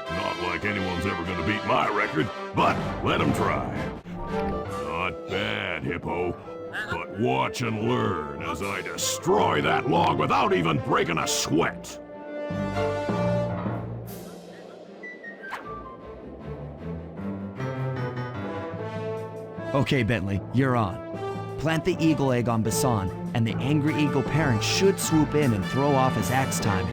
Not like anyone's ever gonna beat my record, but let them try. Not bad, Hippo. But watch and learn as I destroy that log without even breaking a sweat.
Okay, Bentley, you're on. Plant the eagle egg on Bisson, and the angry eagle parent should swoop in and throw off his axe time.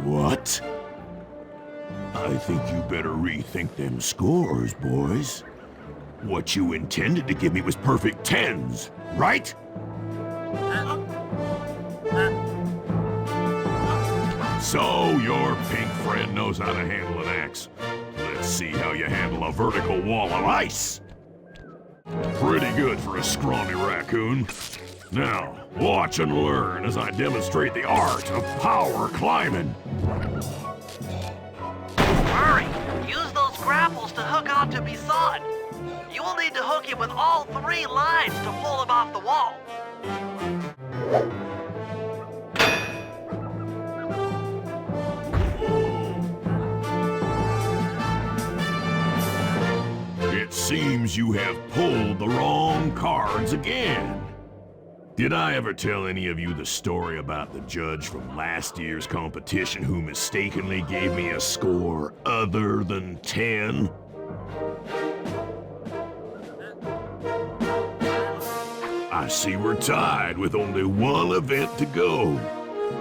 What? I think you better rethink them scores, boys. What you intended to give me was perfect 10s, right? So your pink friend knows how to handle an axe. Let's see how you handle a vertical wall of ice. Pretty good for a scrawny raccoon. Now, watch and learn as I demonstrate the art of power climbing.
Murray, use those grapples to hook onto Bisson. You will need to hook him with all 3 lines to pull him off the wall.
It seems you have pulled the wrong cards again. Did I ever tell any of you the story about the judge from last year's competition who mistakenly gave me a score other than 10? I see we're tied with only one event to go.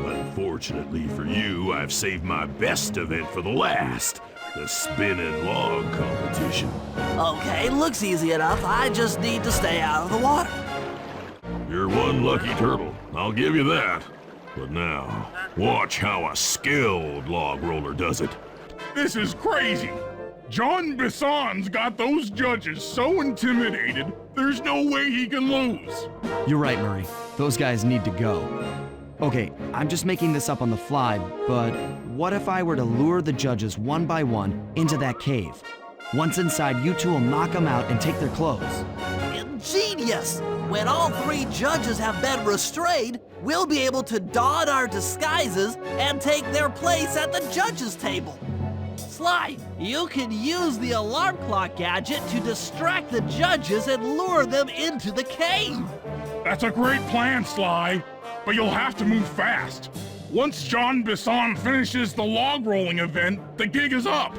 Unfortunately for you, I've saved my best event for the last. The spinning log competition.
Okay, looks easy enough. I just need to stay out of the water.
You're one lucky turtle, I'll give you that. But now, watch how a skilled log roller does it.
This is crazy. Jean Bisson's got those judges so intimidated, there's no way he can lose.
You're right, Murray. Those guys need to go. Okay, I'm just making this up on the fly, but what if I were to lure the judges one by one into that cave? Once inside, you two will knock them out and take their clothes.
yes. When all 3 judges have been restrained, we'll be able to don our disguises and take their place at the judges' table. Sly, you can use the alarm clock gadget to distract the judges and lure them into the cave.
That's a great plan, Sly, but you'll have to move fast. Once Jean Bisson finishes the log rolling event, the gig is up.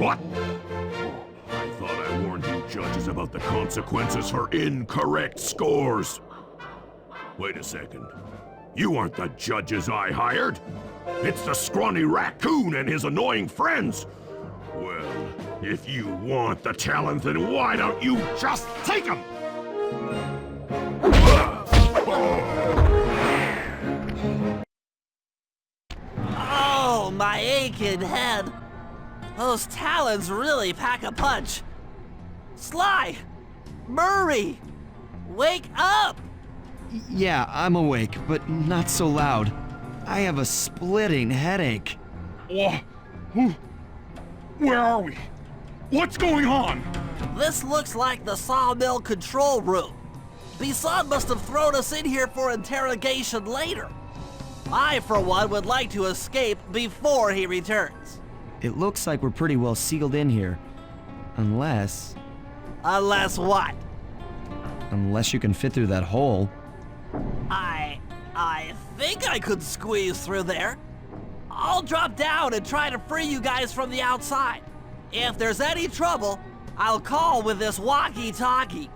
What? I thought I warned you judges about the consequences for incorrect scores. Wait a second. You aren't the judges I hired. It's the scrawny raccoon and his annoying friends. Well, if you want the talent, then why don't you just take them?
Oh, my aching head. Those talons really pack a punch. Sly! Murray! Wake up!
Yeah, I'm awake, but not so loud. I have a splitting headache.
Where are we? What's going on?
This looks like the sawmill control room. Bisson must have thrown us in here for interrogation later. I, for one, would like to escape before he returns.
It looks like we're pretty well sealed in here. Unless...
Unless what?
Unless you can fit through that hole.
I think I could squeeze through there. I'll drop down and try to free you guys from the outside. If there's any trouble, I'll call with this walkie-talkie.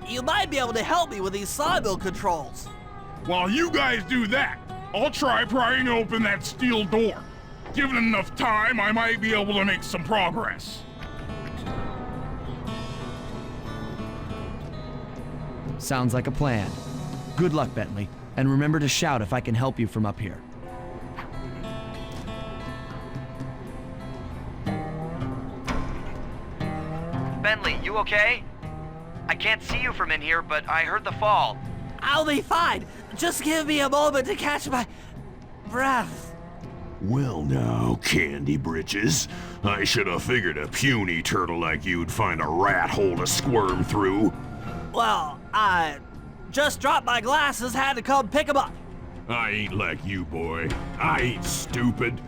You might be able to help me with these sawmill controls.
While you guys do that, I'll try prying open that steel door. Given enough time, I might be able to make some progress.
Sounds like a plan. Good luck, Bentley, and remember to shout if I can help you from up here.
Bentley, you okay? I can't see you from in here, but I heard the fall.
I'll be fine. Just give me a moment to catch my breath.
Well now, Candy Britches. I should have figured a puny turtle like you'd find a rat hole to squirm through.
Well, I just dropped my glasses, had to come pick them up.
I ain't like you, boy. I ain't stupid.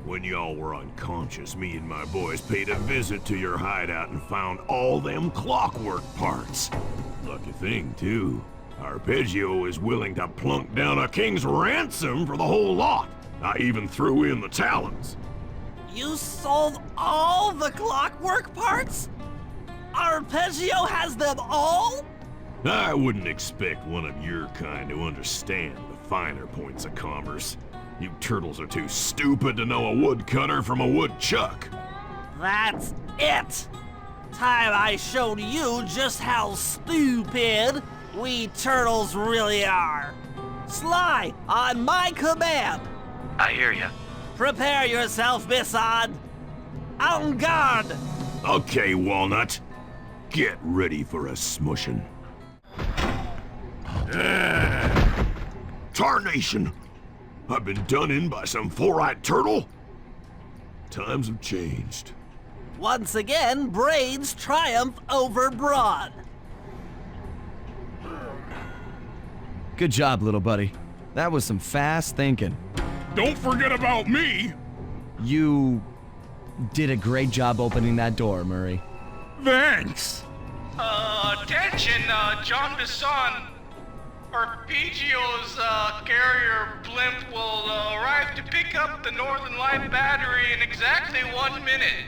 When y'all were unconscious, me and my boys paid a visit to your hideout and found all them clockwork parts. Lucky thing, too. Arpeggio is willing to plunk down a king's ransom for the whole lot. I even threw in the talons.
You sold all the clockwork parts? Arpeggio has them all?
I wouldn't expect one of your kind to understand the finer points of commerce. You turtles are too stupid to know a woodcutter from a woodchuck.
That's it! Time I showed you just how stupid we turtles really are. Sly, on my command!
I hear you.
Prepare yourself, Bisson. En garde!
Okay, Walnut. Get ready for a smushing. Tarnation! I've been done in by some four-eyed turtle? Times have changed.
Once again, brains triumph over brawn.
Good job, little buddy. That was some fast thinking.
Don't forget about me!
You did a great job opening that door, Murray.
Thanks!
Attention, John Bisson. Arpeggio's carrier blimp will arrive to pick up the Northern Light battery in exactly 1 minute.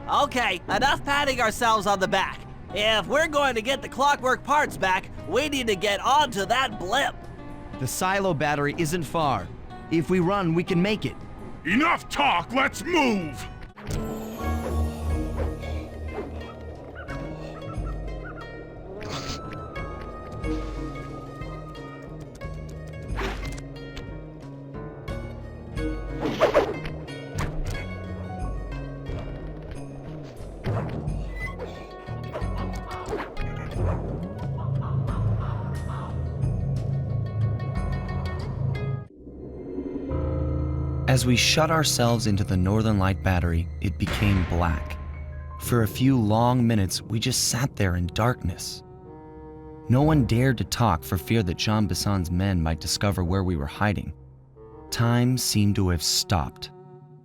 Okay, enough patting ourselves on the back. If we're going to get the clockwork parts back, we need to get onto that blimp.
The silo battery isn't far. If we run, we can make it.
Enough talk, let's move!
As we shut ourselves into the Northern Light Battery, it became black. For a few long minutes, we just sat there in darkness. No one dared to talk for fear that Jean Bisson's men might discover where we were hiding. Time seemed to have stopped.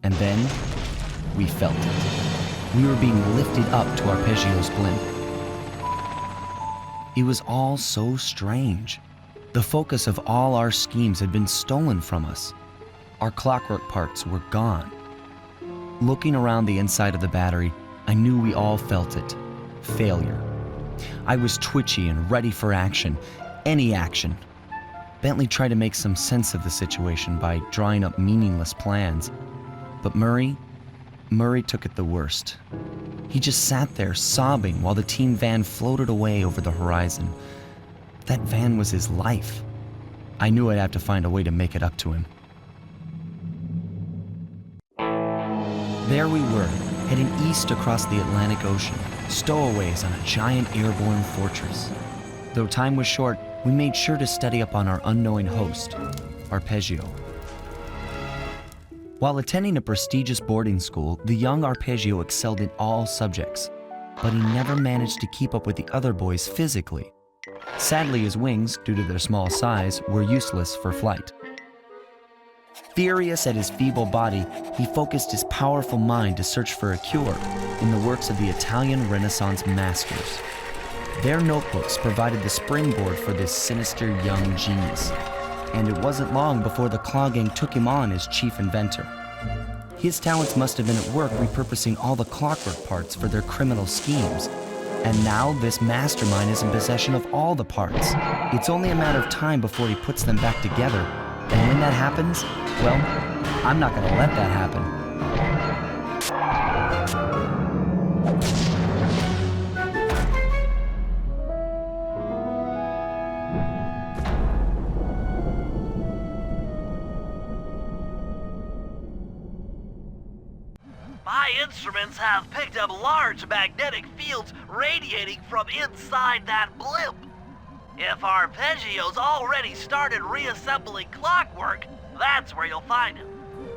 And then, we felt it. We were being lifted up to Arpeggio's blimp. It was all so strange. The focus of all our schemes had been stolen from us. Our clockwork parts were gone. Looking around the inside of the battery, I knew we all felt it. Failure. I was twitchy and ready for action. Any action. Bentley tried to make some sense of the situation by drawing up meaningless plans. But Murray took it the worst. He just sat there sobbing while the team van floated away over the horizon. That van was his life. I knew I'd have to find a way to make it up to him. There we were, heading east across the Atlantic Ocean, stowaways on a giant airborne fortress. Though time was short, we made sure to study up on our unknowing host, Arpeggio. While attending a prestigious boarding school, the young Arpeggio excelled in all subjects, but he never managed to keep up with the other boys physically. Sadly, his wings, due to their small size, were useless for flight. Furious at his feeble body, he focused his powerful mind to search for a cure in the works of the Italian Renaissance masters. Their notebooks provided the springboard for this sinister young genius, and it wasn't long before the Claw Gang took him on as chief inventor. His talents must have been at work repurposing all the clockwork parts for their criminal schemes, and now this mastermind is in possession of all the parts. It's only a matter of time before he puts them back together. And when that happens, well, I'm not gonna let that happen.
My instruments have picked up large magnetic fields radiating from inside that blimp. If Arpeggio's already started reassembling clockwork, that's where you'll find him.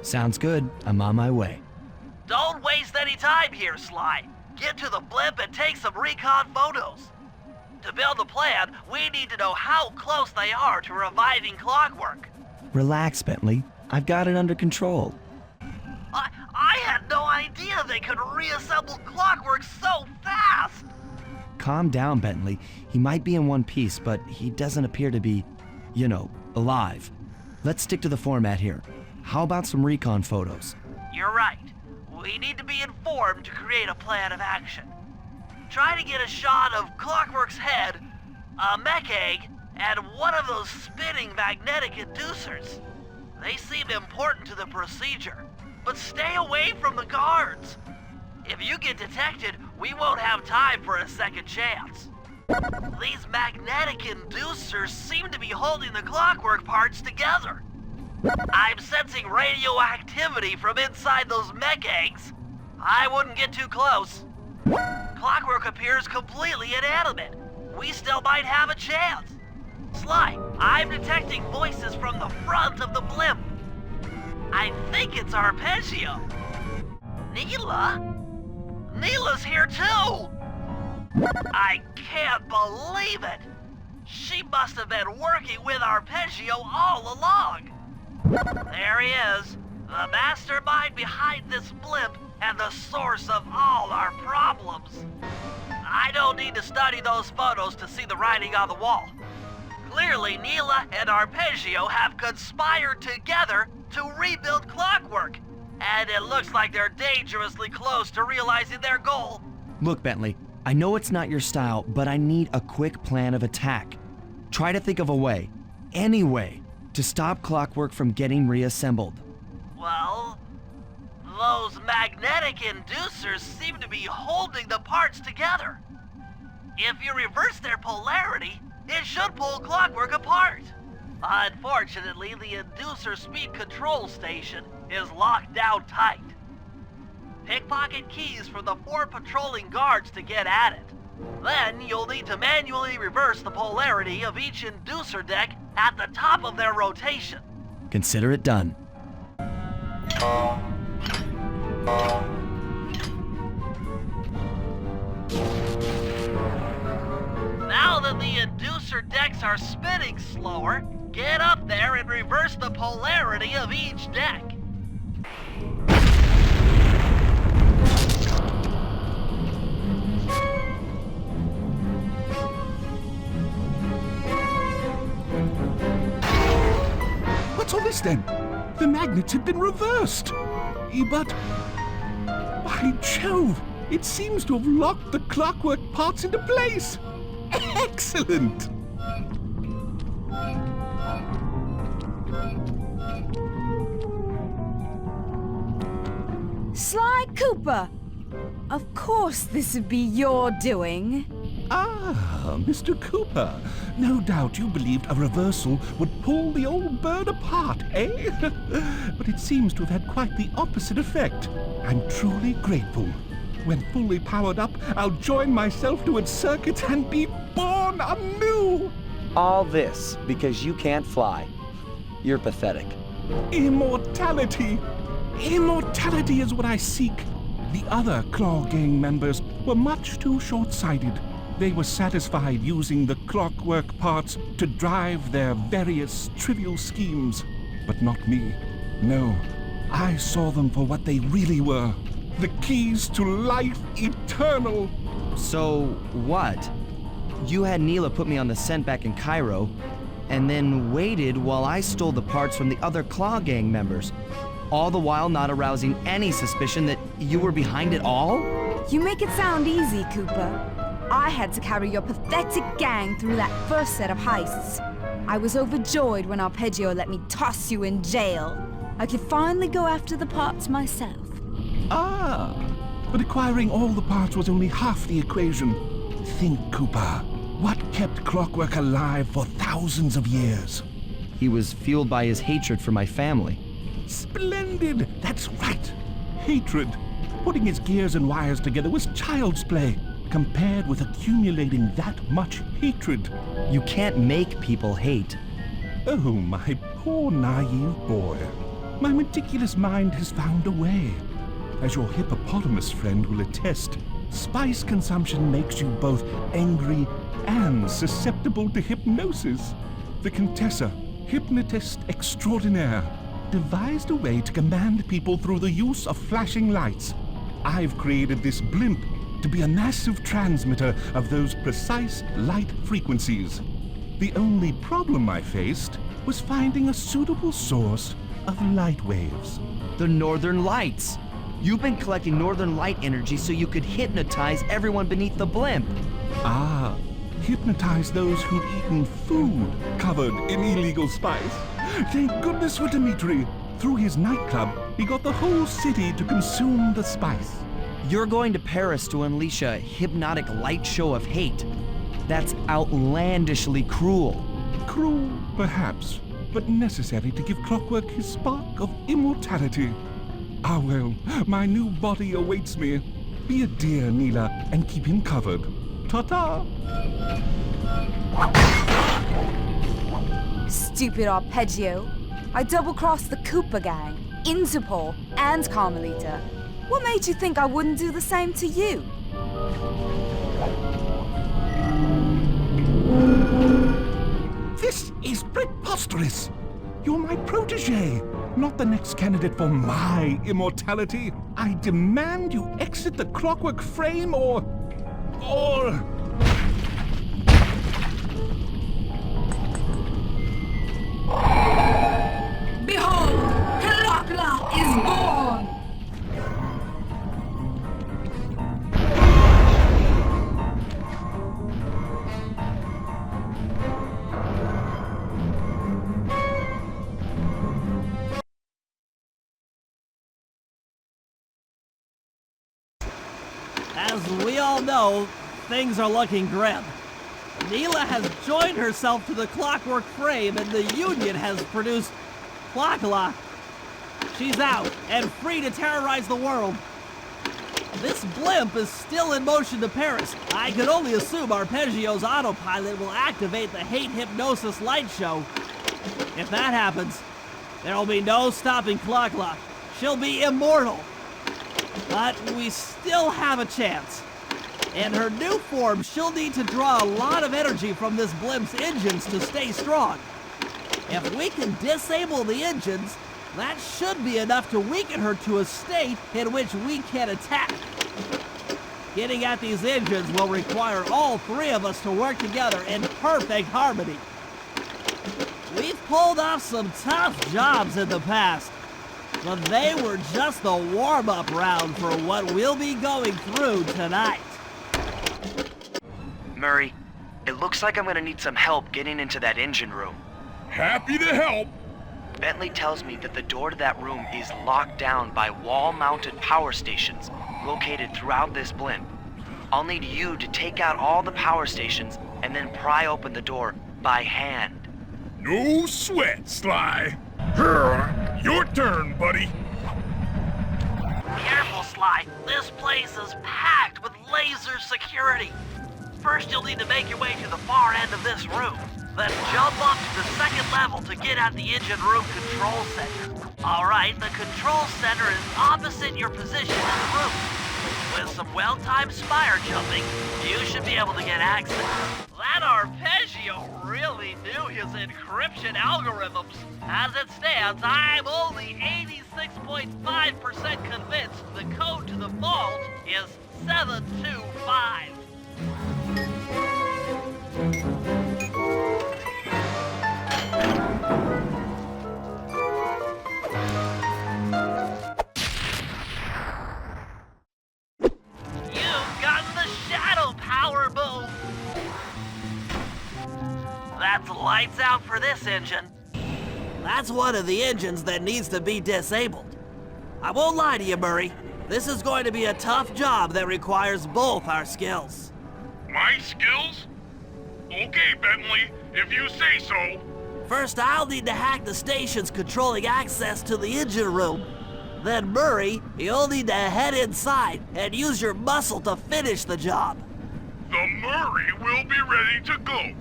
Sounds good. I'm on my way.
Don't waste any time here, Sly. Get to the blimp and take some recon photos. To build a plan, we need to know how close they are to reviving clockwork.
Relax, Bentley. I've got it under control.
I had no idea they could reassemble clockwork so fast!
Calm down, Bentley. He might be in one piece, but he doesn't appear to be, alive. Let's stick to the format here. How about some recon photos?
You're right. We need to be informed to create a plan of action. Try to get a shot of Clockwork's head, a mech egg, and one of those spinning magnetic inducers. They seem important to the procedure, but stay away from the guards. If you get detected, we won't have time for a second chance. These magnetic inducers seem to be holding the clockwork parts together. I'm sensing radioactivity from inside those mech eggs. I wouldn't get too close. Clockwork appears completely inanimate. We still might have a chance. Sly, I'm detecting voices from the front of the blimp. I think it's Arpeggio. Neela? Neela's here too! I can't believe it! She must have been working with Arpeggio all along! There he is, the mastermind behind this blimp and the source of all our problems. I don't need to study those photos to see the writing on the wall. Clearly, Neela and Arpeggio have conspired together to rebuild Clockwork, and it looks like they're dangerously close to realizing their goal.
Look, Bentley, I know it's not your style, but I need a quick plan of attack. Try to think of a way, any way, to stop Clockwork from getting reassembled.
Well, those magnetic inducers seem to be holding the parts together. If you reverse their polarity, it should pull Clockwork apart. Unfortunately, the inducer speed control station is locked down tight. Pickpocket keys for the 4 patrolling guards to get at it. Then you'll need to manually reverse the polarity of each inducer deck at the top of their rotation.
Consider it done.
Now that the inducer decks are spinning slower, get up there and reverse the polarity of each deck.
What's all this then? The magnets have been reversed. But, by Jove, it seems to have locked the clockwork parts into place. Excellent!
Sly Cooper! Of course this would be your doing.
Ah, Mr. Cooper. No doubt you believed a reversal would pull the old bird apart, eh? But it seems to have had quite the opposite effect. I'm truly grateful. When fully powered up, I'll join myself to its circuit and be born anew!
All this because you can't fly. You're pathetic.
Immortality! Immortality is what I seek. The other Claw Gang members were much too short-sighted. They were satisfied using the clockwork parts to drive their various trivial schemes. But not me. No, I saw them for what they really were. The keys to life eternal.
So, what? You had Neela put me on the scent back in Cairo, and then waited while I stole the parts from the other Claw Gang members, all the while not arousing any suspicion that you were behind it all?
You make it sound easy, Cooper. I had to carry your pathetic gang through that first set of heists. I was overjoyed when Arpeggio let me toss you in jail. I could finally go after the parts myself.
Ah, but acquiring all the parts was only half the equation. Think, Cooper. What kept Clockwork alive for thousands of years?
He was fueled by his hatred for my family.
Splendid! That's right. Hatred. Putting his gears and wires together was child's play, compared with accumulating that much hatred.
You can't make people hate.
Oh, my poor naive boy. My meticulous mind has found a way. As your hippopotamus friend will attest, spice consumption makes you both angry and susceptible to hypnosis. The Contessa, hypnotist extraordinaire, devised a way to command people through the use of flashing lights. I've created this blimp to be a massive transmitter of those precise light frequencies. The only problem I faced was finding a suitable source of light waves.
The Northern Lights. You've been collecting Northern Light energy so you could hypnotize everyone beneath the blimp.
Ah, hypnotize those who'd eaten food covered in illegal spice. Thank goodness for Dmitri. Through his nightclub, he got the whole city to consume the spice.
You're going to Paris to unleash a hypnotic light show of hate. That's outlandishly cruel.
Cruel, perhaps, but necessary to give Clockwork his spark of immortality. Ah well, my new body awaits me. Be a dear, Neela, and keep him covered. Ta-ta!
Stupid Arpeggio. I double-crossed the Cooper gang, Interpol, and Carmelita. What made you think I wouldn't do the same to you?
This is preposterous! You're my protege, not the next candidate for my immortality. I demand you exit the Clockwork frame or...
Behold, Kalakla is born!
As we all know, things are looking grim. Neela has joined herself to the clockwork frame and the Union has produced Clock-a-Lock. She's out and free to terrorize the world. This blimp is still in motion to Paris. I could only assume Arpeggio's autopilot will activate the hate hypnosis light show. If that happens, there'll be no stopping Clock-a-Lock. She'll be immortal. But we still have a chance. In her new form, she'll need to draw a lot of energy from this blimp's engines to stay strong. If we can disable the engines, that should be enough to weaken her to a state in which we can attack. Getting at these engines will require all three of us to work together in perfect harmony. We've pulled off some tough jobs in the past, but they were just the warm-up round for what we'll be going through tonight.
Murray, it looks like I'm gonna need some help getting into that engine room.
Happy to help.
Bentley tells me that the door to that room is locked down by wall-mounted power stations located throughout this blimp. I'll need you to take out all the power stations and then pry open the door by hand.
No sweat, Sly. Your turn, buddy.
Careful, Sly. This place is packed with laser security. First, you'll need to make your way to the far end of this room. Then jump up to the second level to get at the engine room control center. Alright, the control center is opposite your position in the room. With some well-timed spire jumping, you should be able to get access. That Arpeggio really knew his encryption algorithms. As it stands, I'm only 86.5% convinced the code to the vault is 725. That's lights out for this engine.
That's one of the engines that needs to be disabled. I won't lie to you, Murray. This is going to be a tough job that requires both our skills.
My skills? Okay, Bentley, if you say so.
First, I'll need to hack the stations controlling access to the engine room. Then, Murray, you'll need to head inside and use your muscle to finish the job.
The Murray will be ready to go.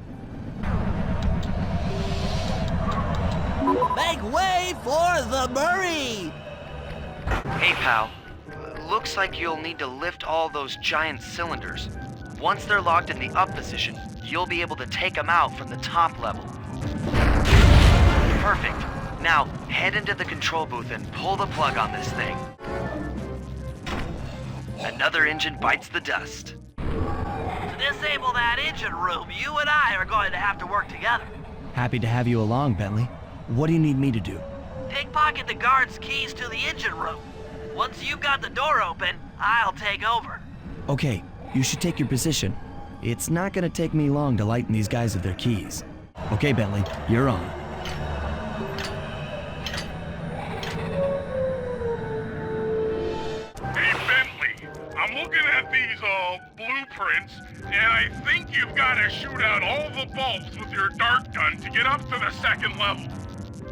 Make way for the Murray!
Hey, pal. Looks like you'll need to lift all those giant cylinders. Once they're locked in the up position, you'll be able to take them out from the top level. Perfect. Now, head into the control booth and pull the plug on this thing. Another engine bites the dust.
To disable that engine room, you and I are going to have to work together.
Happy to have you along, Bentley. What do you need me to do?
Pickpocket the guard's keys to the engine room. Once you've got the door open, I'll take over.
Okay, you should take your position. It's not gonna take me long to lighten these guys of their keys. Okay, Bentley, you're on.
Hey, Bentley, I'm looking at these, blueprints, and I think you've got to shoot out all the bulbs with your dart gun to get up to the second level.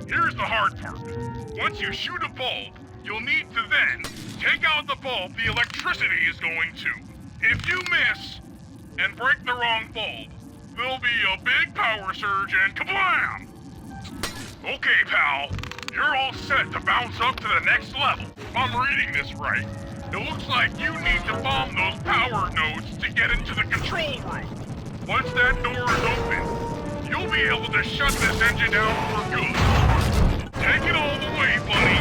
Here's the hard part. Once you shoot a bulb, you'll need to then take out the bulb the electricity is going to. If you miss and break the wrong bulb, there'll be a big power surge and kablam! Okay, pal, you're all set to bounce up to the next level. If I'm reading this right, it looks like you need to bomb those power nodes to get into the control room. Once that door is open, you'll be able to shut this engine down for good. Take it all the way, buddy.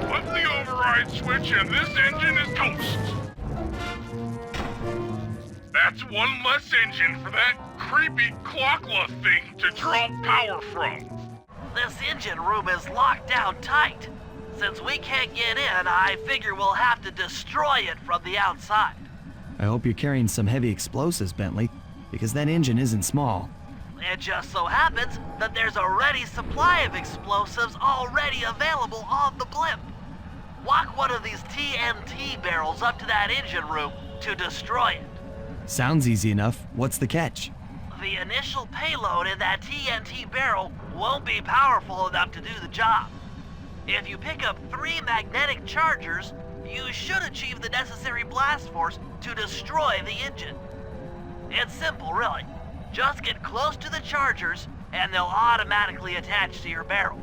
Flip the override switch and this engine is toast. That's one less engine for that creepy clockla thing to draw power from.
This engine room is locked down tight. Since we can't get in, I figure we'll have to destroy it from the outside.
I hope you're carrying some heavy explosives, Bentley, because that engine isn't small.
It just so happens that there's a ready supply of explosives already available on the blimp. Walk one of these TNT barrels up to that engine room to destroy it.
Sounds easy enough. What's the catch?
The initial payload in that TNT barrel won't be powerful enough to do the job. If you pick up 3 magnetic chargers, you should achieve the necessary blast force to destroy the engine. It's simple, really. Just get close to the chargers, and they'll automatically attach to your barrel.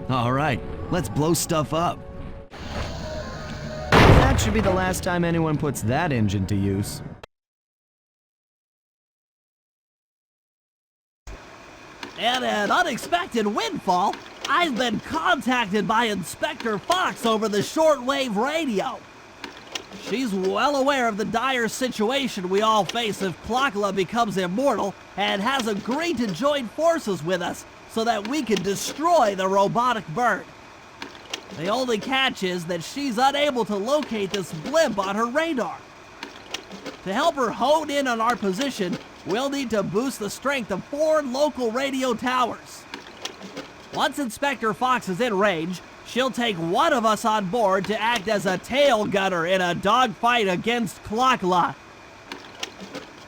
All right, let's blow stuff up. That should be the last time anyone puts that engine to use.
And an unexpected windfall, I've been contacted by Inspector Fox over the shortwave radio. She's well aware of the dire situation we all face if Clockla becomes immortal and has agreed to join forces with us so that we can destroy the robotic bird. The only catch is that she's unable to locate this blimp on her radar. To help her hone in on our position, we'll need to boost the strength of 4 local radio towers. Once Inspector Fox is in range, she'll take one of us on board to act as a tail gunner in a dogfight against Clockla.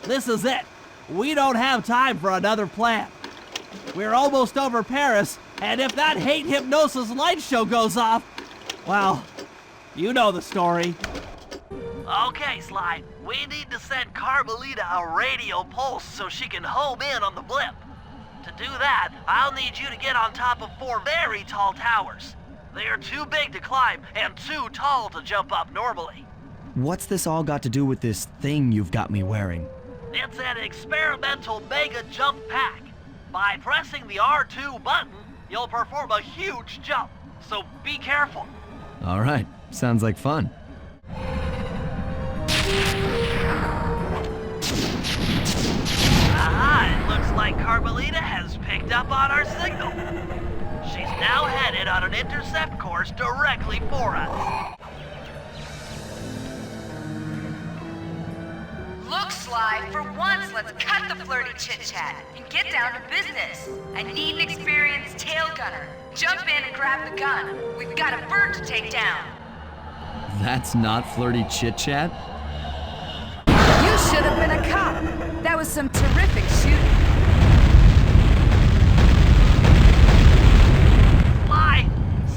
This is it. We don't have time for another plan. We're almost over Paris, and if that hate hypnosis light show goes off, well, you know the story.
Okay, Sly, we need to send Carmelita a radio pulse so she can home in on the blimp. To do that, I'll need you to get on top of 4 very tall towers. They are too big to climb and too tall to jump up normally.
What's this all got to do with this thing you've got me wearing?
It's an experimental mega jump pack. By pressing the R2 button, you'll perform a huge jump, so be careful.
All right, sounds like fun.
Aha, it looks like Carmelita has picked up on our signal. She's now headed on an intercept course directly for us.
Look, Sly, for once, let's cut the flirty chit-chat and get down to business. I need an experienced tail gunner. Jump in and grab the gun. We've got a bird to take down.
That's not flirty chit-chat?
You should have been a cop. That was some terrific shooting.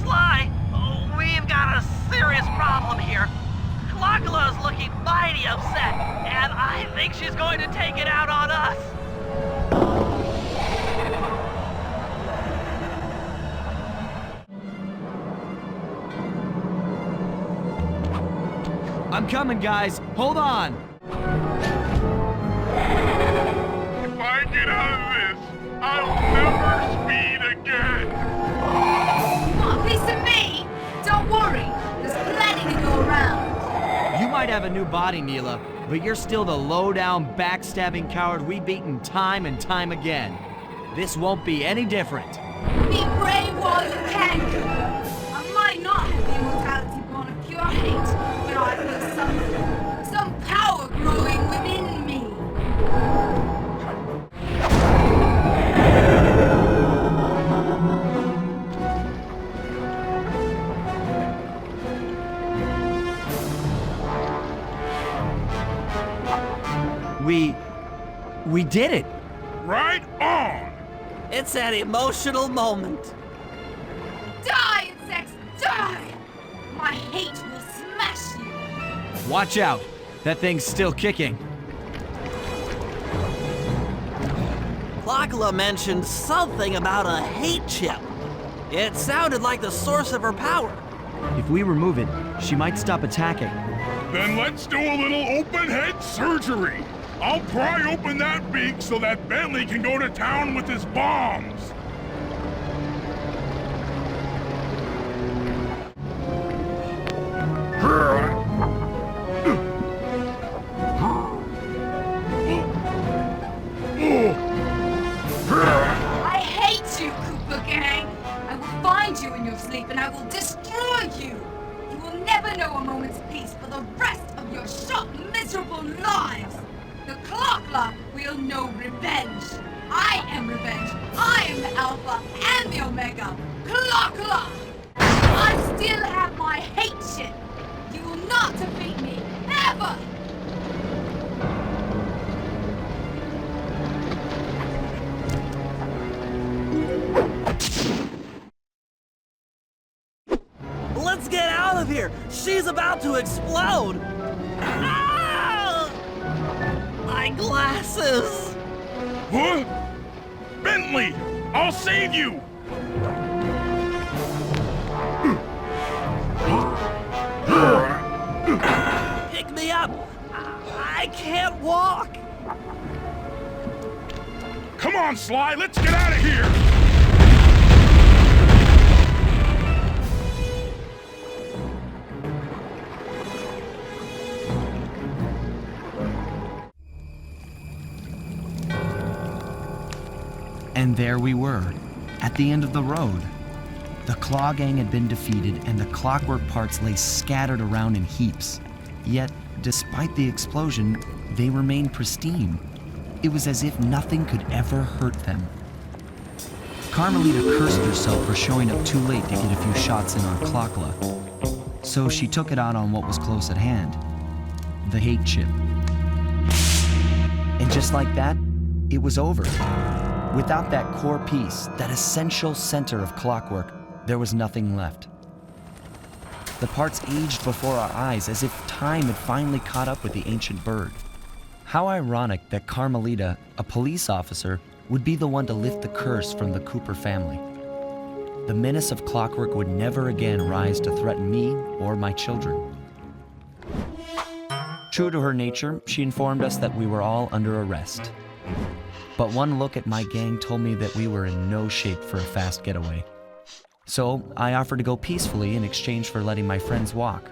Sly, we've got a serious problem here. Clockla is looking mighty upset, and I think she's going to take it out on us.
I'm coming, guys. Hold on.
If I get out of this, I'll never speed again.
Want a piece of me? Don't worry, there's plenty to go around.
You might have a new body, Neela, but you're still the low-down, backstabbing coward we've beaten time and time again. This won't be any different.
Be brave while you can. I might not have the immortality born of pure hate, but I feel some power growing within me.
We did it!
Right on!
It's an emotional moment.
Die, insects, die! My hate will smash you!
Watch out! That thing's still kicking.
Clockla mentioned something about a hate chip. It sounded like the source of her power.
If we remove it, she might stop attacking.
Then let's do a little open head surgery. I'll pry open that beak so that Bentley can go to town with his bombs.
I hate you, Cooper Gang! I will find you in your sleep and I will destroy you! You will never know a moment's peace for the rest of your short, miserable lives! The Clockla will know revenge! I am revenge! I am the Alpha and the Omega! Clockla! I still have my hate shit! You will not defeat me! Ever!
Let's get out of here! She's about to explode! Ah! My glasses!
What? Bentley! I'll save you!
Pick me up! I can't walk!
Come on, Sly, let's get out of here!
And there we were, at the end of the road. The Claw Gang had been defeated, and the clockwork parts lay scattered around in heaps. Yet, despite the explosion, they remained pristine. It was as if nothing could ever hurt them. Carmelita cursed herself for showing up too late to get a few shots in on Clockla. So she took it out on what was close at hand, the hate chip. And just like that, it was over. Without that core piece, that essential center of clockwork, there was nothing left. The parts aged before our eyes as if time had finally caught up with the ancient bird. How ironic that Carmelita, a police officer, would be the one to lift the curse from the Cooper family. The menace of clockwork would never again rise to threaten me or my children. True to her nature, she informed us that we were all under arrest. But one look at my gang told me that we were in no shape for a fast getaway. So I offered to go peacefully in exchange for letting my friends walk.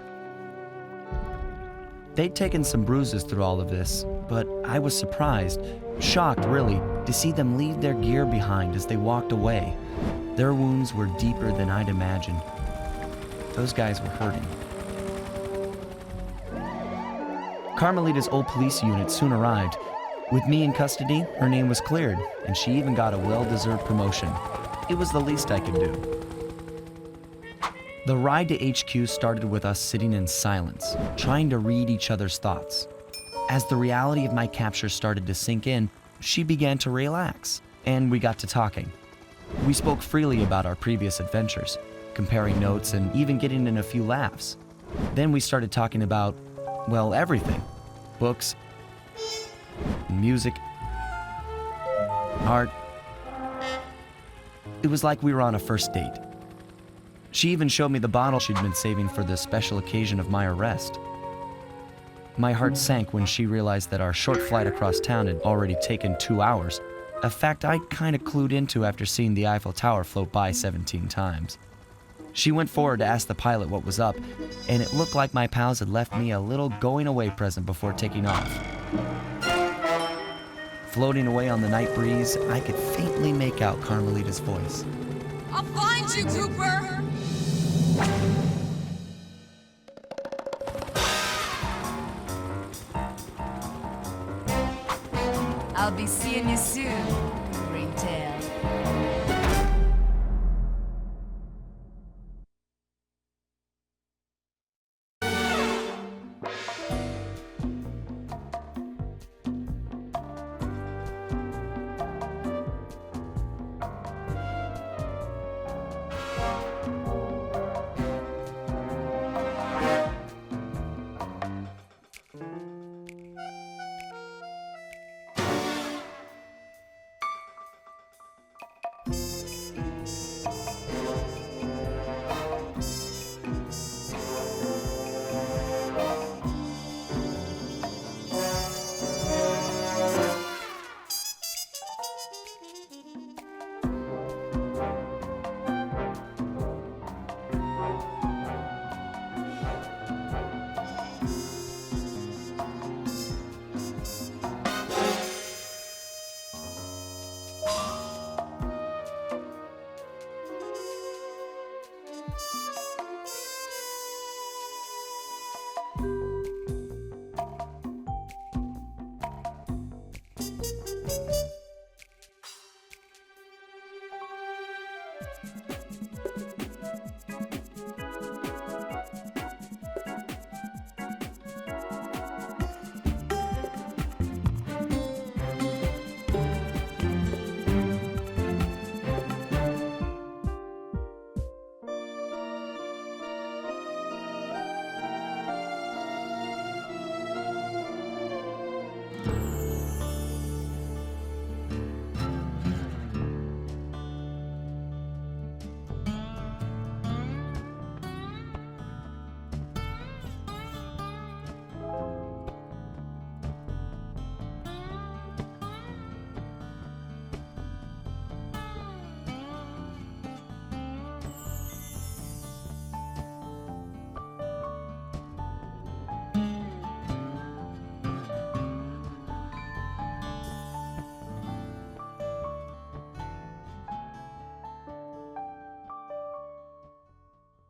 They'd taken some bruises through all of this, but I was surprised, shocked really, to see them leave their gear behind as they walked away. Their wounds were deeper than I'd imagined. Those guys were hurting. Carmelita's old police unit soon arrived. With me in custody, her name was cleared, and she even got a well-deserved promotion. It was the least I could do. The ride to HQ started with us sitting in silence, trying to read each other's thoughts. As the reality of my capture started to sink in, she began to relax, and we got to talking. We spoke freely about our previous adventures, comparing notes and even getting in a few laughs. Then we started talking about, well, everything. Books, music, art. It was like we were on a first date. She even showed me the bottle she'd been saving for the special occasion of my arrest. My heart sank when she realized that our short flight across town had already taken 2 hours, a fact I'd kind of clued into after seeing the Eiffel Tower float by 17 times. She went forward to ask the pilot what was up, and it looked like my pals had left me a little going-away present before taking off. Floating away on the night breeze, I could faintly make out Carmelita's voice.
I'll find you, Cooper! I'll be seeing you soon.